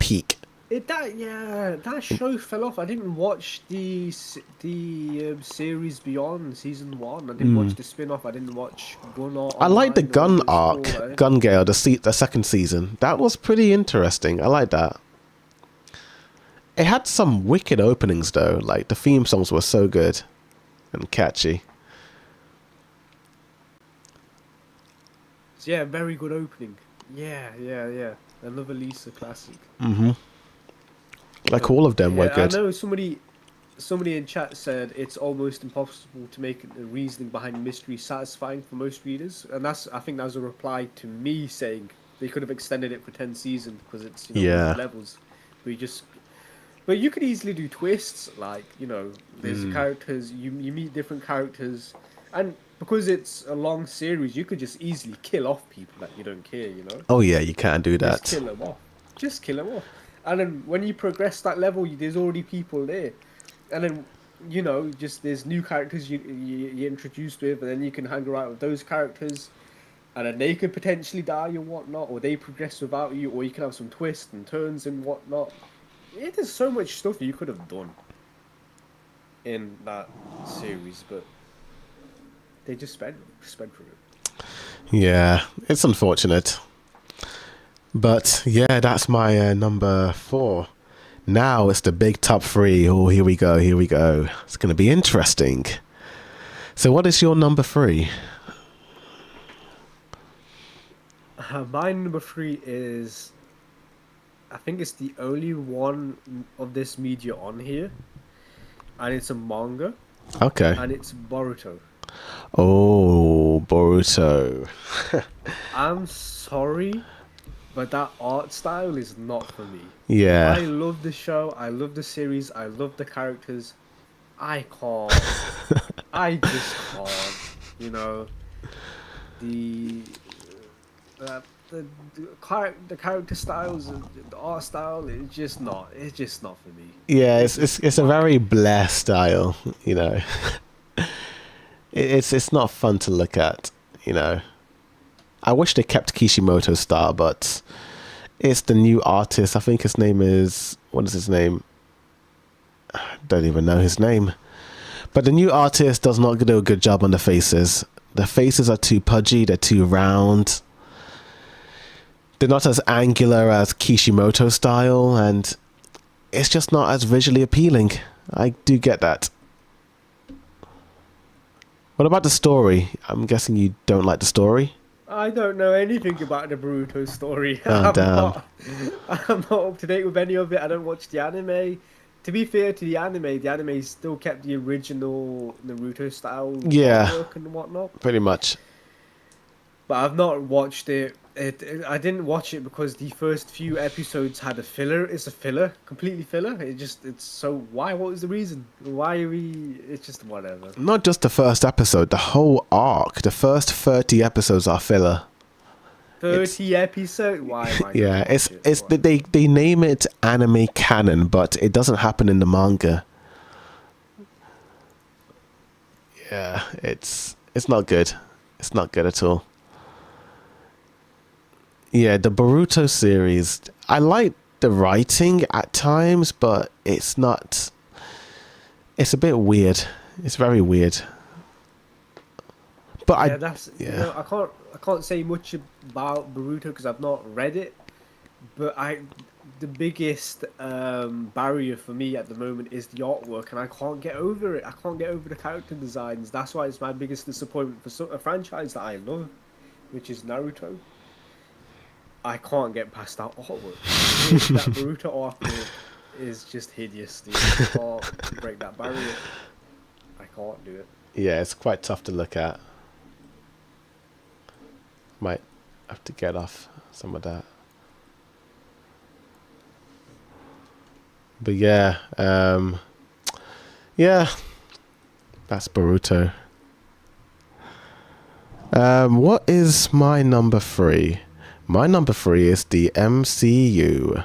peak. That show fell off. I didn't watch the series beyond season 1. I didn't watch the spin-off. I didn't watch Gun Art. I like the Online or gun whatever it's arc, called, eh? Gun Gale, the second season. That was pretty interesting. I like that. It had some wicked openings though. Like the theme songs were so good and catchy. Yeah, very good opening. Yeah. Another Lisa classic. Like all of them were Yeah, good. I know somebody in chat said it's almost impossible to make the reasoning behind mystery satisfying for most readers, and I think that was a reply to me saying they could have extended it for 10 seasons because it's Yeah. levels. But you could easily do twists like there's characters you meet different characters, and because it's a long series, you could just easily kill off people that you don't care, you know? Oh yeah, you can't do Just that. kill them off. Just kill them off. And then when you progress that level, there's already people there. And then, you know, just there's new characters you're introduced with, and then you can hang around with those characters. And then they could potentially die or whatnot, or they progress without you, or you can have some twists and turns and whatnot. Yeah, there's so much stuff you could have done in that series, but they just sped through it. Yeah, it's unfortunate. But yeah, that's my number 4. Now it's the big top 3. Oh, here we go. Here we go. It's going to be interesting. So, what is your number 3? My number 3 is, I think it's the only one of this media on here, and it's a manga, Okay. and it's Boruto. Oh, Boruto. I'm sorry, but that art style is not for me. I Yeah. love the show, I love the series, I love the characters. I can't. I just can't. You know, the uh, the character styles, the art style is just not. It's just not for me. Yeah, it's a very Blair style, you know. It's not fun to look at, you know. I wish they kept Kishimoto's style, but it's the new artist. I think his name is, what is his name? Don't even know his name. But the new artist does not do a good job on the faces. The faces are too pudgy, they're too round. They're not as angular as Kishimoto style, and it's just not as visually appealing. I do get that. What about the story? I'm guessing you don't like the story? I don't know anything about the Boruto story. Oh, damn. I'm not up to date with any of it. I don't watch the anime. To be fair to the anime still kept the original Naruto style Yeah. artwork and whatnot. Pretty much. But I've not watched it. I didn't watch it because the first few episodes had a filler. It's a filler, completely filler. It's so why? What was the reason? Why are we? It's just whatever. Not just the first episode, the whole arc. The first 30 episodes are filler. 30 episode. Why am I? gonna Yeah, watch it? it's Why? they name it anime canon, but it doesn't happen in the manga. Yeah, it's not good. It's not good at all. Yeah, the Boruto series, I like the writing at times, but it's not. It's a bit weird. It's very weird. But Yeah, that's yeah. you know, I can't say much about Boruto because I've not read it, but the biggest barrier for me at the moment is the artwork, and I can't get over it. I can't get over the character designs. That's why it's my biggest disappointment for a franchise that I love, which is Naruto. I can't get past that artwork. That Boruto artwork is just hideous. Dude. I can't break that barrier. I can't do it. Yeah, it's quite tough to look at. Might have to get off some of that. But yeah, yeah, that's Boruto. What is my number 3? My number 3 is the MCU.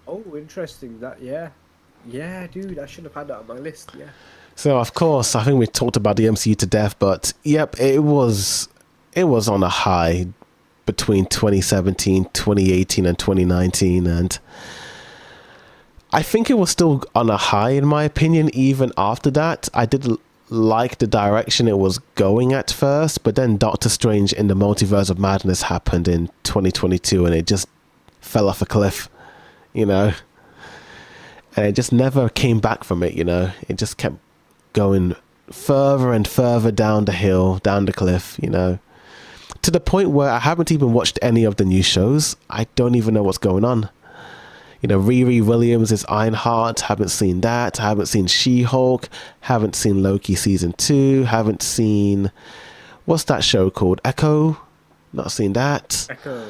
Oh, interesting. Yeah, dude. I should have had that on my list. Yeah. So of course, I think we talked about the MCU to death, but yep, it was on a high between 2017, 2018 and 2019, and I think it was still on a high in my opinion even after that. I did like the direction it was going at first, but then Doctor Strange in the Multiverse of Madness happened in 2022 and it just fell off a cliff, you know. And it just never came back from it, you know. It just kept going further and further down the hill, down the cliff, you know, to the point where I haven't even watched any of the new shows. I don't even know what's going on. You know, Riri Williams is Ironheart. Haven't seen that. Haven't seen She-Hulk. Haven't seen Loki season 2. Haven't seen, what's that show called? Echo. Not seen that. Echo.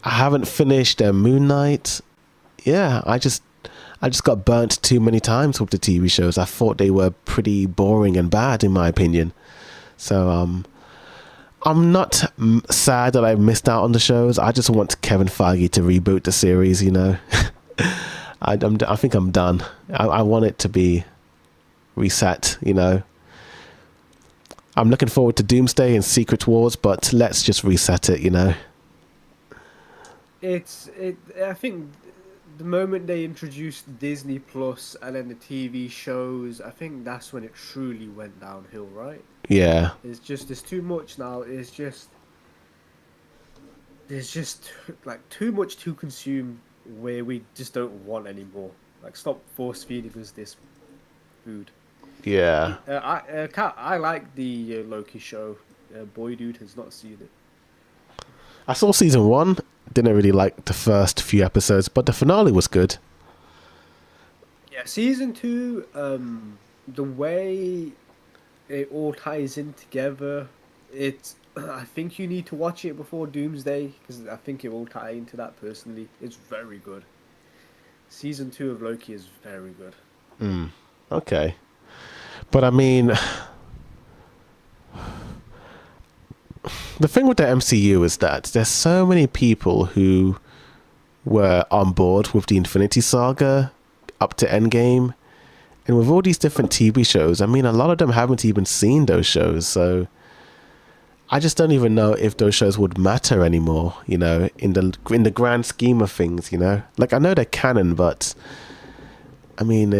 I haven't finished Moon Knight. Yeah, I just got burnt too many times with the TV shows. I thought they were pretty boring and bad, in my opinion. So I'm not sad that I missed out on the shows. I just want Kevin Feige to reboot the series. You know, I think I'm done. I want it to be reset. You know, I'm looking forward to Doomsday and Secret Wars, but let's just reset it. You know. I think the moment they introduced Disney Plus and then the TV shows, I think that's when it truly went downhill, right? Yeah. There's too much now. There's just like too much to consume where we just don't want anymore. Like, stop force feeding us this food. Yeah. I like the Loki show. Boy Dude has not seen it. I saw season 1. Didn't really like the first few episodes, but the finale was good. Yeah, season 2, the way it all ties in together, I think you need to watch it before Doomsday, because I think it will tie into that personally. It's very good. Season 2 of Loki is very good. Okay. But I mean, the thing with the MCU is that there's so many people who were on board with the Infinity Saga up to Endgame, and with all these different TV shows, I mean, a lot of them haven't even seen those shows, so I just don't even know if those shows would matter anymore, you know, in the grand scheme of things, you know. Like, I know they're canon, but I mean,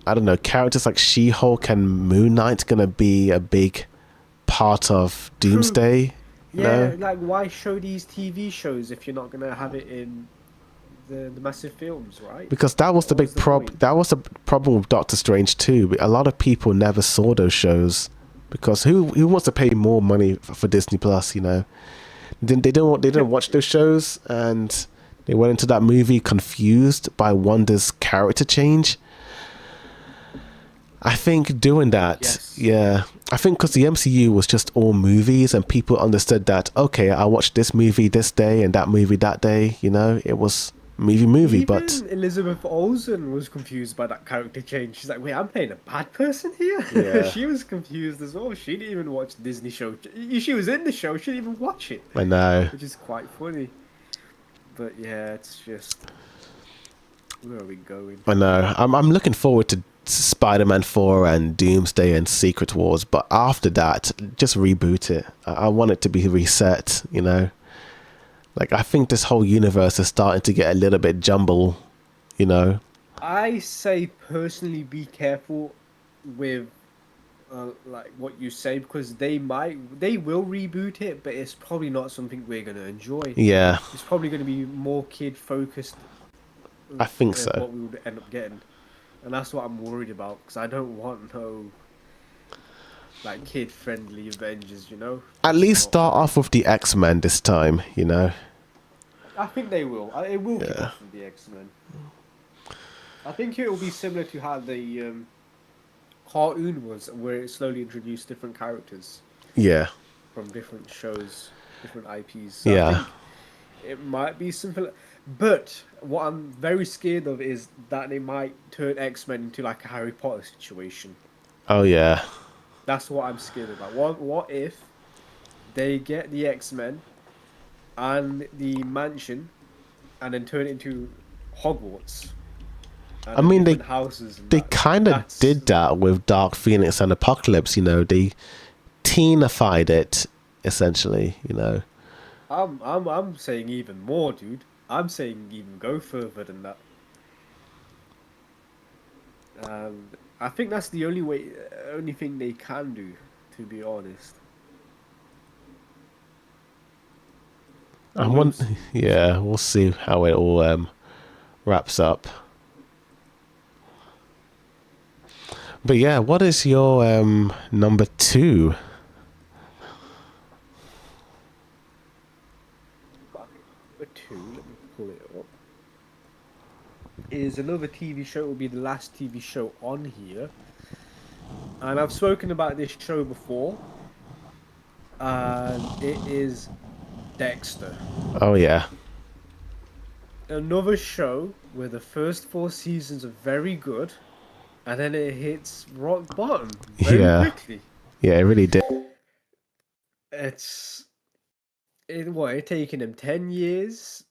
I don't know, characters like She-Hulk and Moon Knight gonna be a big part of Doomsday? Yeah, like, why show these TV shows if you're not gonna have it in the massive films, right? Because that was the big problem. That was the problem with Doctor Strange too. A lot of people never saw those shows because who wants to pay more money for Disney Plus? You know, they didn't watch those shows, and they went into that movie confused by Wanda's character change. I think doing that, Yes. yeah. I think because the MCU was just all movies and people understood that, okay, I watched this movie this day and that movie that day, you know, it was movie, Even but Elizabeth Olsen was confused by that character change. She's like, wait, I'm playing a bad person here? Yeah. She was confused as well. She didn't even watch the Disney show. She was in the show, she didn't even watch it. I know. Which is quite funny. But yeah, it's just... Where are we going? I know. I'm looking forward to Spider-Man 4 and Doomsday and Secret Wars, but after that, just reboot it. I want it to be reset, you know. Like, I think this whole universe is starting to get a little bit jumble, you know. I say personally be careful with like what you say, because they will reboot it, but it's probably not something we're going to enjoy. Yeah, It's probably going to be more kid focused. I think so. What we would end up getting, and that's what I'm worried about, because I don't want no like kid friendly Avengers, you know. At least start off with the X-Men this time, you know. I think they will. It will kick off with the X-Men. I think it will be similar to how the cartoon was, where it slowly introduced different characters Yeah, from different shows, different IPs. So I yeah. think it might be something. But what I'm very scared of is that they might turn X-Men into like a Harry Potter situation. Oh yeah. That's what I'm scared about. What if they get the X-Men and the mansion and then turn it into Hogwarts? And I mean, different houses and They that. kind of That's- did that with Dark Phoenix and Apocalypse, you know. They teenified it, essentially, you know. I'm saying even more, dude. I'm saying even go further than that. I think that's the only thing they can do, to be honest. Yeah, we'll see how it all wraps up. But yeah, what is your number 2? Number 2, let me pull it up. Is another TV show. It will be the last TV show on here, and I've spoken about this show before. And it is Dexter. Oh yeah. another show where the first 4 seasons are very good, and then it hits rock bottom very Yeah, quickly. yeah, it really did. It's it taken him 10 years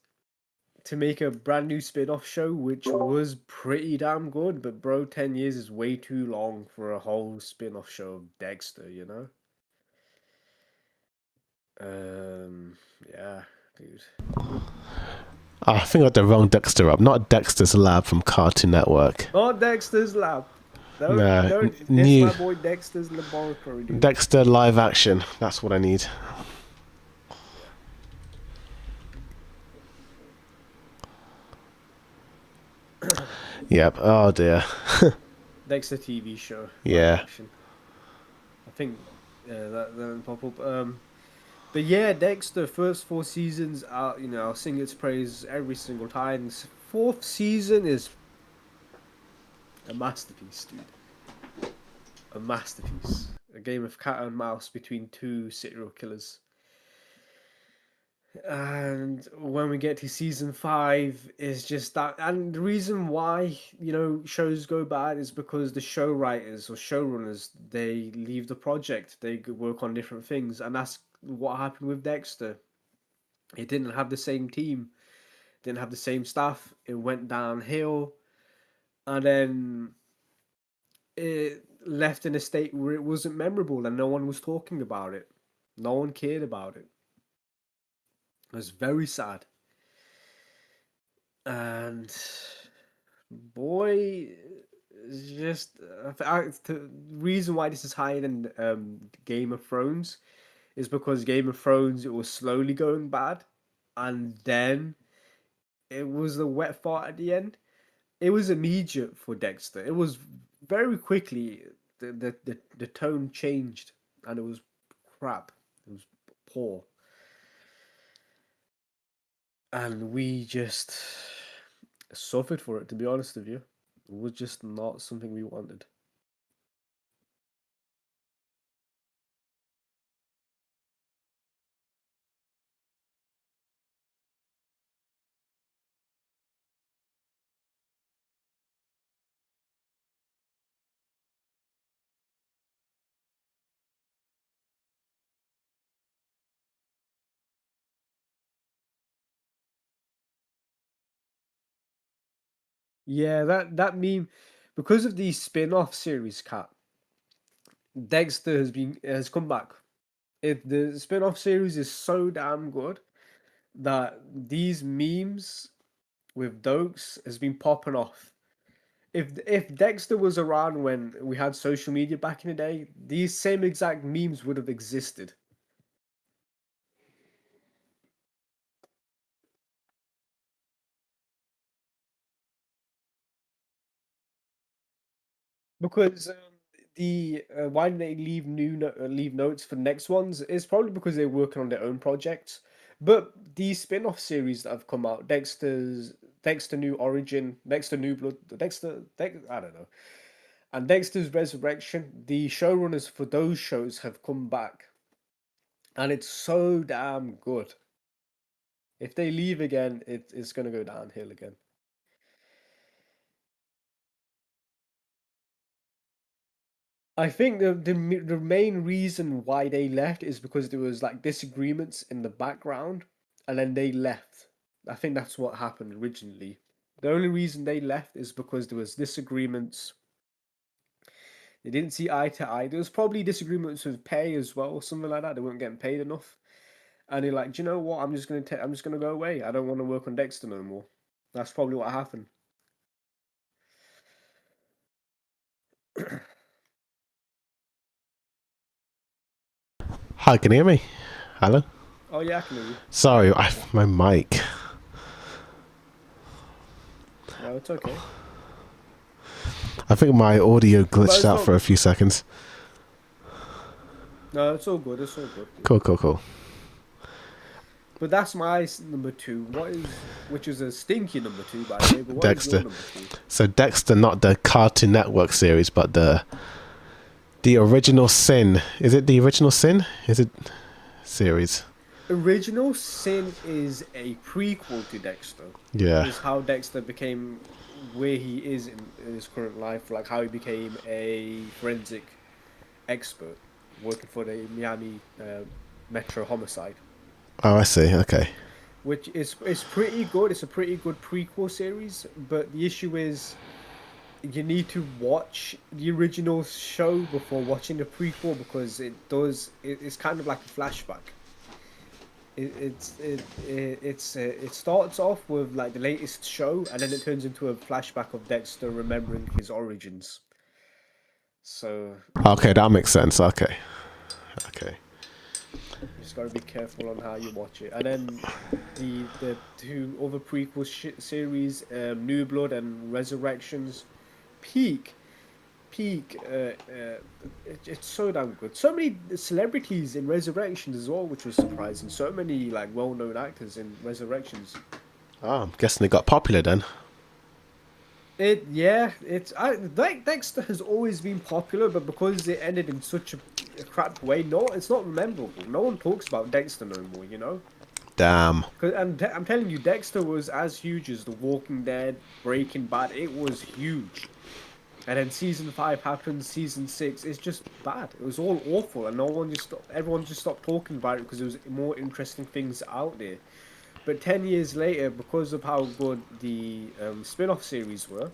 to make a brand new spin-off show, which was pretty damn good. But bro, 10 years is way too long for a whole spin-off show of Dexter, you know? Yeah, dude. Oh, I think I got the wrong Dexter up. Not Dexter's Lab from Cartoon Network. Not Dexter's Lab. No, Don't diss new my boy Dexter's Laboratory, dude. Dexter live action. That's what I need. Yep. Oh dear. Dexter TV show. live Yeah. action. I think that pop up. But yeah, Dexter first 4 seasons. I'll sing its praise every single time. This fourth season is a masterpiece, dude. A masterpiece. A game of cat and mouse between two serial killers. And when we get to season 5, is just that. And the reason why shows go bad is because the show writers or showrunners, they leave the project. They work on different things, and that's what happened with Dexter. It didn't have the same team, didn't have the same staff. It went downhill, and then it left in a state where it wasn't memorable, and no one was talking about it. No one cared about it. It was very sad. And boy, it's just the reason why this is higher than Game of Thrones is because Game of Thrones, it was slowly going bad, and then it was the wet fart at the end. It was immediate for Dexter. It was very quickly the tone changed, and it was crap. It was poor. And we just suffered for it, to be honest with you. It was just not something we wanted. Yeah, that meme, because of the spin-off series, Cat, Dexter has come back. The spin-off series is so damn good that these memes with Dokes has been popping off. If Dexter was around when we had social media back in the day, these same exact memes would have existed. Because the why did they leave leave notes for next ones? It's probably because they're working on their own projects. But these spin-off series that have come out, Dexter New Origin, Dexter New Blood, I don't know, and Dexter's Resurrection, the showrunners for those shows have come back, and it's so damn good. If they leave again, it's gonna go downhill again. I think the main reason why they left is because there was like disagreements in the background, and then they left. I think that's what happened originally. The only reason they left is because there was disagreements. They didn't see eye to eye. There was probably disagreements with pay as well, or something like that. They weren't getting paid enough, and they're like, do you know what? I'm just gonna go away. I don't want to work on Dexter no more. That's probably what happened. Hi, can you hear me? Hello? Oh yeah, I can hear you. Sorry, my mic. No, it's okay. I think my audio But glitched it's out not. for a few seconds. No, it's all good. It's all good. Cool. But that's my number two. Which is a stinky number two, by the way. But what is Dexter. your number two? So Dexter, not the Cartoon Network series, but the original Sin. Is it the original Sin? Is it series? Original Sin is a prequel to Dexter. Yeah. Is how Dexter became where he is in his current life, like how he became a forensic expert working for the Miami Metro Homicide, Oh, I see. Okay. which is pretty good. It's a pretty good prequel series, but the issue is you need to watch the original show before watching the prequel because it's kind of like a flashback. It starts off with like the latest show, and then it turns into a flashback of Dexter remembering his origins. So Okay, that makes sense. Okay. Okay. you just gotta be careful on how you watch it. And then the two other prequel series, New Blood and Resurrections, peak peak. It's so damn good. So many celebrities in Resurrections as well, which was surprising. So many like well-known actors in Resurrections. Oh, I'm guessing it got popular then. Dexter has always been popular, but because it ended in such a crap way, it's not memorable. No one talks about Dexter no more, you know. Damn. I'm telling you, Dexter was as huge as The Walking Dead, Breaking Bad. It was huge. And then season 5 happened, season 6, it's just bad. It was all awful, and everyone just stopped talking about it because there was more interesting things out there. But 10 years later, because of how good the spin-off series were,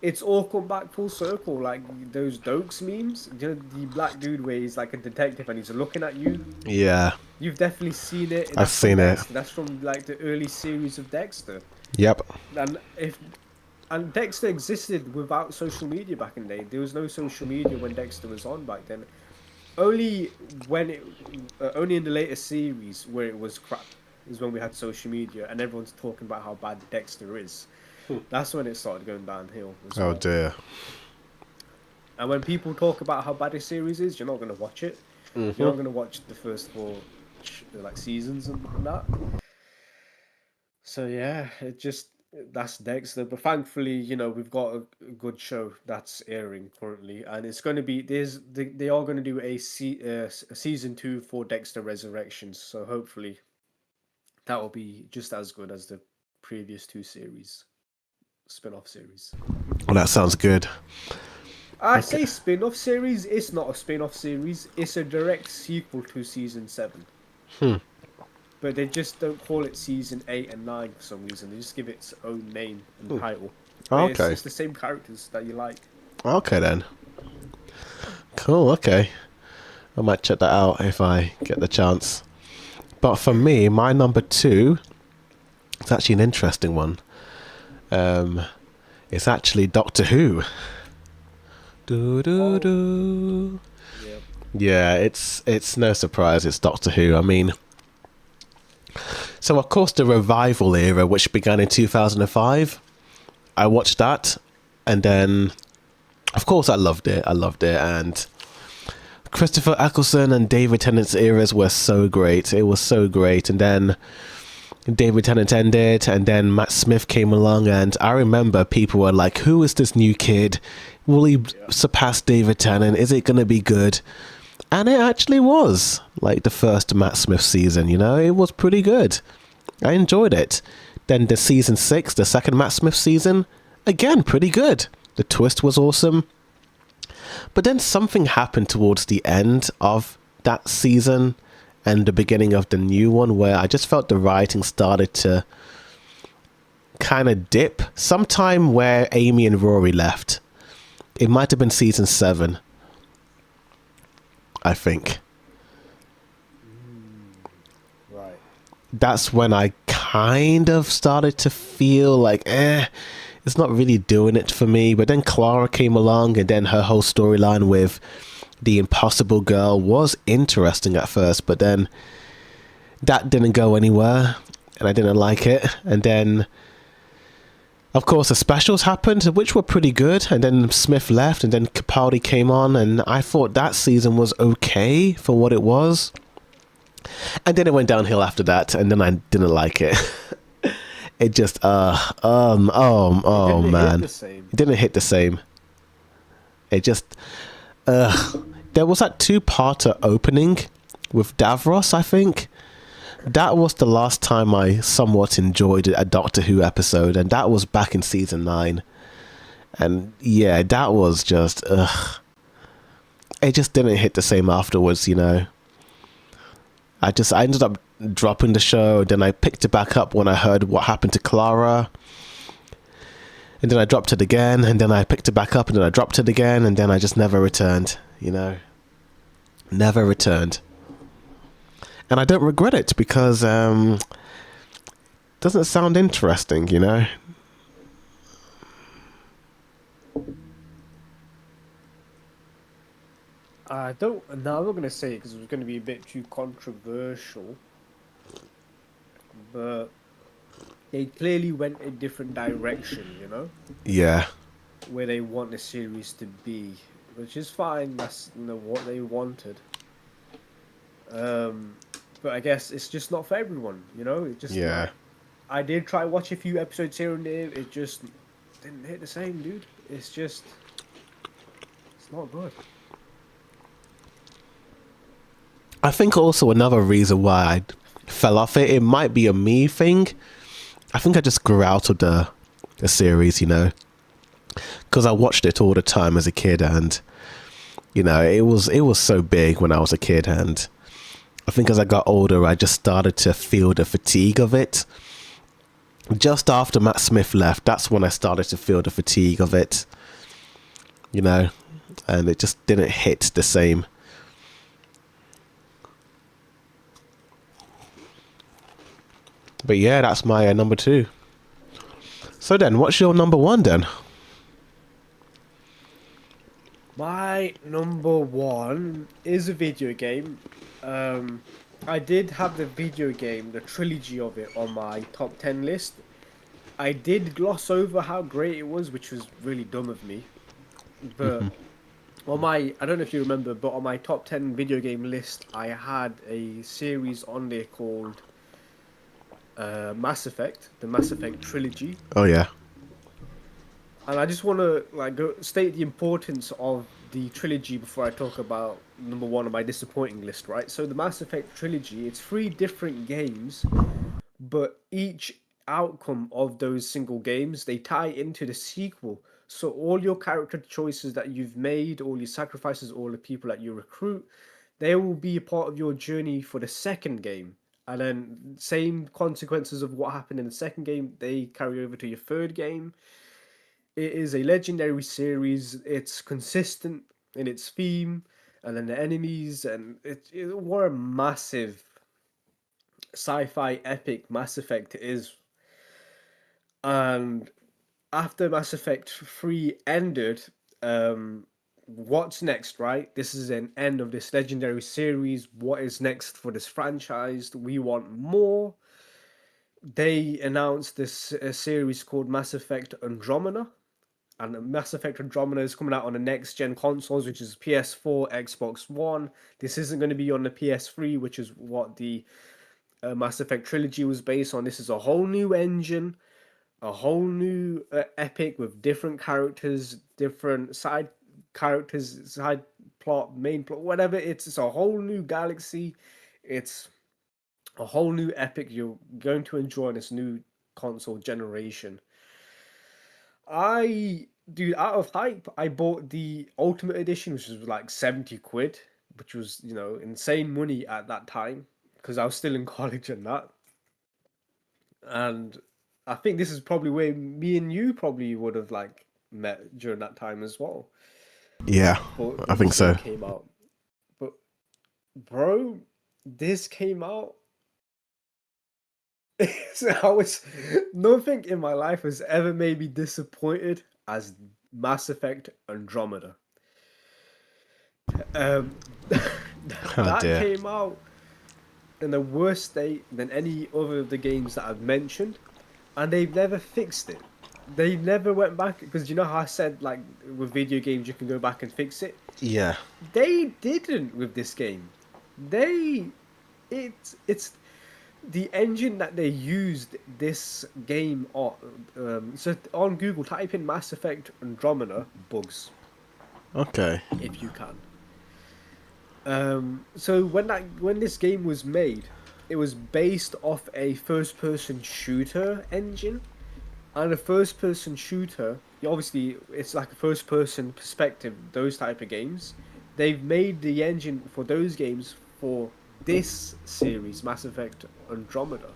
it's all come back full circle. Like those Dokes memes, you know, the black dude where he's like a detective and he's looking at you. Yeah. You've definitely seen it. I've seen it. That's from like the early series of Dexter. Yep. And Dexter existed without social media back in the day. There was no social media when Dexter was on back then. Only in the later series where it was crap is when we had social media and everyone's talking about how bad Dexter is. That's when it started going downhill. Oh dear. And when people talk about how bad a series is, you're not going to watch it. Mm-hmm. You're not going to watch the first 4 seasons and that. So yeah, that's Dexter. But thankfully, you know, we've got a good show that's airing currently, and it's going to be they are going to do a season 2 for Dexter Resurrections. So hopefully, that will be just as good as the previous 2 spin-off series. Well, that sounds good. I say spin-off series. It's not a spin-off series. It's a direct sequel to season 7. But they just don't call it season 8 and 9 for some reason. They just give it its own name and title. Okay. It's the same characters that you like. Okay then. Cool. Okay. I might check that out if I get the chance. But for me, my number 2, it's actually an interesting one. It's actually Doctor Who. Do. Yep. Yeah, it's no surprise it's Doctor Who. I mean, so of course the revival era, which began in 2005, I watched that, and then of course I loved it, and Christopher Eccleston and David Tennant's eras were so great. It was so great. And then David Tennant ended, and then Matt Smith came along, and I remember people were like, who is this new kid? Will he surpass David Tennant? Is it going to be good? And it actually was. Like the first Matt Smith season, you know, it was pretty good. I enjoyed it. Then the season 6, the second Matt Smith season, again, pretty good. The twist was awesome. But then something happened towards the end of that season and the beginning of the new one where I just felt the writing started to kind of dip. Sometime where Amy and Rory left. It might have been season 7. I think. Right. That's when I kind of started to feel like, it's not really doing it for me. But then Clara came along, and then her whole storyline with the Impossible Girl was interesting at first, but then that didn't go anywhere, and I didn't like it. And then, of course, the specials happened, which were pretty good, and then Smith left, and then Capaldi came on, and I thought that season was okay for what it was. And then it went downhill after that, and then I didn't like it. It just, man. It didn't hit the same. It just, there was that 2-parter opening with Davros, I think. that was the last time I somewhat enjoyed a Doctor Who episode, and that was back in season 9. And yeah, that was just, ugh. It just didn't hit the same afterwards, you know. I ended up dropping the show, then I picked it back up when I heard what happened to Clara. And then I dropped it again, and then I picked it back up, and then I dropped it again, and then I just never returned, you know. Never returned. And I don't regret it because it doesn't sound interesting, you know. I don't. No, I'm not gonna say it because it was gonna be a bit too controversial. But they clearly went a different direction, you know, Yeah. where they want the series to be, which is fine. That's what they wanted. But I guess it's just not for everyone, you know. It just Yeah. I did try watch a few episodes here and there. It just didn't hit the same, dude. It's not good. I think also another reason why I fell off it might be a me thing. I think I just grew out of the series, you know, because I watched it all the time as a kid, and you know, it was so big when I was a kid, and I think as I got older, I just started to feel the fatigue of it. Just after Matt Smith left, that's when I started to feel the fatigue of it, you know, and it just didn't hit the same. But yeah, that's my number 2. So then, what's your number 1 then? My number 1 is a video game. I did have the video game, the trilogy of it, on my top 10 list. I did gloss over how great it was, which was really dumb of me. But I don't know if you remember, but on my top 10 video game list, I had a series on there called Mass Effect, the Mass Effect trilogy. Oh yeah. And I just want to state the importance of the trilogy before I talk about number 1 on my disappointing list, right? So the Mass Effect trilogy, it's 3 different games, but each outcome of those single games, they tie into the sequel. So all your character choices that you've made, all your sacrifices, all the people that you recruit, they will be a part of your journey for the second game. And then same consequences of what happened in the second game, they carry over to your third game. It is a legendary series. It's consistent in its theme, and then the enemies, and what a massive sci-fi epic Mass Effect is. And after Mass Effect 3 ended, what's next, right? This is an end of this legendary series. What is next for this franchise? We want more. They announced this series called Mass Effect Andromeda. And Mass Effect Andromeda is coming out on the next gen consoles, which is PS4, Xbox One. This isn't going to be on the PS3, which is what the Mass Effect trilogy was based on. This is a whole new engine, a whole new epic with different characters, different side characters, side plot, main plot, whatever. It's a whole new galaxy. It's a whole new epic you're going to enjoy on this new console generation. Dude, out of hype, I bought the Ultimate Edition, which was like 70 quid, which was, insane money at that time because I was still in college and that. And I think this is probably where me and you probably would have like met during that time as well. Yeah, But I think this game so. came out. But bro, this came out. So nothing in my life has ever made me disappointed as Mass Effect Andromeda. Um, Oh that dear. came out in a worse state than any other of the games that I've mentioned, and they've never fixed it. They never went back because you know how I said like with video games you can go back and fix it. Yeah. They didn't with this game. It's the engine that they used this game on. So on Google, type in Mass Effect Andromeda bugs Okay. if you can. So when this game was made, it was based off a first-person shooter engine, and a first-person shooter, obviously, it's like a first-person perspective. Those type of games, they've made the engine for those games for this series, Mass Effect Andromeda,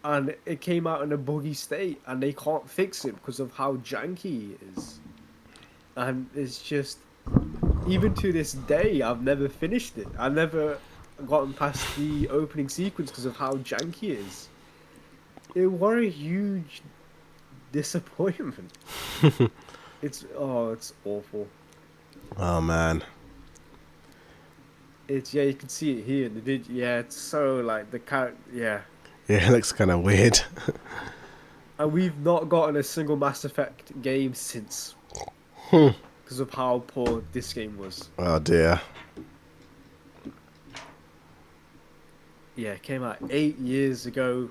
and it came out in a buggy state, and they can't fix it because of how janky it is. And it's just, even to this day, I've never finished it. I've never gotten past the opening sequence because of how janky it is. It was a huge disappointment. It's awful. Oh man. It's, yeah, you can see it here. Yeah, it's so like the character. Yeah, Yeah, it looks kind of weird. and we've not gotten a single Mass Effect game since because of how poor this game was. Oh dear. Yeah, it came out 8 years ago.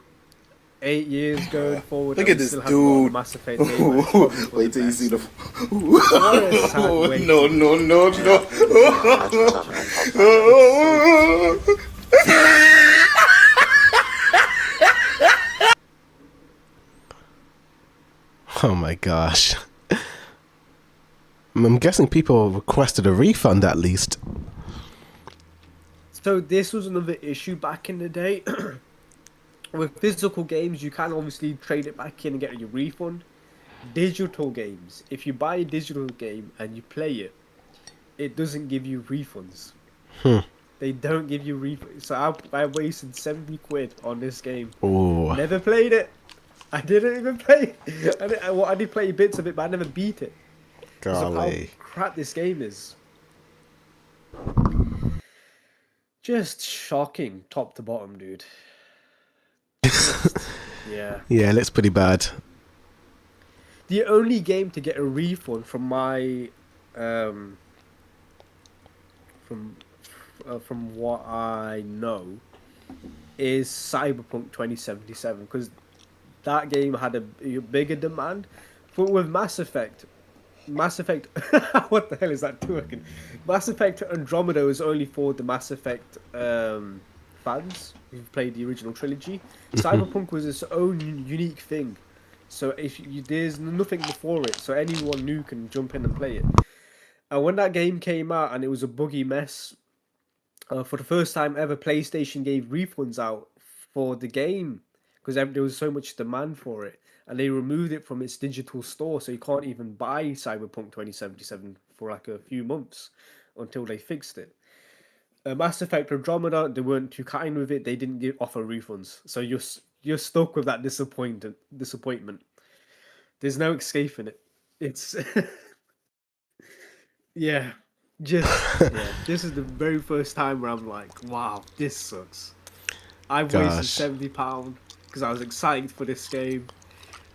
8 years going forward. Look and at we this still haven't got a dude. Mass Effect game. And it's probably for Wait the till you see best. the. What a sad way No, to- no, no, no. Oh my gosh. I'm guessing people requested a refund at least. So this was another issue back in the day. With physical games, you can obviously trade it back in and get your refund. Digital games, if you buy a digital game and you play it, it doesn't give you refunds. They don't give you refunds. So I wasted 70 quid on this game. Oh, Never played it. I didn't even play it. I did play bits of it, but I never beat it. Because of how golly. crap this game is. Just shocking, top to bottom, dude. Yeah. Yeah, it looks pretty bad. The only game to get a refund from my, from what I know, is Cyberpunk 2077, because that game had a bigger demand. But with Mass Effect, what the hell is that talking? Mass Effect Andromeda is only for the Mass Effect fans who've played the original trilogy. Cyberpunk was its own unique thing. So there's nothing before it, so anyone new can jump in and play it. And when that game came out and it was a buggy mess, for the first time ever, PlayStation gave refunds out for the game because there was so much demand for it, and they removed it from its digital store, so you can't even buy Cyberpunk 2077 for like a few months until they fixed it. Mass Effect Andromeda, they weren't too kind with it. They didn't offer refunds, so you're stuck with that disappointment. There's no escaping it. It's yeah, this is the very first time where I'm like, wow, this sucks. I've wasted Gosh. £70 because I was excited for this game.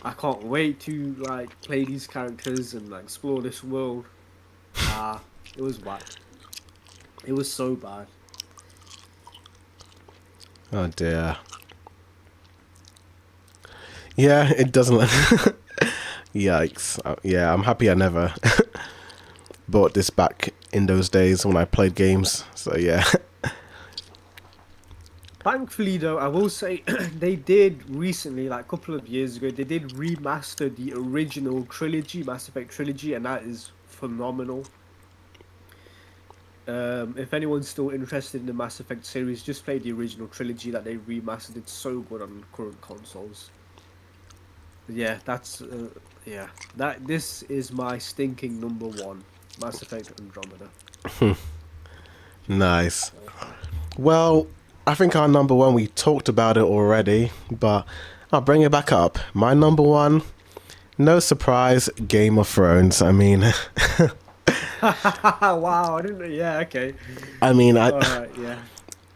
I can't wait to like play these characters and like explore this world. It was whack. It was so bad. Oh dear. Yeah, it doesn't look. Yikes. Yeah, I'm happy I never bought this back in those days when I played games. So yeah. Thankfully, though, I will say they did recently, like a couple of years ago, they did remaster the original trilogy, Mass Effect trilogy, and that is phenomenal. If anyone's still interested in the Mass Effect series, just play the original trilogy that they remastered. It's so good on current consoles. Yeah, this is my stinking number one, Mass Effect Andromeda. Nice. Well, I think our number one, we talked about it already, but I'll bring it back up. My number one, no surprise, Game of Thrones. I mean, Wow, I didn't. Yeah, okay. I mean, All right, yeah.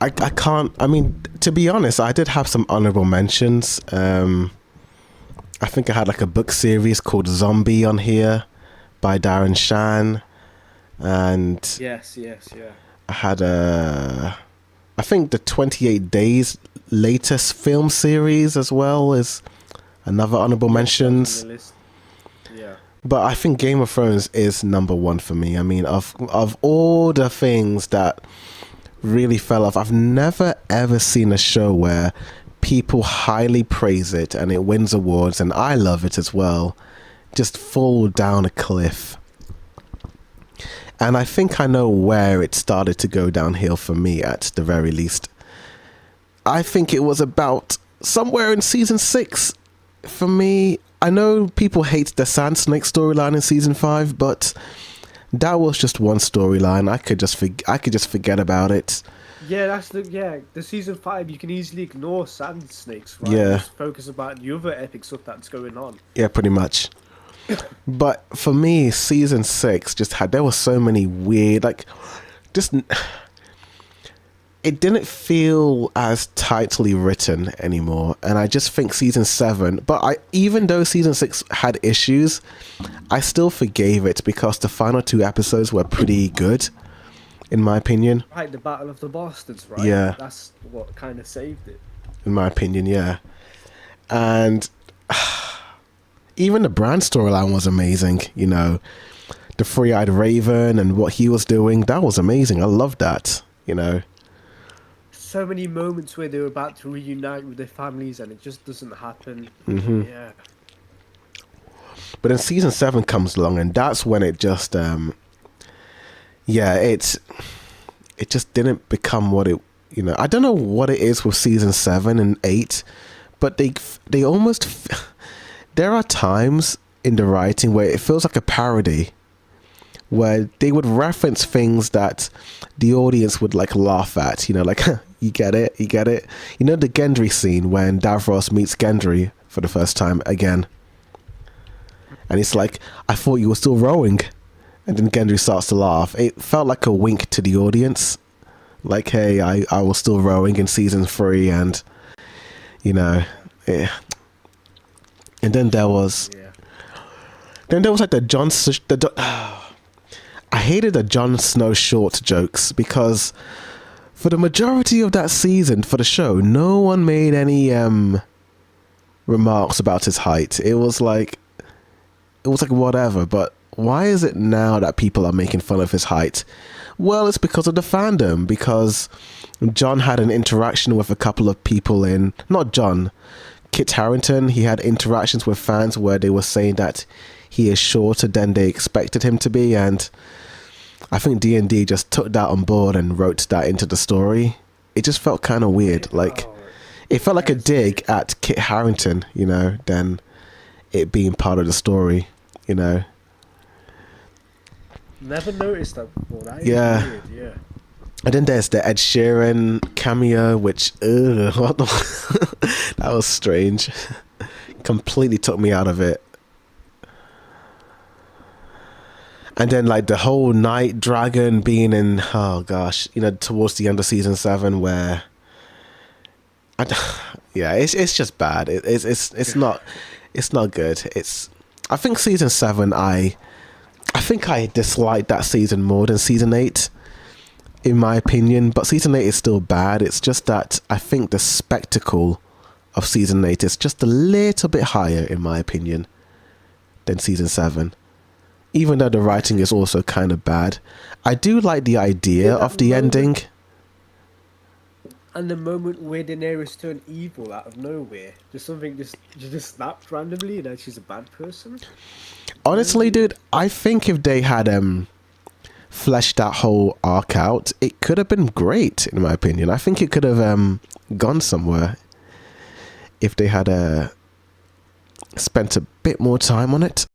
I can't. I mean, to be honest, I did have some honorable mentions. I think I had like a book series called Zombie on here by Darren Shan, and Yes, yeah. I had I think the 28 Days latest film series as well is another honorable mentions. On the list. Yeah. But I think Game of Thrones is number one for me. I mean, of all the things that really fell off. I've never ever seen a show where people highly praise it and it wins awards, and I love it as well, just fall down a cliff. And I think I know where it started to go downhill for me, at the very least. I think it was about somewhere in season 6 for me. I know people hate the Sand Snake storyline in season 5, but that was just one storyline. I could just forget about it. Yeah, the season 5. You can easily ignore Sand Snakes, right? Yeah. Just focus about the other epic stuff that's going on. Yeah, pretty much. But for me, season 6 there were so many weird, like, just, it didn't feel as tightly written anymore. And I just think season 7, even though season 6 had issues, I still forgave it because the final 2 episodes were pretty good, in my opinion. Right, the Battle of the Bastards, right? Yeah. That's what kind of saved it. In my opinion, yeah. And even the Bran storyline was amazing, you know. The Three-Eyed Raven and what he was doing, that was amazing. I loved that, you know. So many moments where they were about to reunite with their families and it just doesn't happen. Mm-hmm. Yeah. But then season 7 comes along, and that's when it just, it just didn't become what it, you know. I don't know what it is with season 7 and 8, but they almost, there are times in the writing where it feels like a parody, where they would reference things that the audience would like laugh at, you know, like, you get it. You know, the Gendry scene when Davros meets Gendry for the first time again. And it's like, I thought you were still rowing. And then Gendry starts to laugh. It felt like a wink to the audience. Like, hey, I was still rowing in season 3, and, you know, yeah. And then there was... Yeah. Then there was like I hated the Jon Snow short jokes, because for the majority of that season, for the show, no one made any remarks about his height. It was like whatever, but why is it now that people are making fun of his height? Well, it's because of the fandom, because Jon had an interaction with a couple of people not Jon, Kit Harington. He had interactions with fans where they were saying that he is shorter than they expected him to be, and I think D&D just took that on board and wrote that into the story. It just felt kind of weird. Like, it felt like a dig at Kit Harington, you know, than it being part of the story, you know. Never noticed that before. That is weird, yeah. And then there's the Ed Sheeran cameo, which, what the that was strange. Completely took me out of it. And then, like, the whole Night Dragon being in, oh gosh, you know, towards the end of season 7, where, it's just bad. It's not good. I think season 7, I think I disliked that season more than season 8, in my opinion. But season 8 is still bad. It's just that I think the spectacle of season 8 is just a little bit higher, in my opinion, than season 7. Even though the writing is also kind of bad. I do like the idea of the ending. And the moment where Daenerys turned evil out of nowhere. Just something just snapped randomly and then she's a bad person. Honestly, dude, I think if they had fleshed that whole arc out, it could have been great, in my opinion. I think it could have gone somewhere if they had spent a bit more time on it.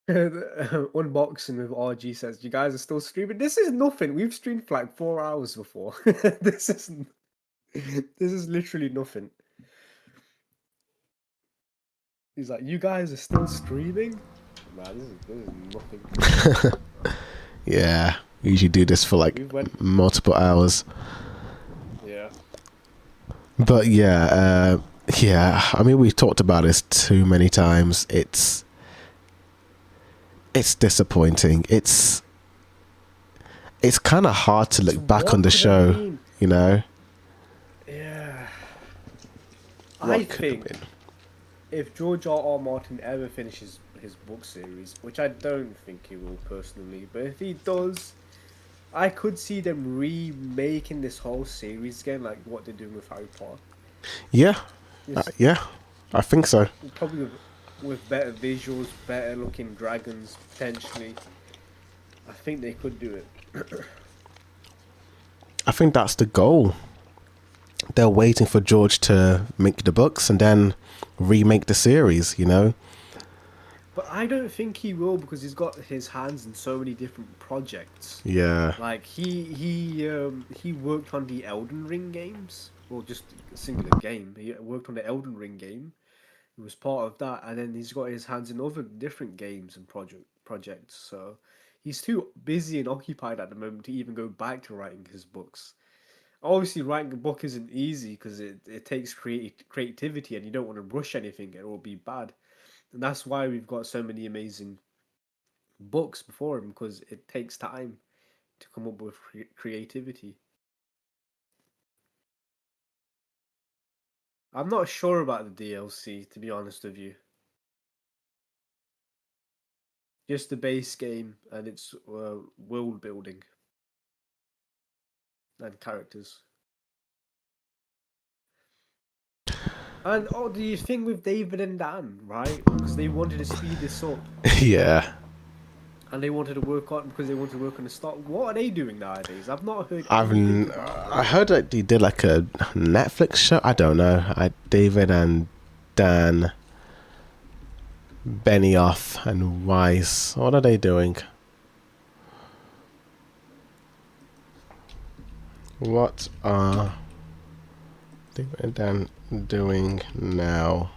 Unboxing with RG says, you guys are still streaming. This is nothing. We've streamed for like 4 hours before. This is literally nothing. He's like, you guys are still streaming? Nah, this is nothing. Yeah, we usually do this for like multiple hours. Yeah. But yeah, I mean, we've talked about this too many times. It's disappointing. It's kind of hard to look back on the show, you know? Yeah. I think if George R.R. Martin ever finishes his book series, which I don't think he will personally, but if he does, I could see them remaking this whole series again, like what they're doing with Harry Potter. Yeah, Just yeah, I think so. probably with better visuals, better looking dragons potentially. I think they could do it. I think that's the goal. They're waiting for George to make the books and then remake the series, you know? But I don't think he will because he's got his hands in so many different projects. Yeah. Like he worked on the Elden Ring games, or just a singular game. He worked on the Elden Ring game. He was part of that, and then he's got his hands in other different games and projects. So he's too busy and occupied at the moment to even go back to writing his books. Obviously, writing a book isn't easy because it takes creativity, and you don't want to rush anything; it will be bad. And that's why we've got so many amazing books before him because it takes time to come up with creativity. I'm not sure about the DLC, to be honest with you. Just the base game and its world building and characters. And oh, do you think with David and Dan, right? Because they wanted to speed this up Yeah. and they wanted to work on because they wanted to work on the stock. What are they doing nowadays? I've not heard. I heard that he did like a Netflix show. I don't know. David and Dan, Benioff and Weiss. What are they doing? What are David and Dan doing now?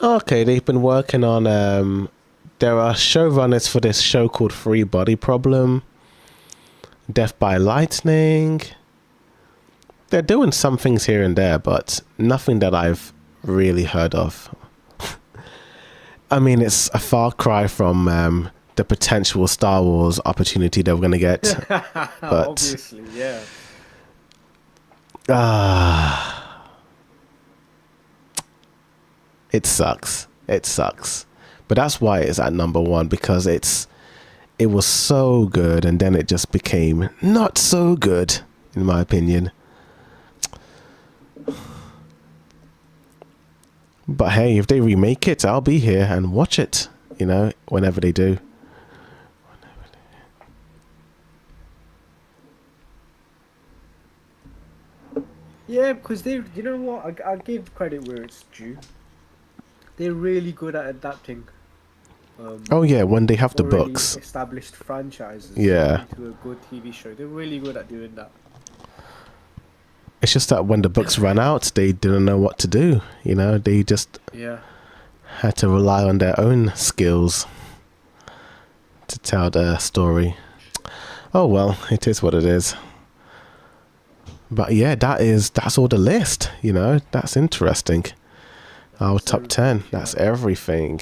Okay, they've been working on there are showrunners for this show called Free Body Problem, Death by Lightning. They're doing some things here and there, but nothing that I've really heard of. I mean, it's a far cry from the potential Star Wars opportunity that we're going to get. But obviously, yeah. It sucks. It sucks. But that's why it's at number one, because it was so good and then it just became not so good, in my opinion. But hey, if they remake it, I'll be here and watch it, you know, whenever they do. Yeah, because they, you know what, I give credit where it's due. They're really good at adapting. Oh yeah, when they have the already books. established franchises. Yeah. Into a good TV show. They're really good at doing that. It's just that when the books ran out, they didn't know what to do. You know, they just had to rely on their own skills to tell their story. Oh well, it is what it is. But yeah, that's all the list, you know. That's interesting. Our top 10, that's everything.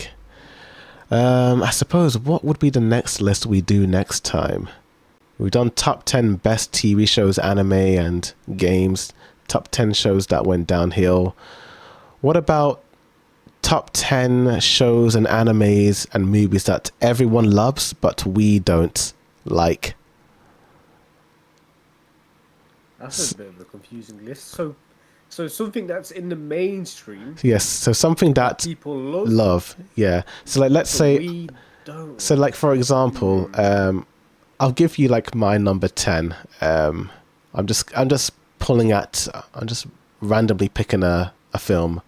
I suppose, what would be the next list we do next time? We've done top 10 best TV shows, anime and games. Top 10 shows that went downhill. What about top 10 shows and animes and movies that everyone loves but we don't like? That's a bit of a confusing list. So something that's in the mainstream. Yes, so something that people love. Yeah. So like, let's say, we don't. So like, for example, I'll give you like my number 10. I'm just randomly picking a film.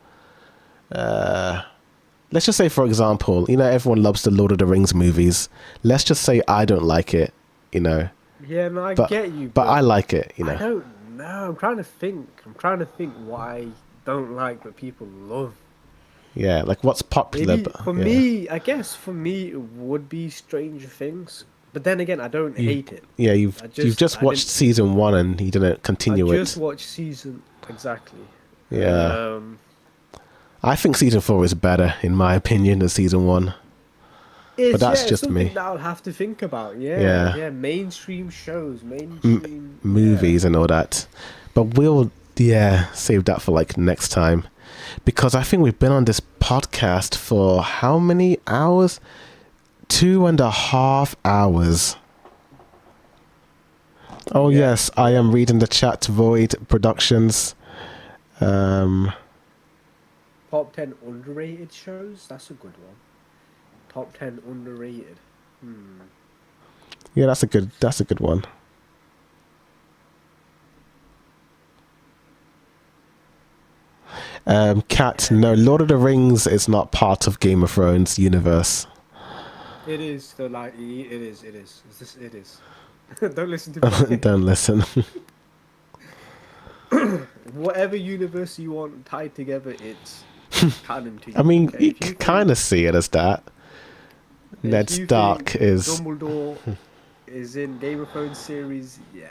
Let's just say, for example, you know, everyone loves the Lord of the Rings movies. Let's just say I don't like it, you know. Yeah, no, I get you. But I like it, you know. I don't know. I'm trying to think what I don't like but people love. Yeah, like what's popular. Maybe for me, I guess for me it would be Stranger Things. But then again, I don't hate it. Yeah, you've just watched season 1 and you didn't continue it. I just watched season, exactly. Yeah. I think season 4 is better, in my opinion, than season 1. But that's just me. That I'll have to think about. Yeah. Mainstream shows, mainstream movies and all that. But we'll save that for like next time, because I think we've been on this podcast for how many hours? 2.5 hours. Oh Yeah. yes, I am reading the chat. Void Productions. Top 10 underrated shows? That's a good one. Top 10 underrated. Yeah, that's a good one. Cat, no, Lord of the Rings is not part of Game of Thrones universe. It is, though, like, it is. It is. Don't listen to me. Don't listen. Whatever universe you want tied together, it's canon to you. I mean, okay? you If you kind of see it as that. Ned if you Stark think is Dumbledore is in Game of Thrones series, yeah.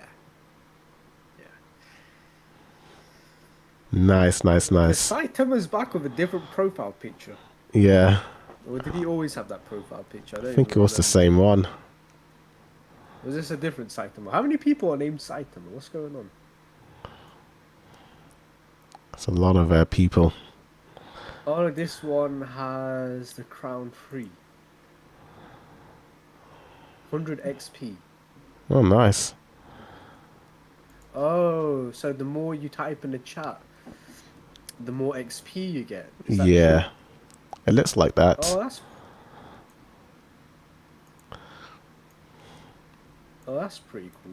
nice. Saitama's back with a different profile picture. Yeah, Or did he always have that profile picture? I don't I think it even was the remember. same one. Was this a different Saitama? How many people are named Saitama? What's going on? It's a lot of people. Oh, this one has the crown free. 100 XP. Oh, nice. Oh, so the more you type in the chat, the more XP you get. Is that Yeah, true? it looks like that. Oh, that's pretty cool.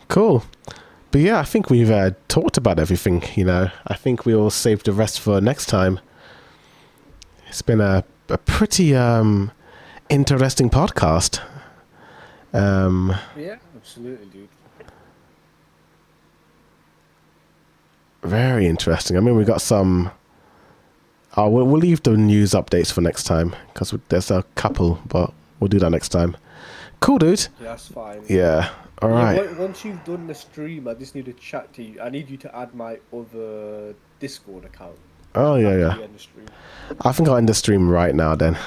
Cool. But yeah, I think we've talked about everything, you know. I think we will save the rest for next time. It's been a pretty interesting podcast. Yeah, absolutely, dude. Very interesting. I mean, we got some... Oh, we'll leave the news updates for next time, because there's a couple, but we'll do that next time. Cool, dude. Yeah, that's fine. Yeah. All right. Once you've done the stream, I just need to chat to you. I need you to add my other Discord account. Oh, yeah. After you end the stream. I think I'll end the stream right now then.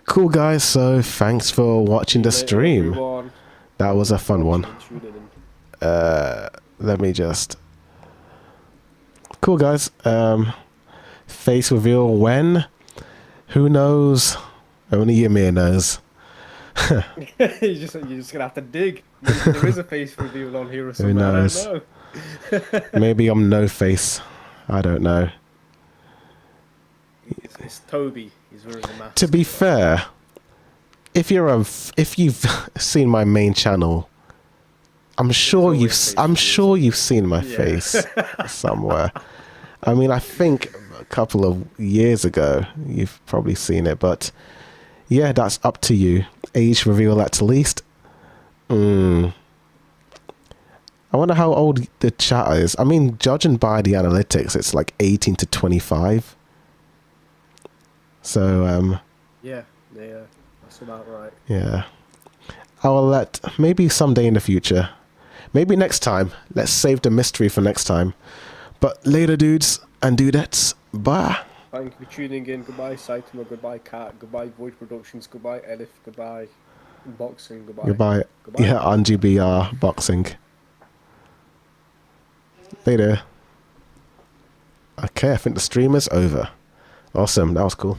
Cool, guys. So thanks for watching the Later, stream. everyone. That was a fun one. Tuning in. Let me just... Cool, guys. Face reveal when? Who knows? Only Ymir knows. you're just gonna have to dig. Maybe there is a face reveal on here or something. knows? I don't know. Maybe I'm No Face. I don't know. It's Toby. He's wearing a mask. To be fair, if you've seen my main channel, I'm sure always you've face I'm reveals. sure you've seen my Yeah. face somewhere. I mean, I think a couple of years ago you've probably seen it, but yeah, that's up to you. Age reveal at least. I wonder how old the chat is. I mean, judging by the analytics, it's like 18 to 25. So, Yeah, that's about right. yeah. I will let, maybe someday in the future. Maybe next time. Let's save the mystery for next time. But later, dudes and dudettes. Bye. Thank you for tuning in. Goodbye, Saitama. Goodbye, Cat. Goodbye, Void Productions. Goodbye, Elif. Goodbye, Unboxing. Goodbye. Goodbye. Goodbye. Yeah, Anji BR Boxing. Later. Okay, I think the stream is over. Awesome. That was cool.